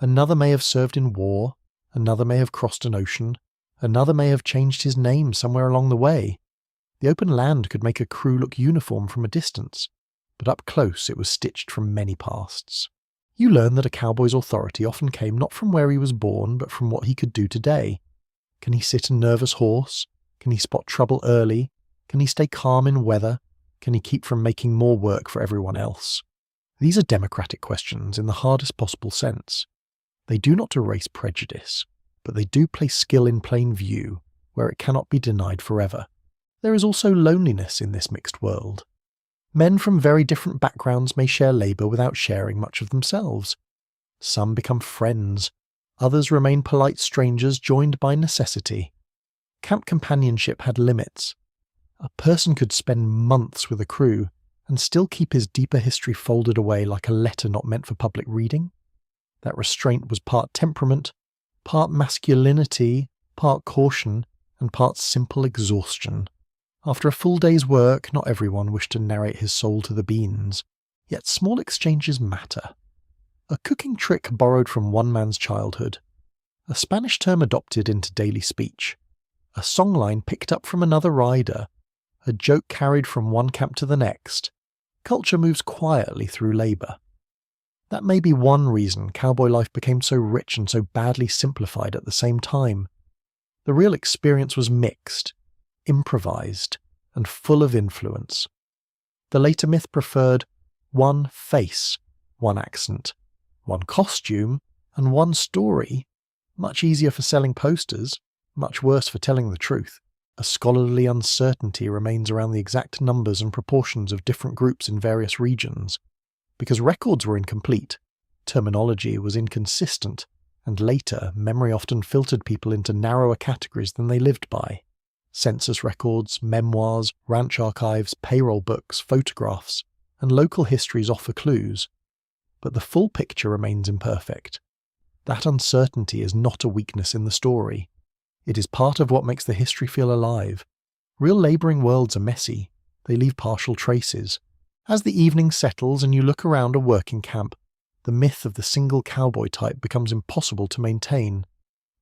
Another may have served in war, another may have crossed an ocean, another may have changed his name somewhere along the way. The open land could make a crew look uniform from a distance, but up close it was stitched from many pasts. You learn that a cowboy's authority often came not from where he was born, but from what he could do today. Can he sit a nervous horse? Can he spot trouble early? Can he stay calm in weather? Can he keep from making more work for everyone else? These are democratic questions in the hardest possible sense. They do not erase prejudice, but they do place skill in plain view where it cannot be denied forever. There is also loneliness in this mixed world. Men from very different backgrounds may share labour without sharing much of themselves. Some become friends, others remain polite strangers joined by necessity. Camp companionship had limits. A person could spend months with a crew and still keep his deeper history folded away like a letter not meant for public reading. That restraint was part temperament, part masculinity, part caution, and part simple exhaustion. After a full day's work, not everyone wished to narrate his soul to the beans, yet small exchanges matter. A cooking trick borrowed from one man's childhood, a Spanish term adopted into daily speech, a songline picked up from another rider, a joke carried from one camp to the next. Culture moves quietly through labour. That may be one reason cowboy life became so rich and so badly simplified at the same time. The real experience was mixed, improvised, and full of influence. The later myth preferred one face, one accent, one costume, and one story. Much easier for selling posters, much worse for telling the truth. A scholarly uncertainty remains around the exact numbers and proportions of different groups in various regions. Because records were incomplete, terminology was inconsistent, and later memory often filtered people into narrower categories than they lived by. Census records, memoirs, ranch archives, payroll books, photographs, and local histories offer clues. But the full picture remains imperfect. That uncertainty is not a weakness in the story. It is part of what makes the history feel alive. Real labouring worlds are messy. They leave partial traces. As the evening settles and you look around a working camp, the myth of the single cowboy type becomes impossible to maintain.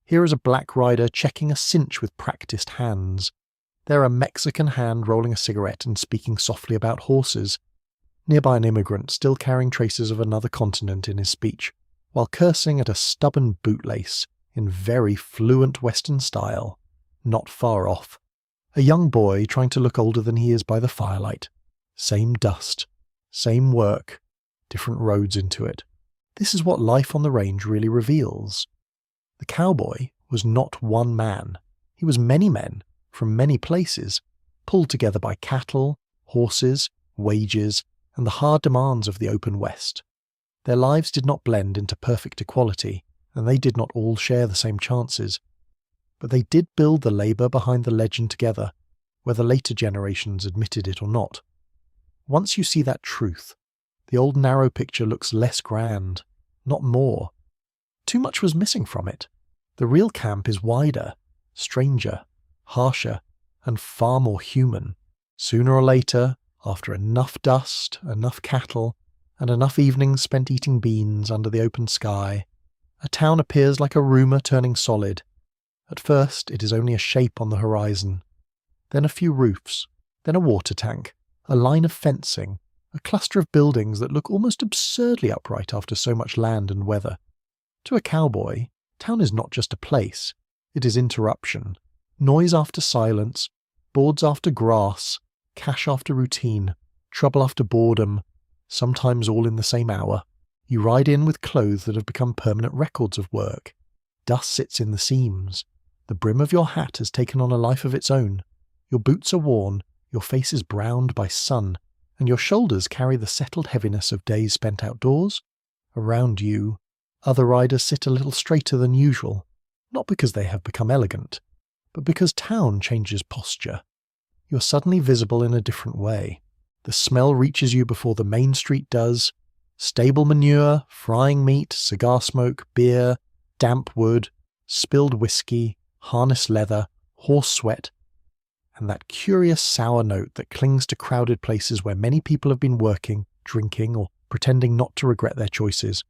Here is a black rider checking a cinch with practiced hands. There a Mexican hand rolling a cigarette and speaking softly about horses. Nearby an immigrant still carrying traces of another continent in his speech, while cursing at a stubborn bootlace in very fluent Western style, not far off. A young boy trying to look older than he is by the firelight. Same dust, same work, different roads into it. This is what life on the range really reveals. The cowboy was not one man. He was many men, from many places, pulled together by cattle, horses, wages, and the hard demands of the open West. Their lives did not blend into perfect equality, and they did not all share the same chances. But they did build the labour behind the legend together, whether later generations admitted it or not. Once you see that truth, the old narrow picture looks less grand, not more. Too much was missing from it. The real camp is wider, stranger, harsher, and far more human. Sooner or later, after enough dust, enough cattle, and enough evenings spent eating beans under the open sky, a town appears like a rumour turning solid. At first it is only a shape on the horizon, then a few roofs, then a water tank, a line of fencing, a cluster of buildings that look almost absurdly upright after so much land and weather. To a cowboy, town is not just a place, it is interruption. Noise after silence, boards after grass, cash after routine, trouble after boredom, sometimes all in the same hour. You ride in with clothes that have become permanent records of work. Dust sits in the seams. The brim of your hat has taken on a life of its own. Your boots are worn, your face is browned by sun, and your shoulders carry the settled heaviness of days spent outdoors. Around you, other riders sit a little straighter than usual, not because they have become elegant, but because town changes posture. You're suddenly visible in a different way. The smell reaches you before the main street does. Stable manure, frying meat, cigar smoke, beer, damp wood, spilled whiskey, harness leather, horse sweat, and that curious sour note that clings to crowded places where many people have been working, drinking, or pretending not to regret their choices.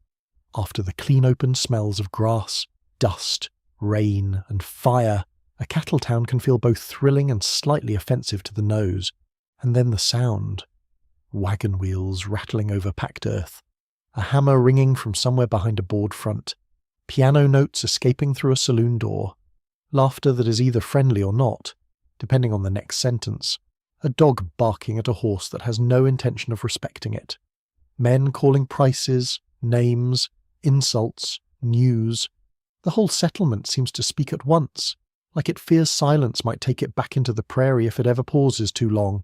After the clean open smells of grass, dust, rain, and fire, a cattle town can feel both thrilling and slightly offensive to the nose. And then the sound. Wagon wheels rattling over packed earth, a hammer ringing from somewhere behind a board front, piano notes escaping through a saloon door, laughter that is either friendly or not, depending on the next sentence, a dog barking at a horse that has no intention of respecting it, men calling prices, names, insults, news. The whole settlement seems to speak at once, like it fears silence might take it back into the prairie if it ever pauses too long.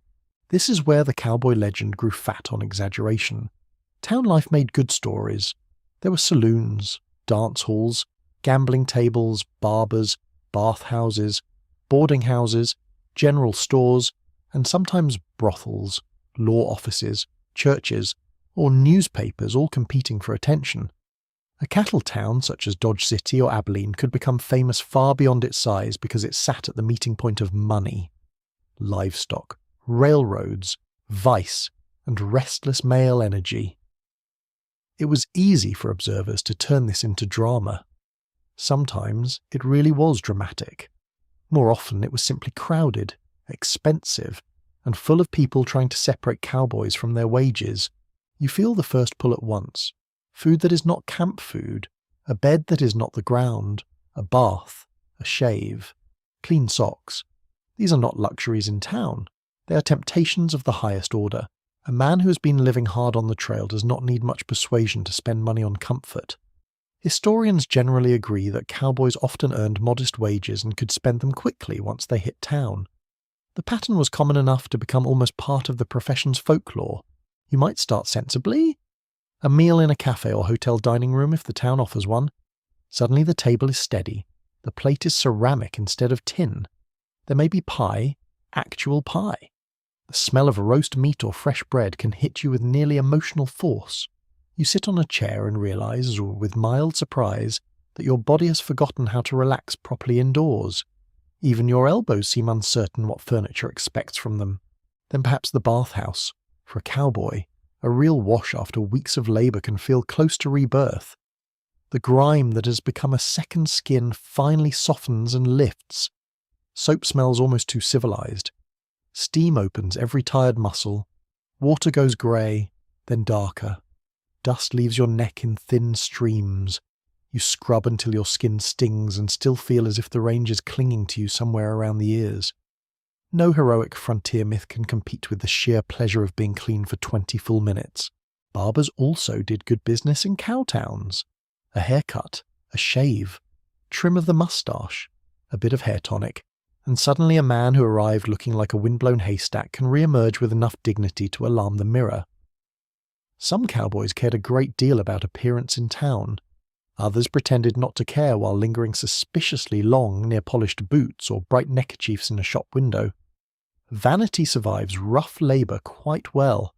This is where the cowboy legend grew fat on exaggeration. Town life made good stories. There were saloons, dance halls, gambling tables, barbers, bathhouses, boarding houses, general stores, and sometimes brothels, law offices, churches, or newspapers all competing for attention. A cattle town such as Dodge City or Abilene could become famous far beyond its size because it sat at the meeting point of money, livestock, railroads, vice, and restless male energy. It was easy for observers to turn this into drama. Sometimes it really was dramatic. More often it was simply crowded, expensive, and full of people trying to separate cowboys from their wages. You feel the first pull at once. Food that is not camp food, a bed that is not the ground, a bath, a shave, clean socks. These are not luxuries in town. They are temptations of the highest order. A man who has been living hard on the trail does not need much persuasion to spend money on comfort. Historians generally agree that cowboys often earned modest wages and could spend them quickly once they hit town. The pattern was common enough to become almost part of the profession's folklore. You might start sensibly. A meal in a cafe or hotel dining room if the town offers one. Suddenly the table is steady. The plate is ceramic instead of tin. There may be pie, actual pie. The smell of roast meat or fresh bread can hit you with nearly emotional force. You sit on a chair and realize, with mild surprise, that your body has forgotten how to relax properly indoors. Even your elbows seem uncertain what furniture expects from them. Then perhaps the bathhouse. For a cowboy, a real wash after weeks of labor can feel close to rebirth. The grime that has become a second skin finally softens and lifts. Soap smells almost too civilized. Steam opens every tired muscle. Water goes grey, then darker. Dust leaves your neck in thin streams. You scrub until your skin stings and still feel as if the range is clinging to you somewhere around the ears. No heroic frontier myth can compete with the sheer pleasure of being clean for 20 full minutes. Barbers also did good business in cow towns. A haircut, a shave, trim of the moustache, a bit of hair tonic, and suddenly a man who arrived looking like a windblown haystack can re-emerge with enough dignity to alarm the mirror. Some cowboys cared a great deal about appearance in town. Others pretended not to care while lingering suspiciously long near polished boots or bright neckerchiefs in a shop window. Vanity survives rough labour quite well.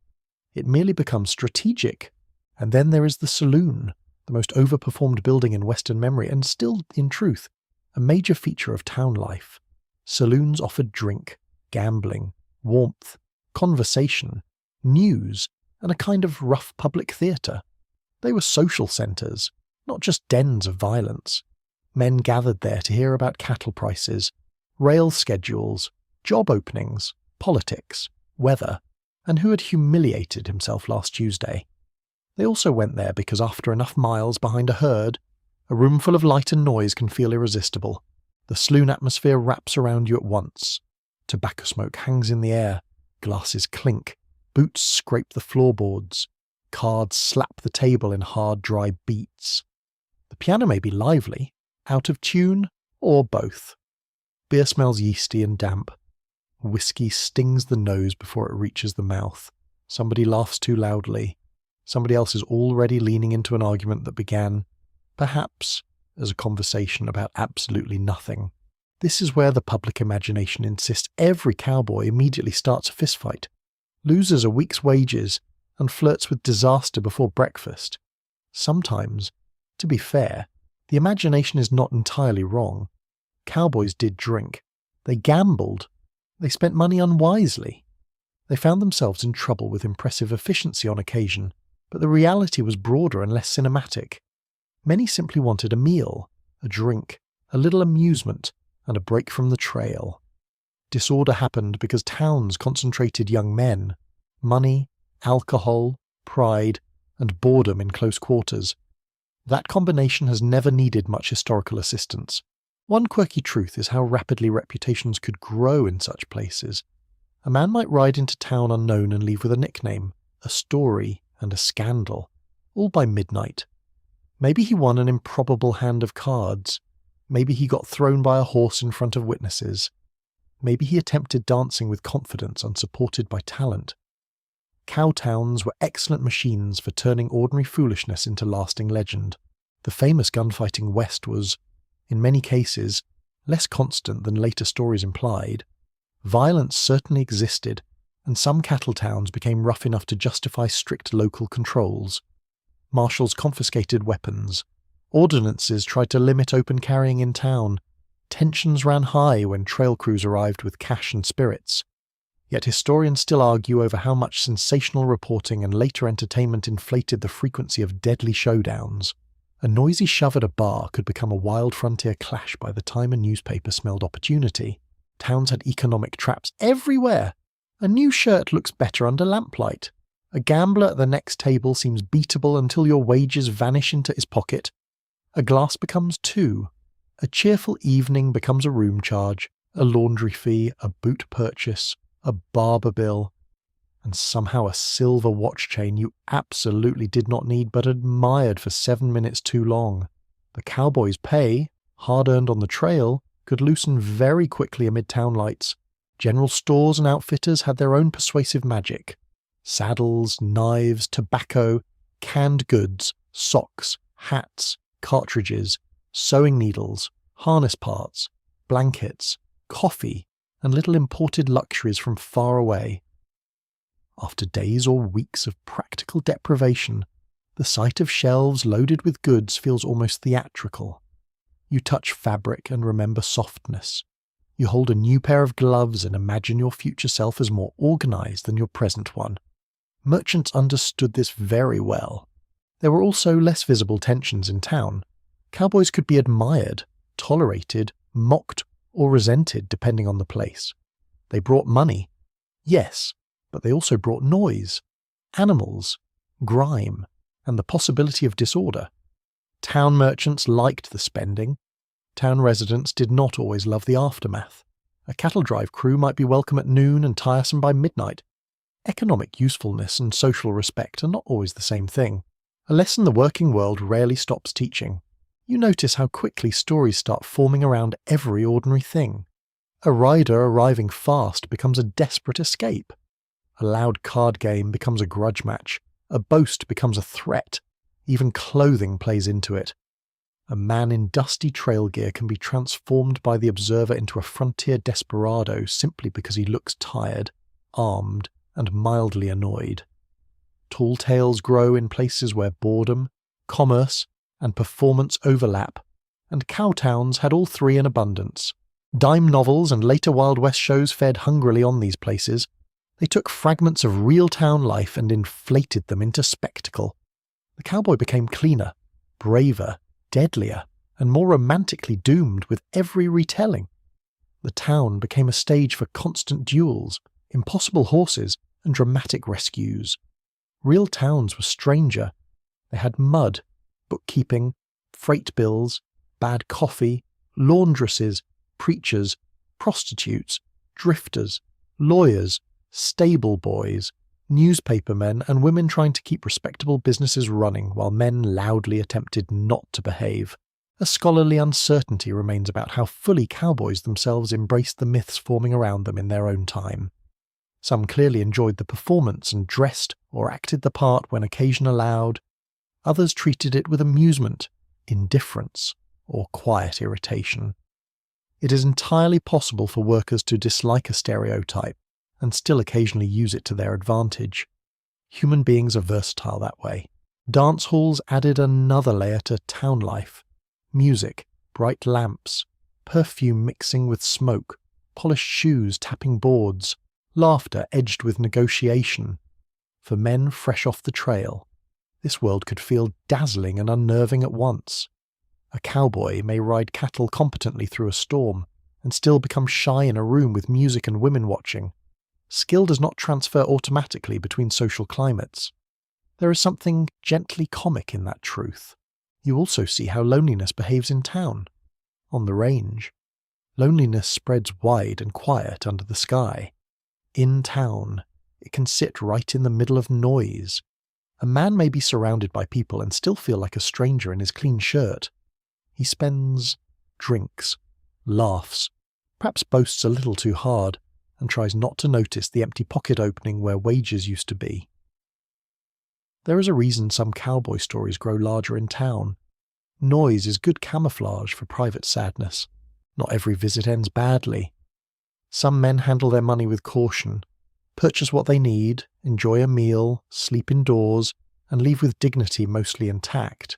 It merely becomes strategic. And then there is the saloon, the most overperformed building in Western memory, and still, in truth, a major feature of town life. Saloons offered drink, gambling, warmth, conversation, news, and a kind of rough public theatre. They were social centres, not just dens of violence. Men gathered there to hear about cattle prices, rail schedules, job openings, politics, weather, and who had humiliated himself last Tuesday. They also went there because after enough miles behind a herd, a room full of light and noise can feel irresistible. The saloon atmosphere wraps around you at once. Tobacco smoke hangs in the air, glasses clink, boots scrape the floorboards, cards slap the table in hard, dry beats. The piano may be lively, out of tune, or both. Beer smells yeasty and damp. Whiskey stings the nose before it reaches the mouth. Somebody laughs too loudly. Somebody else is already leaning into an argument that began, perhaps, as a conversation about absolutely nothing. This is where the public imagination insists every cowboy immediately starts a fistfight, loses a week's wages, and flirts with disaster before breakfast. Sometimes, to be fair, the imagination is not entirely wrong. Cowboys did drink. They gambled. They spent money unwisely. They found themselves in trouble with impressive efficiency on occasion, but the reality was broader and less cinematic. Many simply wanted a meal, a drink, a little amusement, and a break from the trail. Disorder happened because towns concentrated young men, money, alcohol, pride, and boredom in close quarters. That combination has never needed much historical assistance. One quirky truth is how rapidly reputations could grow in such places. A man might ride into town unknown and leave with a nickname, a story, and a scandal, all by midnight. Maybe he won an improbable hand of cards. Maybe he got thrown by a horse in front of witnesses. Maybe he attempted dancing with confidence unsupported by talent. Cowtowns were excellent machines for turning ordinary foolishness into lasting legend. The famous gunfighting West was, in many cases, less constant than later stories implied. Violence certainly existed, and some cattle towns became rough enough to justify strict local controls. Marshals confiscated weapons. Ordinances tried to limit open carrying in town. Tensions ran high when trail crews arrived with cash and spirits. Yet historians still argue over how much sensational reporting and later entertainment inflated the frequency of deadly showdowns. A noisy shove at a bar could become a wild frontier clash by the time a newspaper smelled opportunity. Towns had economic traps everywhere. A new shirt looks better under lamplight. A gambler at the next table seems beatable until your wages vanish into his pocket. A glass becomes two. A cheerful evening becomes a room charge, a laundry fee, a boot purchase, a barber bill, and somehow a silver watch chain you absolutely did not need but admired for 7 minutes too long. The Cowboys' pay, hard-earned on the trail, could loosen very quickly amid town lights. General stores and outfitters had their own persuasive magic. Saddles, knives, tobacco, canned goods, socks, hats, cartridges, sewing needles, harness parts, blankets, coffee, and little imported luxuries from far away. After days or weeks of practical deprivation, the sight of shelves loaded with goods feels almost theatrical. You touch fabric and remember softness. You hold a new pair of gloves and imagine your future self as more organized than your present one. Merchants understood this very well. There were also less visible tensions in town. Cowboys could be admired, tolerated, mocked, or resented depending on the place. They brought money, yes, but they also brought noise, animals, grime, and the possibility of disorder. Town merchants liked the spending. Town residents did not always love the aftermath. A cattle drive crew might be welcome at noon and tiresome by midnight. Economic usefulness and social respect are not always the same thing. A lesson the working world rarely stops teaching. You notice how quickly stories start forming around every ordinary thing. A rider arriving fast becomes a desperate escape. A loud card game becomes a grudge match. A boast becomes a threat. Even clothing plays into it. A man in dusty trail gear can be transformed by the observer into a frontier desperado simply because he looks tired, armed, and mildly annoyed. Tall tales grow in places where boredom, commerce, and performance overlap, and cowtowns had all three in abundance. Dime novels and later Wild West shows fed hungrily on these places. They took fragments of real town life and inflated them into spectacle. The cowboy became cleaner, braver, deadlier, and more romantically doomed with every retelling. The town became a stage for constant duels, impossible horses, and dramatic rescues. Real towns were stranger. They had mud, bookkeeping, freight bills, bad coffee, laundresses, preachers, prostitutes, drifters, lawyers, stable boys, newspapermen, and women trying to keep respectable businesses running while men loudly attempted not to behave. A scholarly uncertainty remains about how fully cowboys themselves embraced the myths forming around them in their own time. Some clearly enjoyed the performance and dressed or acted the part when occasion allowed. Others treated it with amusement, indifference, or quiet irritation. It is entirely possible for workers to dislike a stereotype and still occasionally use it to their advantage. Human beings are versatile that way. Dance halls added another layer to town life. Music, bright lamps, perfume mixing with smoke, polished shoes tapping boards, laughter edged with negotiation. For men fresh off the trail, this world could feel dazzling and unnerving at once. A cowboy may ride cattle competently through a storm and still become shy in a room with music and women watching. Skill does not transfer automatically between social climates. There is something gently comic in that truth. You also see how loneliness behaves in town. On the range, loneliness spreads wide and quiet under the sky. in town. It can sit right in the middle of noise. A man may be surrounded by people and still feel like a stranger in his clean shirt. He spends, drinks, laughs, perhaps boasts a little too hard, and tries not to notice the empty pocket opening where wages used to be. There is a reason some cowboy stories grow larger in town. Noise is good camouflage for private sadness. Not every visit ends badly. Some men handle their money with caution, purchase what they need, enjoy a meal, sleep indoors, and leave with dignity mostly intact.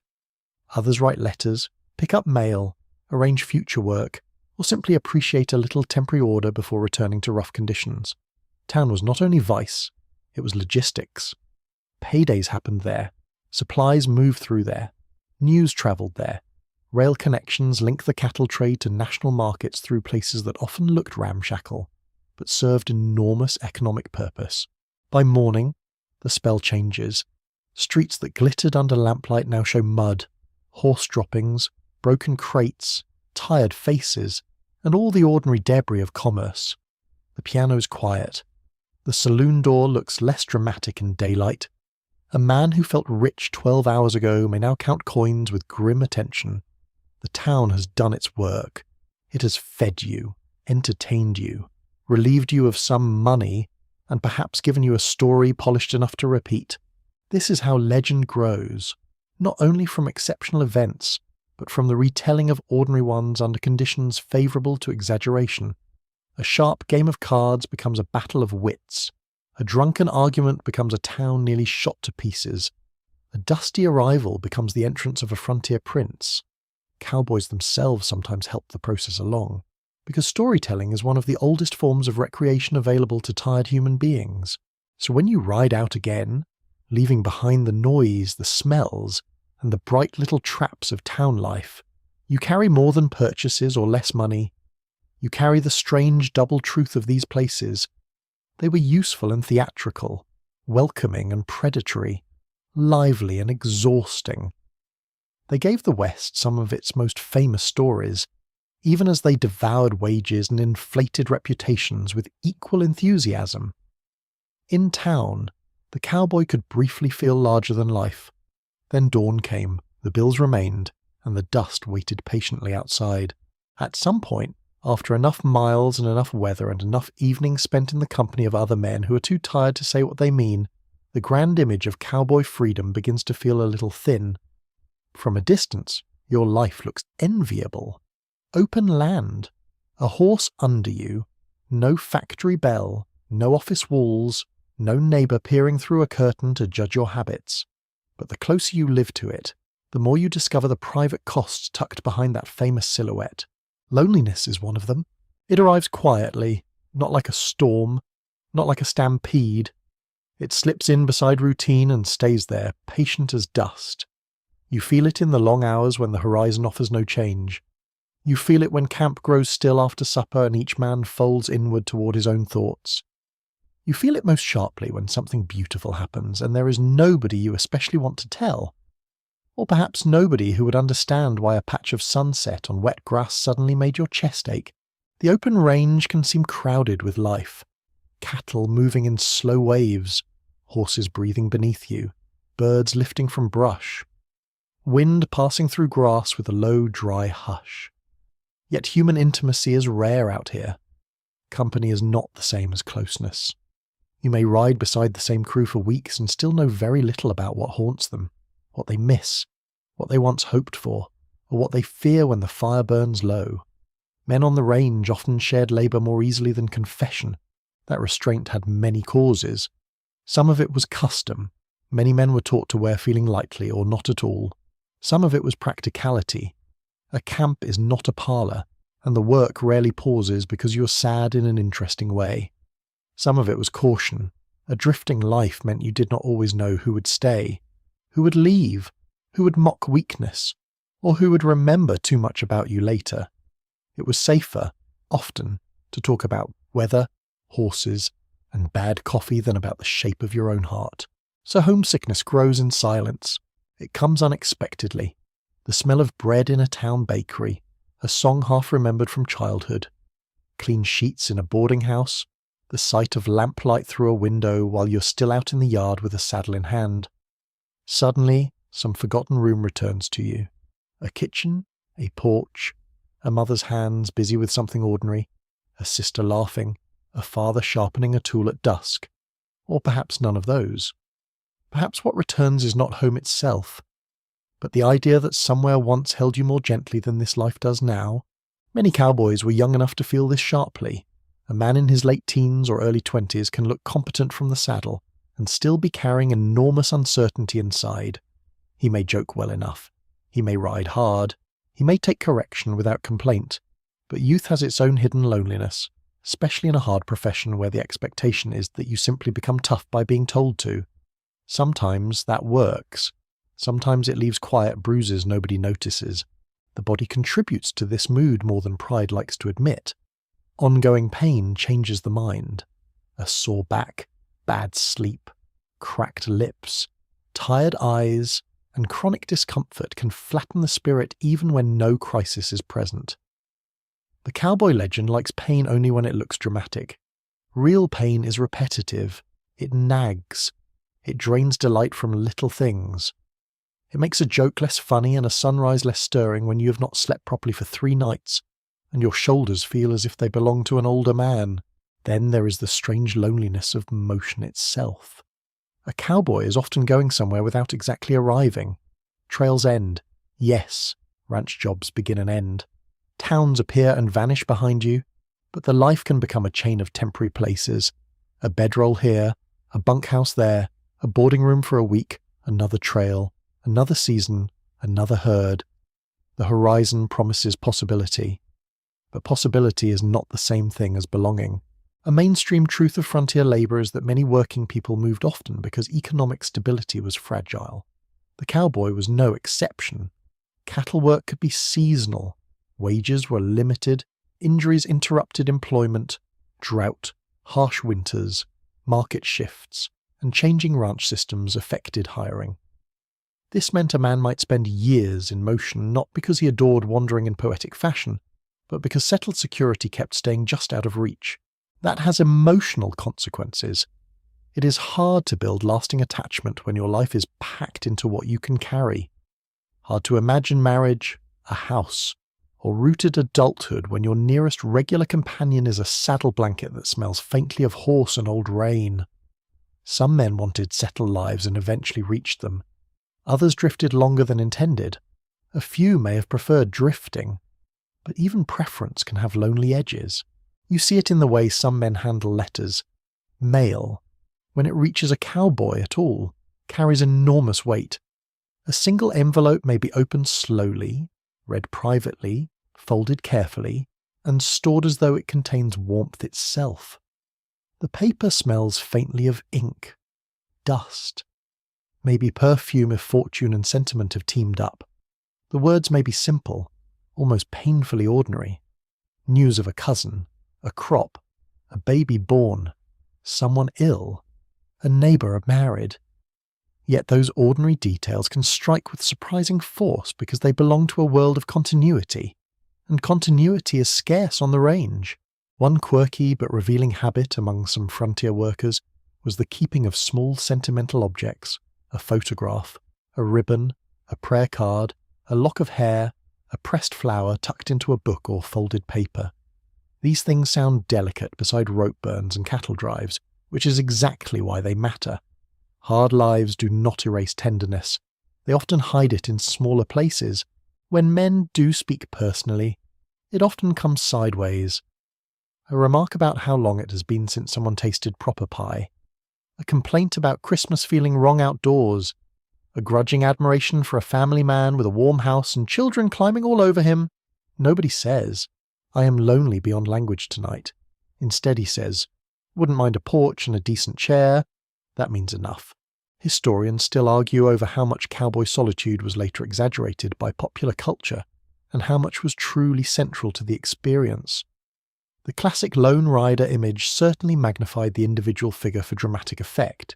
Others write letters, pick up mail, arrange future work, or simply appreciate a little temporary order before returning to rough conditions. Town was not only vice, it was logistics. Paydays happened there, supplies moved through there, news travelled there, rail connections link the cattle trade to national markets through places that often looked ramshackle, but served enormous economic purpose. By morning, the spell changes. Streets that glittered under lamplight now show mud, horse droppings, broken crates, tired faces, and all the ordinary debris of commerce. The piano's quiet. The saloon door looks less dramatic in daylight. A man who felt rich 12 hours ago may now count coins with grim attention. The town has done its work. It has fed you, entertained you, relieved you of some money, and perhaps given you a story polished enough to repeat. This is how legend grows, not only from exceptional events, but from the retelling of ordinary ones under conditions favourable to exaggeration. A sharp game of cards becomes a battle of wits. A drunken argument becomes a town nearly shot to pieces. A dusty arrival becomes the entrance of a frontier prince. Cowboys themselves sometimes help the process along, because storytelling is one of the oldest forms of recreation available to tired human beings. So when you ride out again, leaving behind the noise, the smells, and the bright little traps of town life, you carry more than purchases or less money. You carry the strange double truth of these places. They were useful and theatrical, welcoming and predatory, lively and exhausting. They gave the West some of its most famous stories, even as they devoured wages and inflated reputations with equal enthusiasm. In town, the cowboy could briefly feel larger than life. Then dawn came, the bills remained, and the dust waited patiently outside. At some point, after enough miles and enough weather and enough evenings spent in the company of other men who are too tired to say what they mean, the grand image of cowboy freedom begins to feel a little thin. From a distance, your life looks enviable. Open land, a horse under you, no factory bell, no office walls, no neighbour peering through a curtain to judge your habits. But the closer you live to it, the more you discover the private costs tucked behind that famous silhouette. Loneliness is one of them. It arrives quietly, not like a storm, not like a stampede. It slips in beside routine and stays there, patient as dust. You feel it in the long hours when the horizon offers no change. You feel it when camp grows still after supper and each man folds inward toward his own thoughts. You feel it most sharply when something beautiful happens and there is nobody you especially want to tell. Or perhaps nobody who would understand why a patch of sunset on wet grass suddenly made your chest ache. The open range can seem crowded with life. Cattle moving in slow waves, horses breathing beneath you, birds lifting from brush, wind passing through grass with a low, dry hush. Yet human intimacy is rare out here. Company is not the same as closeness. You may ride beside the same crew for weeks and still know very little about what haunts them, what they miss, what they once hoped for, or what they fear when the fire burns low. Men on the range often shared labour more easily than confession. That restraint had many causes. Some of it was custom. Many men were taught to wear feeling lightly or not at all. Some of it was practicality. A camp is not a parlour, and the work rarely pauses because you are sad in an interesting way. Some of it was caution. A drifting life meant you did not always know who would stay, who would leave, who would mock weakness, or who would remember too much about you later. It was safer, often, to talk about weather, horses, and bad coffee than about the shape of your own heart. So homesickness grows in silence. It comes unexpectedly. The smell of bread in a town bakery, a song half remembered from childhood, clean sheets in a boarding house, the sight of lamplight through a window while you're still out in the yard with a saddle in hand. Suddenly, some forgotten room returns to you. A kitchen, a porch, a mother's hands busy with something ordinary, a sister laughing, a father sharpening a tool at dusk, or perhaps none of those. Perhaps what returns is not home itself, but the idea that somewhere once held you more gently than this life does now. Many cowboys were young enough to feel this sharply. A man in his late teens or early 20s can look competent from the saddle and still be carrying enormous uncertainty inside. He may joke well enough. He may ride hard. He may take correction without complaint. But youth has its own hidden loneliness, especially in a hard profession where the expectation is that you simply become tough by being told to. Sometimes that works. Sometimes it leaves quiet bruises nobody notices. The body contributes to this mood more than pride likes to admit. Ongoing pain changes the mind. A sore back, bad sleep, cracked lips, tired eyes, and chronic discomfort can flatten the spirit even when no crisis is present. The cowboy legend likes pain only when it looks dramatic. Real pain is repetitive. It nags. It drains delight from little things. It makes a joke less funny and a sunrise less stirring when you have not slept properly for 3 nights, and your shoulders feel as if they belong to an older man. Then there is the strange loneliness of motion itself. A cowboy is often going somewhere without exactly arriving. Trails end. Yes, ranch jobs begin and end. Towns appear and vanish behind you, but the life can become a chain of temporary places. A bedroll here, a bunkhouse there, a boarding room for a week, another trail, another season, another herd. The horizon promises possibility. But possibility is not the same thing as belonging. A mainstream truth of frontier labour is that many working people moved often because economic stability was fragile. The cowboy was no exception. Cattle work could be seasonal. Wages were limited. Injuries interrupted employment. Drought, harsh winters, market shifts, and changing ranch systems affected hiring. This meant a man might spend years in motion not because he adored wandering in poetic fashion, but because settled security kept staying just out of reach. That has emotional consequences. It is hard to build lasting attachment when your life is packed into what you can carry. Hard to imagine marriage, a house, or rooted adulthood when your nearest regular companion is a saddle blanket that smells faintly of horse and old rain. Some men wanted settled lives and eventually reached them. Others drifted longer than intended. A few may have preferred drifting. But even preference can have lonely edges. You see it in the way some men handle letters. Mail, when it reaches a cowboy at all, carries enormous weight. A single envelope may be opened slowly, read privately, folded carefully, and stored as though it contains warmth itself. The paper smells faintly of ink, dust, maybe perfume if fortune and sentiment have teamed up. The words may be simple, almost painfully ordinary. News of a cousin, a crop, a baby born, someone ill, a neighbour married. Yet those ordinary details can strike with surprising force because they belong to a world of continuity, and continuity is scarce on the range. One quirky but revealing habit among some frontier workers was the keeping of small sentimental objects, a photograph, a ribbon, a prayer card, a lock of hair, a pressed flower tucked into a book or folded paper. These things sound delicate beside rope burns and cattle drives, which is exactly why they matter. Hard lives do not erase tenderness. They often hide it in smaller places. When men do speak personally, it often comes sideways. A remark about how long it has been since someone tasted proper pie. A complaint about Christmas feeling wrong outdoors. A grudging admiration for a family man with a warm house and children climbing all over him. Nobody says, "I am lonely beyond language tonight." Instead he says, "Wouldn't mind a porch and a decent chair." That means enough. Historians still argue over how much cowboy solitude was later exaggerated by popular culture and how much was truly central to the experience. The classic lone rider image certainly magnified the individual figure for dramatic effect.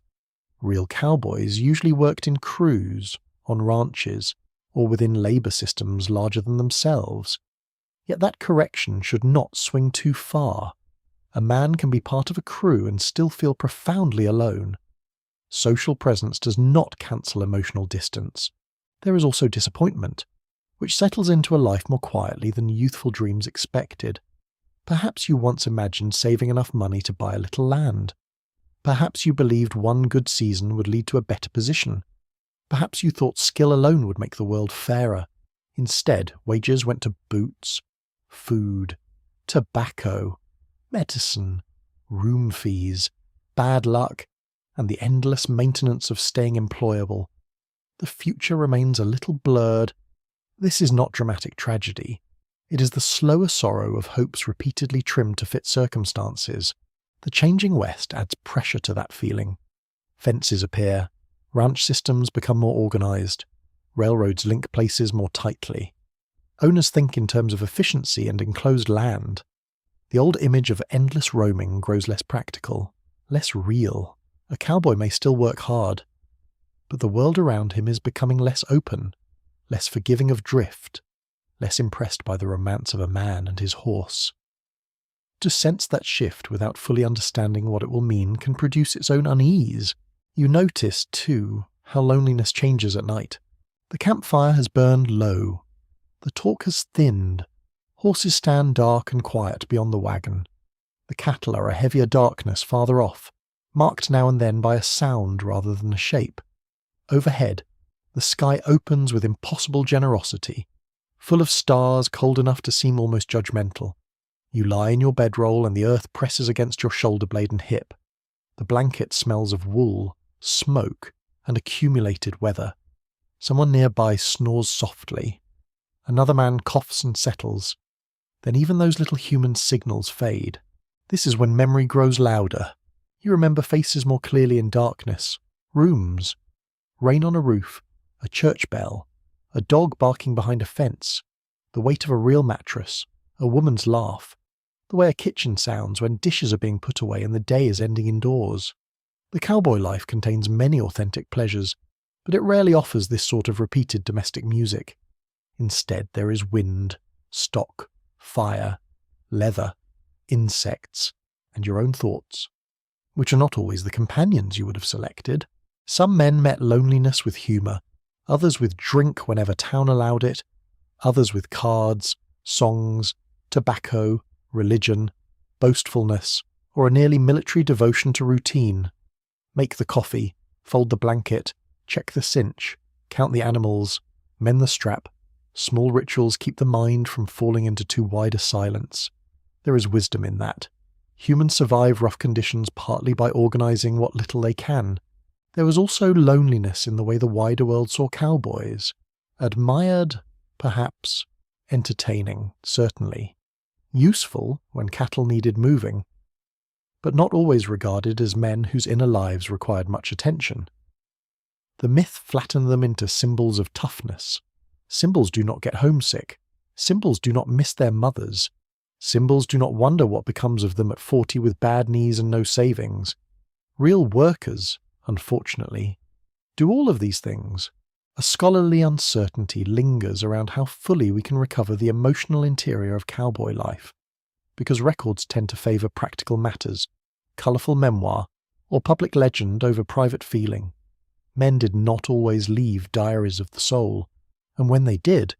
Real cowboys usually worked in crews, on ranches, or within labour systems larger than themselves. Yet that correction should not swing too far. A man can be part of a crew and still feel profoundly alone. Social presence does not cancel emotional distance. There is also disappointment, which settles into a life more quietly than youthful dreams expected. Perhaps you once imagined saving enough money to buy a little land. Perhaps you believed one good season would lead to a better position. Perhaps you thought skill alone would make the world fairer. Instead, wages went to boots, food, tobacco, medicine, room fees, bad luck, and the endless maintenance of staying employable. The future remains a little blurred. This is not dramatic tragedy. It is the slower sorrow of hopes repeatedly trimmed to fit circumstances. The changing West adds pressure to that feeling. Fences appear, ranch systems become more organised, railroads link places more tightly. Owners think in terms of efficiency and enclosed land. The old image of endless roaming grows less practical, less real. A cowboy may still work hard, but the world around him is becoming less open, less forgiving of drift, less impressed by the romance of a man and his horse. To sense that shift without fully understanding what it will mean can produce its own unease. You notice, too, how loneliness changes at night. The campfire has burned low. The talk has thinned. Horses stand dark and quiet beyond the wagon. The cattle are a heavier darkness farther off, marked now and then by a sound rather than a shape. Overhead, the sky opens with impossible generosity, full of stars cold enough to seem almost judgmental. You lie in your bedroll and the earth presses against your shoulder blade and hip. The blanket smells of wool, smoke, and accumulated weather. Someone nearby snores softly. Another man coughs and settles. Then even those little human signals fade. This is when memory grows louder. You remember faces more clearly in darkness. Rooms. Rain on a roof. A church bell. A dog barking behind a fence. The weight of a real mattress. A woman's laugh. The way a kitchen sounds when dishes are being put away and the day is ending indoors. The cowboy life contains many authentic pleasures, but it rarely offers this sort of repeated domestic music. Instead, there is wind, stock, fire, leather, insects, and your own thoughts, which are not always the companions you would have selected. Some men met loneliness with humour, others with drink whenever town allowed it, others with cards, songs, tobacco, religion, boastfulness, or a nearly military devotion to routine. Make the coffee, fold the blanket, check the cinch, count the animals, mend the strap. Small rituals keep the mind from falling into too wide a silence. There is wisdom in that. Humans survive rough conditions partly by organising what little they can. There was also loneliness in the way the wider world saw cowboys. Admired, perhaps. Entertaining, certainly. Useful when cattle needed moving. But not always regarded as men whose inner lives required much attention. The myth flattened them into symbols of toughness. Symbols do not get homesick. Symbols do not miss their mothers. Symbols do not wonder what becomes of them at 40 with bad knees and no savings. Real workers, unfortunately, do all of these things. A scholarly uncertainty lingers around how fully we can recover the emotional interior of cowboy life, because records tend to favour practical matters, colourful memoir, or public legend over private feeling. Men did not always leave diaries of the soul, and when they did,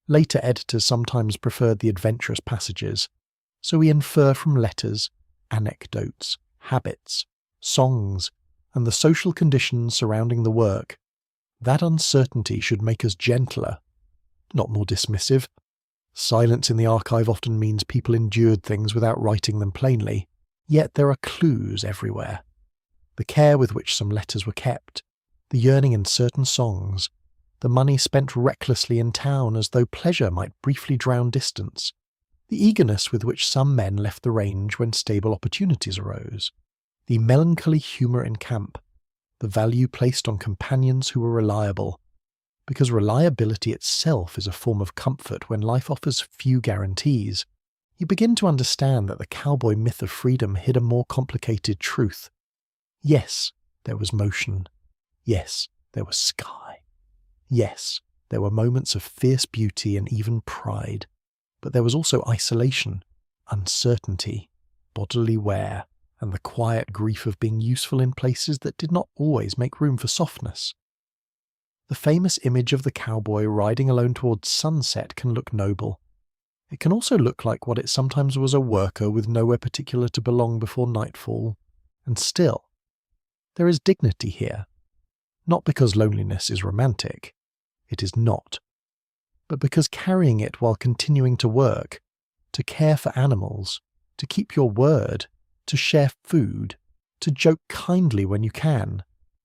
later editors sometimes preferred the adventurous passages, so we infer from letters, anecdotes, habits, songs, and the social conditions surrounding the work. That uncertainty should make us gentler, not more dismissive. Silence in the archive often means people endured things without writing them plainly, yet there are clues everywhere. The care with which some letters were kept, the yearning in certain songs, the money spent recklessly in town as though pleasure might briefly drown distance, the eagerness with which some men left the range when stable opportunities arose, the melancholy humour in camp, the value placed on companions who were reliable, because reliability itself is a form of comfort when life offers few guarantees. You begin to understand that the cowboy myth of freedom hid a more complicated truth. Yes, there was motion. Yes, there was sky. Yes, there were moments of fierce beauty and even pride. But there was also isolation, uncertainty, bodily wear, and the quiet grief of being useful in places that did not always make room for softness. The famous image of the cowboy riding alone towards sunset can look noble. It can also look like what it sometimes was, a worker with nowhere particular to belong before nightfall. And still, there is dignity here. Not because loneliness is romantic. It is not. But because carrying it while continuing to work, to care for animals, to keep your word, to share food, to joke kindly when you can,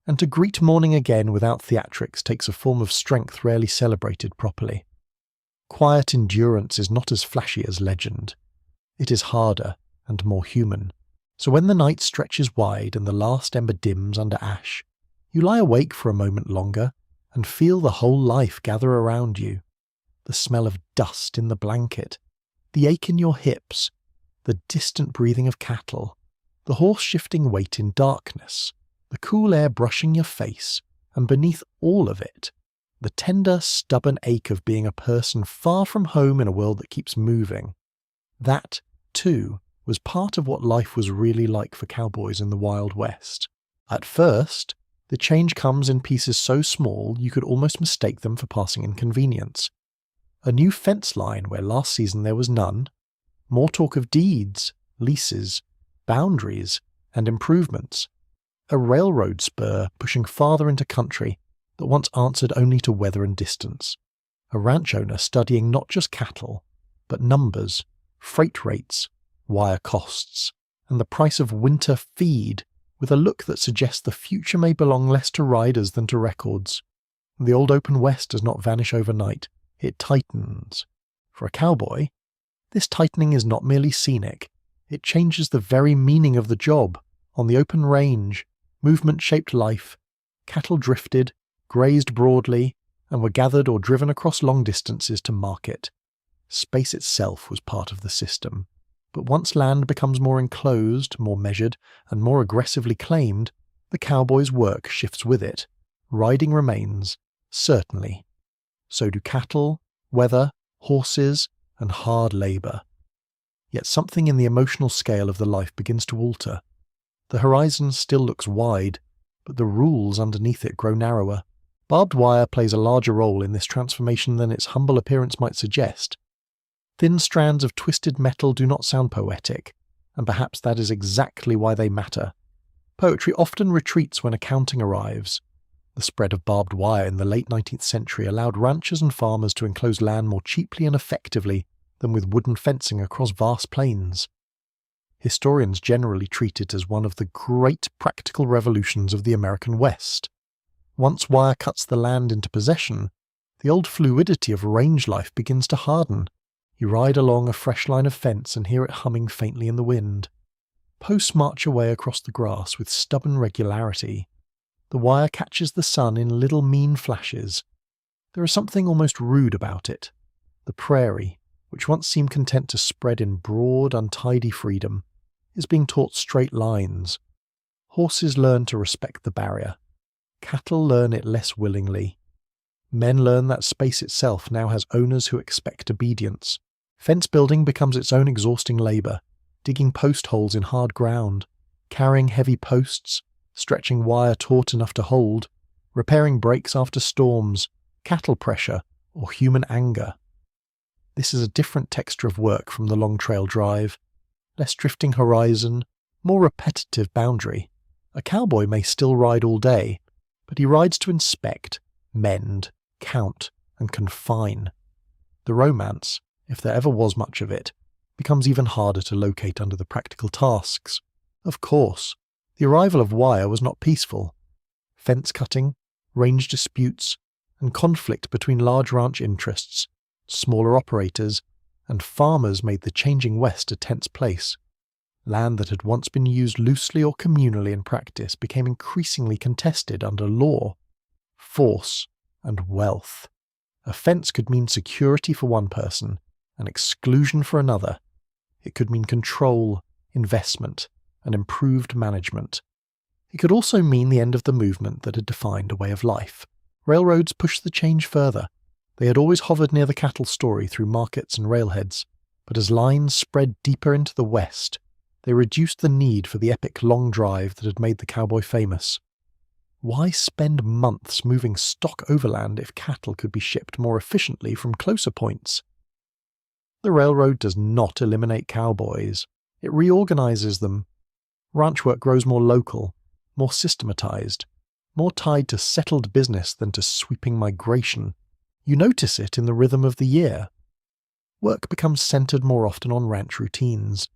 and to greet morning again without theatrics takes a form of strength rarely celebrated properly. Quiet endurance is not as flashy as legend. It is harder and more human. So when the night stretches wide and the last ember dims under ash, you lie awake for a moment longer and feel the whole life gather around you. The smell of dust in the blanket, the ache in your hips, the distant breathing of cattle, the horse shifting weight in darkness, the cool air brushing your face, and beneath all of it, the tender, stubborn ache of being a person far from home in a world that keeps moving. That, too, was part of what life was really like for cowboys in the Wild West. At first, the change comes in pieces so small you could almost mistake them for passing inconvenience. A new fence line where last season there was none, more talk of deeds, leases, boundaries, and improvements. A railroad spur pushing farther into country that once answered only to weather and distance. A ranch owner studying not just cattle, but numbers, freight rates, wire costs, and the price of winter feed, with a look that suggests the future may belong less to riders than to records. The old open west does not vanish overnight, it tightens. For a cowboy, this tightening is not merely scenic, it changes the very meaning of the job. On the open range, movement shaped life, cattle drifted, grazed broadly, and were gathered or driven across long distances to market. Space itself was part of the system. But once land becomes more enclosed, more measured, and more aggressively claimed, the cowboy's work shifts with it. Riding remains, certainly. So do cattle, weather, horses, and hard labour. Yet something in the emotional scale of the life begins to alter. The horizon still looks wide, but the rules underneath it grow narrower. Barbed wire plays a larger role in this transformation than its humble appearance might suggest. Thin strands of twisted metal do not sound poetic, and perhaps that is exactly why they matter. Poetry often retreats when accounting arrives. The spread of barbed wire in the late 19th century allowed ranchers and farmers to enclose land more cheaply and effectively than with wooden fencing across vast plains. Historians generally treat it as one of the great practical revolutions of the American West. Once wire cuts the land into possession, the old fluidity of range life begins to harden. You ride along a fresh line of fence and hear it humming faintly in the wind. Posts march away across the grass with stubborn regularity. The wire catches the sun in little mean flashes. There is something almost rude about it. The prairie, which once seemed content to spread in broad, untidy freedom, is being taught straight lines. Horses learn to respect the barrier. Cattle learn it less willingly. Men learn that space itself now has owners who expect obedience. Fence building becomes its own exhausting labour, digging post holes in hard ground, carrying heavy posts, stretching wire taut enough to hold, repairing breaks after storms, cattle pressure, or human anger. This is a different texture of work from the long trail drive. Less drifting horizon, more repetitive boundary. A cowboy may still ride all day, but he rides to inspect, mend, count, and confine. The romance, if there ever was much of it, becomes even harder to locate under the practical tasks. Of course, the arrival of wire was not peaceful. Fence cutting, range disputes, and conflict between large ranch interests, smaller operators, and farmers made the changing West a tense place. Land that had once been used loosely or communally in practice became increasingly contested under law, force, and wealth. A fence could mean security for one person, and exclusion for another. It could mean control, investment, and improved management. It could also mean the end of the movement that had defined a way of life. Railroads pushed the change further. They had always hovered near the cattle story through markets and railheads, but as lines spread deeper into the West, They reduced the need for the epic long drive that had made the cowboy famous. Why spend months moving stock overland if cattle could be shipped more efficiently from closer points? The railroad does not eliminate cowboys. It reorganizes them. Ranch work grows more local, more systematized, more tied to settled business than to sweeping migration. You notice it in the rhythm of the year. Work becomes centered more often on ranch routines.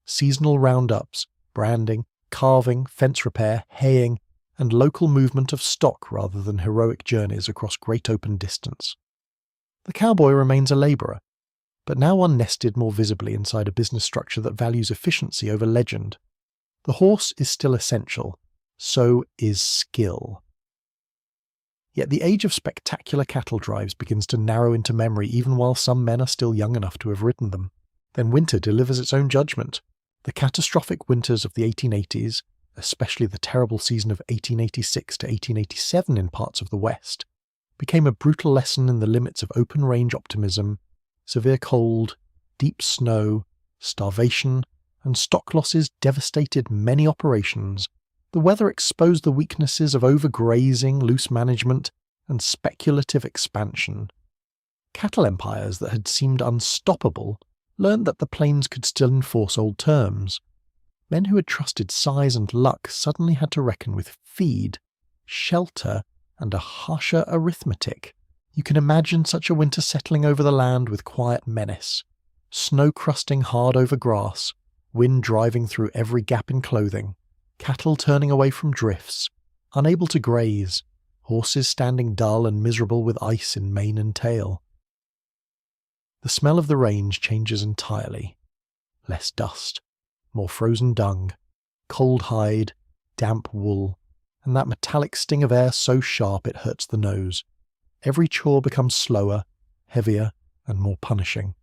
Seasonal roundups, branding, carving, fence repair, haying, and local movement of stock rather than heroic journeys across great open distance. The cowboy remains a labourer, but now one nested more visibly inside a business structure that values efficiency over legend. The horse is still essential, so is skill. Yet the age of spectacular cattle drives begins to narrow into memory even while some men are still young enough to have ridden them. Then winter delivers its own judgment. The catastrophic winters of the 1880s, especially the terrible season of 1886 to 1887 in parts of the West, became a brutal lesson in the limits of open-range optimism. Severe cold, deep snow, starvation, and stock losses devastated many operations. The weather exposed the weaknesses of overgrazing, loose management, and speculative expansion. Cattle empires that had seemed unstoppable learned that the plains could still enforce old terms. Men who had trusted size and luck suddenly had to reckon with feed, shelter, and a harsher arithmetic. You can imagine such a winter settling over the land with quiet menace, snow crusting hard over grass, wind driving through every gap in clothing, cattle turning away from drifts, unable to graze, horses standing dull and miserable with ice in mane and tail. The smell of the range changes entirely. Less dust, more frozen dung, cold hide, damp wool, and that metallic sting of air so sharp it hurts the nose. Every chore becomes slower, heavier, and more punishing.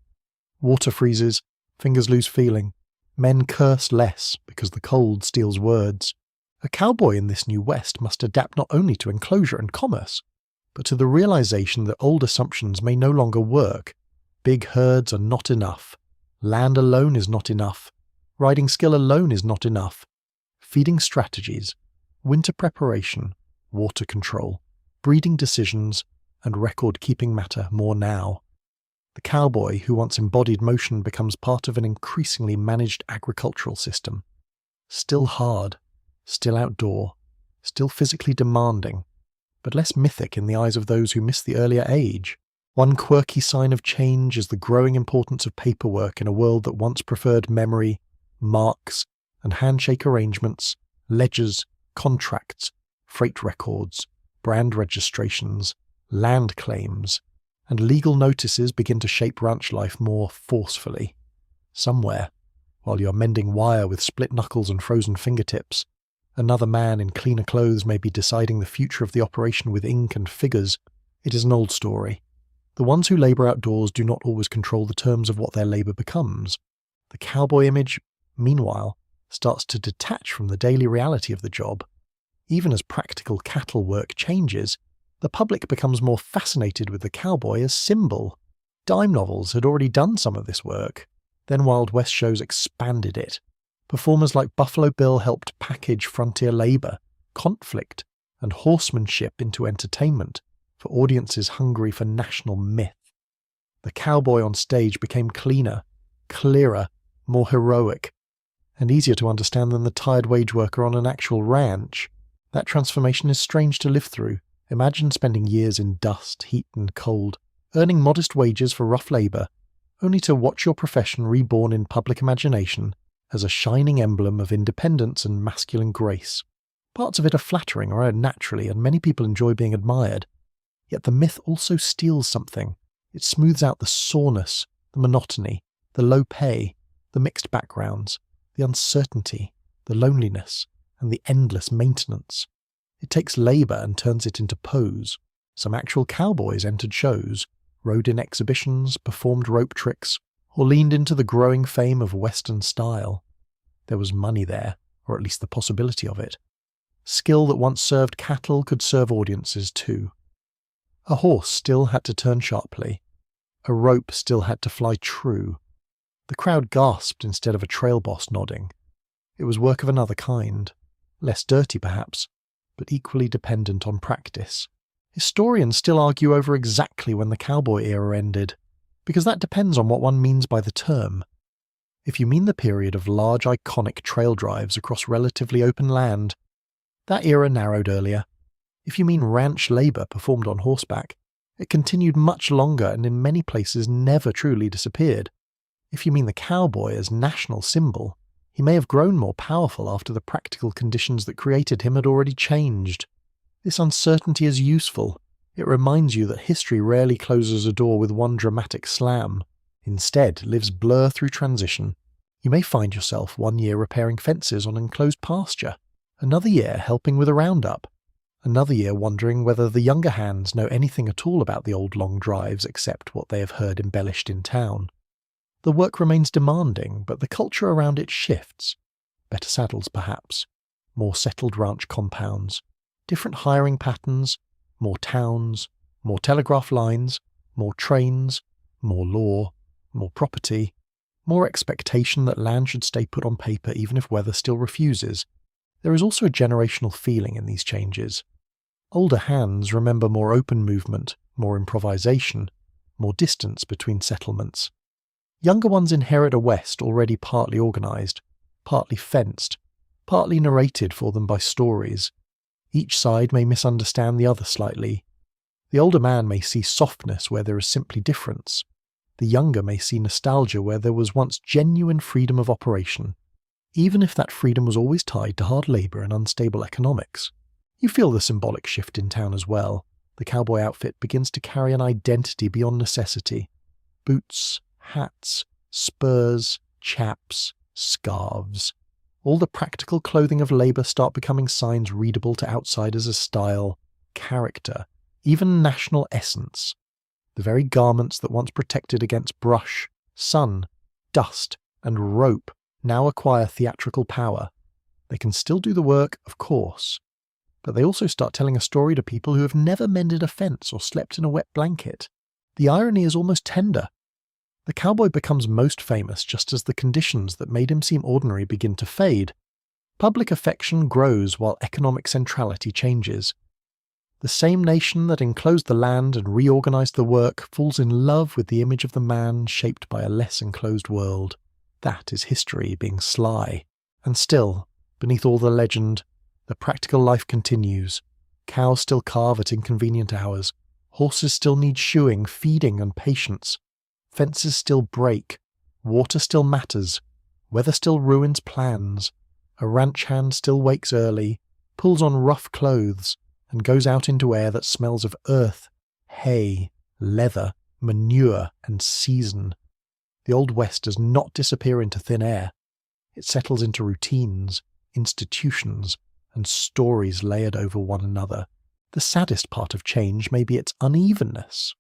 Water freezes, fingers lose feeling. Men curse less because the cold steals words. A cowboy in this new West must adapt not only to enclosure and commerce, but to the realization that old assumptions may no longer work. Big herds are not enough. Land alone is not enough. Riding skill alone is not enough. Feeding strategies, winter preparation, water control, breeding decisions, and record-keeping matter more now. The cowboy who once embodied motion becomes part of an increasingly managed agricultural system. Still hard, still outdoor, still physically demanding, but less mythic in the eyes of those who miss the earlier age. One quirky sign of change is the growing importance of paperwork in a world that once preferred memory, marks, and handshake arrangements, ledgers, contracts, freight records, brand registrations, land claims, and legal notices begin to shape ranch life more forcefully. Somewhere, while you're mending wire with split knuckles and frozen fingertips, another man in cleaner clothes may be deciding the future of the operation with ink and figures. It is an old story. The ones who labour outdoors do not always control the terms of what their labour becomes. The cowboy image, meanwhile, starts to detach from the daily reality of the job. Even as practical cattle work changes, the public becomes more fascinated with the cowboy as symbol. Dime novels had already done some of this work. Then Wild West shows expanded it. Performers like Buffalo Bill helped package frontier labour, conflict, and horsemanship into entertainment for audiences hungry for national myth. The cowboy on stage became cleaner, clearer, more heroic, and easier to understand than the tired wage worker on an actual ranch. That transformation is strange to live through. Imagine spending years in dust, heat and cold, earning modest wages for rough labour, only to watch your profession reborn in public imagination as a shining emblem of independence and masculine grace. Parts of it are flattering or are naturally, and many people enjoy being admired. Yet the myth also steals something. It smooths out the soreness, the monotony, the low pay, the mixed backgrounds, the uncertainty, the loneliness, and the endless maintenance. It takes labour and turns it into pose. Some actual cowboys entered shows, rode in exhibitions, performed rope tricks, or leaned into the growing fame of Western style. There was money there, or at least the possibility of it. Skill that once served cattle could serve audiences too. A horse still had to turn sharply. A rope still had to fly true. The crowd gasped instead of a trail boss nodding. It was work of another kind, less dirty perhaps, but equally dependent on practice. Historians still argue over exactly when the cowboy era ended, because that depends on what one means by the term. If you mean the period of large iconic trail drives across relatively open land, that era narrowed earlier. If you mean ranch labour performed on horseback, it continued much longer and in many places never truly disappeared. If you mean the cowboy as national symbol, he may have grown more powerful after the practical conditions that created him had already changed. This uncertainty is useful. It reminds you that history rarely closes a door with one dramatic slam. Instead, lives blur through transition. You may find yourself one year repairing fences on enclosed pasture, another year helping with a roundup, another year wondering whether the younger hands know anything at all about the old long drives except what they have heard embellished in town. The work remains demanding, but the culture around it shifts. Better saddles, perhaps. More settled ranch compounds. Different hiring patterns. More towns. More telegraph lines. More trains. More law. More property. More expectation that land should stay put on paper even if weather still refuses. There is also a generational feeling in these changes. Older hands remember more open movement, more improvisation, more distance between settlements. Younger ones inherit a West already partly organised, partly fenced, partly narrated for them by stories. Each side may misunderstand the other slightly. The older man may see softness where there is simply difference. The younger may see nostalgia where there was once genuine freedom of operation, even if that freedom was always tied to hard labour and unstable economics. You feel the symbolic shift in town as well. The cowboy outfit begins to carry an identity beyond necessity. Boots, hats, spurs, chaps, scarves. All the practical clothing of labour start becoming signs readable to outsiders as style, character, even national essence. The very garments that once protected against brush, sun, dust, and rope now acquire theatrical power. They can still do the work, of course, but they also start telling a story to people who have never mended a fence or slept in a wet blanket. The irony is almost tender. The cowboy becomes most famous just as the conditions that made him seem ordinary begin to fade. Public affection grows while economic centrality changes. The same nation that enclosed the land and reorganized the work falls in love with the image of the man shaped by a less enclosed world. That is history being sly. And still, beneath all the legend, the practical life continues. Cows still calve at inconvenient hours. Horses still need shoeing, feeding, and patience. Fences still break. Water still matters. Weather still ruins plans. A ranch hand still wakes early, pulls on rough clothes, and goes out into air that smells of earth, hay, leather, manure, and season. The Old West does not disappear into thin air. It settles into routines, institutions, and stories layered over one another. The saddest part of change may be its unevenness.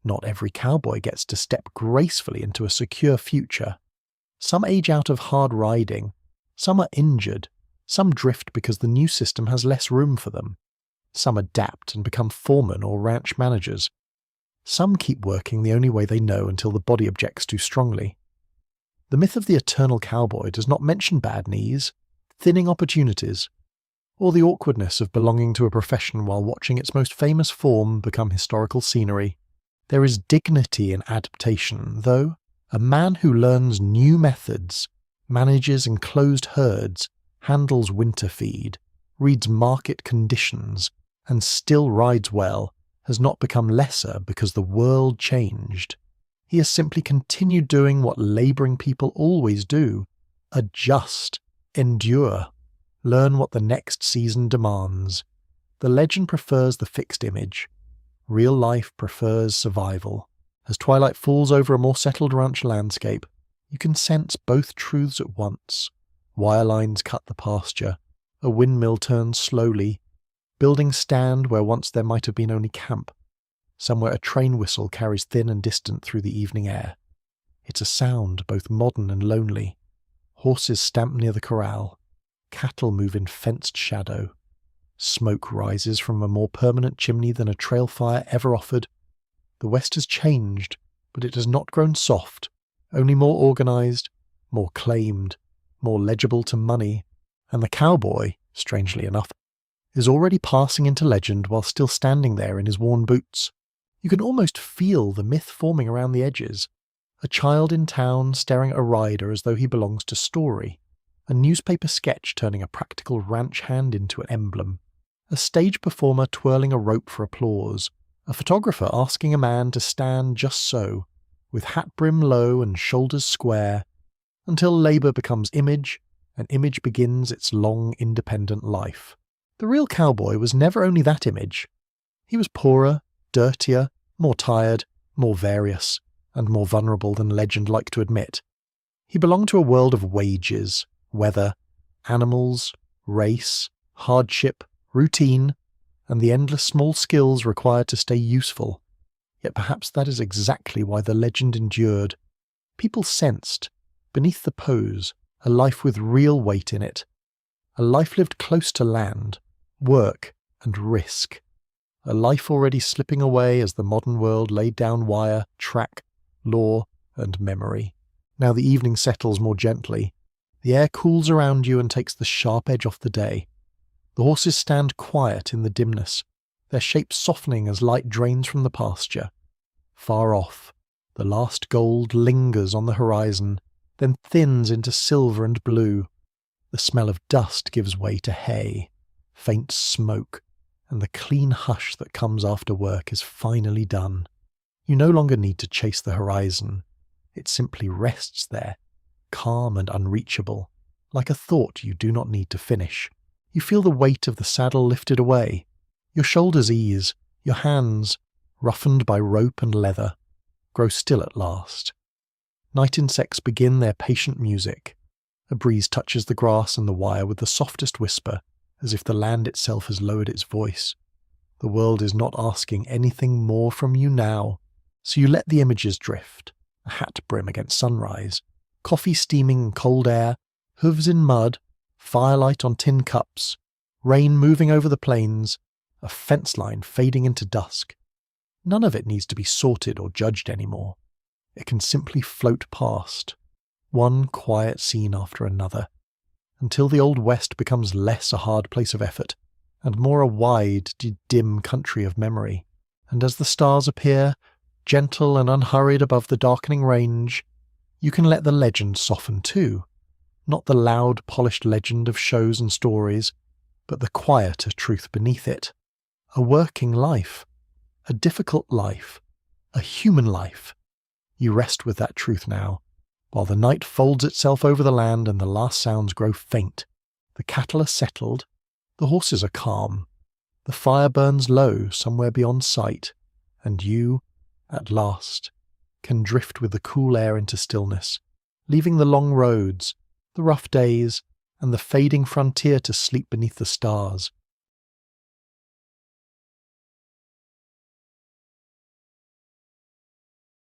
Not every cowboy gets to step gracefully into a secure future. Some age out of hard riding, some are injured, some drift because the new system has less room for them. Some adapt and become foremen or ranch managers. Some keep working the only way they know until the body objects too strongly. The myth of the eternal cowboy does not mention bad knees, thinning opportunities, or the awkwardness of belonging to a profession while watching its most famous form become historical scenery. There is dignity in adaptation, though. A man who learns new methods, manages enclosed herds, handles winter feed, reads market conditions, and still rides well, has not become lesser because the world changed. He has simply continued doing what labouring people always do: adjust, endure, learn what the next season demands. The legend prefers the fixed image. Real life prefers survival. As twilight falls over a more settled ranch landscape, you can sense both truths at once. Wire lines cut the pasture. A windmill turns slowly. Buildings stand where once there might have been only camp. Somewhere a train whistle carries thin and distant through the evening air. It's a sound both modern and lonely. Horses stamp near the corral. Cattle move in fenced shadow. Smoke rises from a more permanent chimney than a trail fire ever offered. The West has changed, but it has not grown soft, only more organised, more claimed, more legible to money, and the cowboy, strangely enough, is already passing into legend while still standing there in his worn boots. You can almost feel the myth forming around the edges. A child in town staring at a rider as though he belongs to story. A newspaper sketch turning a practical ranch hand into an emblem. A stage performer twirling a rope for applause. A photographer asking a man to stand just so, with hat brim low and shoulders square, until labour becomes image, and image begins its long independent life. The real cowboy was never only that image. He was poorer, dirtier, more tired, more various, and more vulnerable than legend liked to admit. He belonged to a world of wages, weather, animals, race, hardship, routine, and the endless small skills required to stay useful. Yet perhaps that is exactly why the legend endured. People sensed, beneath the pose, a life with real weight in it. A life lived close to land, work, and risk. A life already slipping away as the modern world laid down wire, track, law, and memory. Now the evening settles more gently. The air cools around you and takes the sharp edge off the day. The horses stand quiet in the dimness, their shapes softening as light drains from the pasture. Far off, the last gold lingers on the horizon, then thins into silver and blue. The smell of dust gives way to hay, faint smoke, and the clean hush that comes after work is finally done. You no longer need to chase the horizon. It simply rests there, calm and unreachable, like a thought you do not need to finish. You feel the weight of the saddle lifted away. Your shoulders ease, your hands, roughened by rope and leather, grow still at last. Night insects begin their patient music. A breeze touches the grass and the wire with the softest whisper, as if the land itself has lowered its voice. The world is not asking anything more from you now, so you let the images drift. A hat brim against sunrise, coffee steaming in cold air, hooves in mud, firelight on tin cups, rain moving over the plains, a fence line fading into dusk. None of it needs to be sorted or judged anymore. It can simply float past, one quiet scene after another, until the Old West becomes less a hard place of effort, and more a wide, dim country of memory. And as the stars appear, gentle and unhurried above the darkening range, you can let the legend soften too. Not the loud, polished legend of shows and stories, but the quieter truth beneath it. A working life. A difficult life. A human life. You rest with that truth now, while the night folds itself over the land and the last sounds grow faint. The cattle are settled. The horses are calm. The fire burns low somewhere beyond sight, and you, at last, can drift with the cool air into stillness, leaving the long roads, the rough days, and the fading frontier to sleep beneath the stars.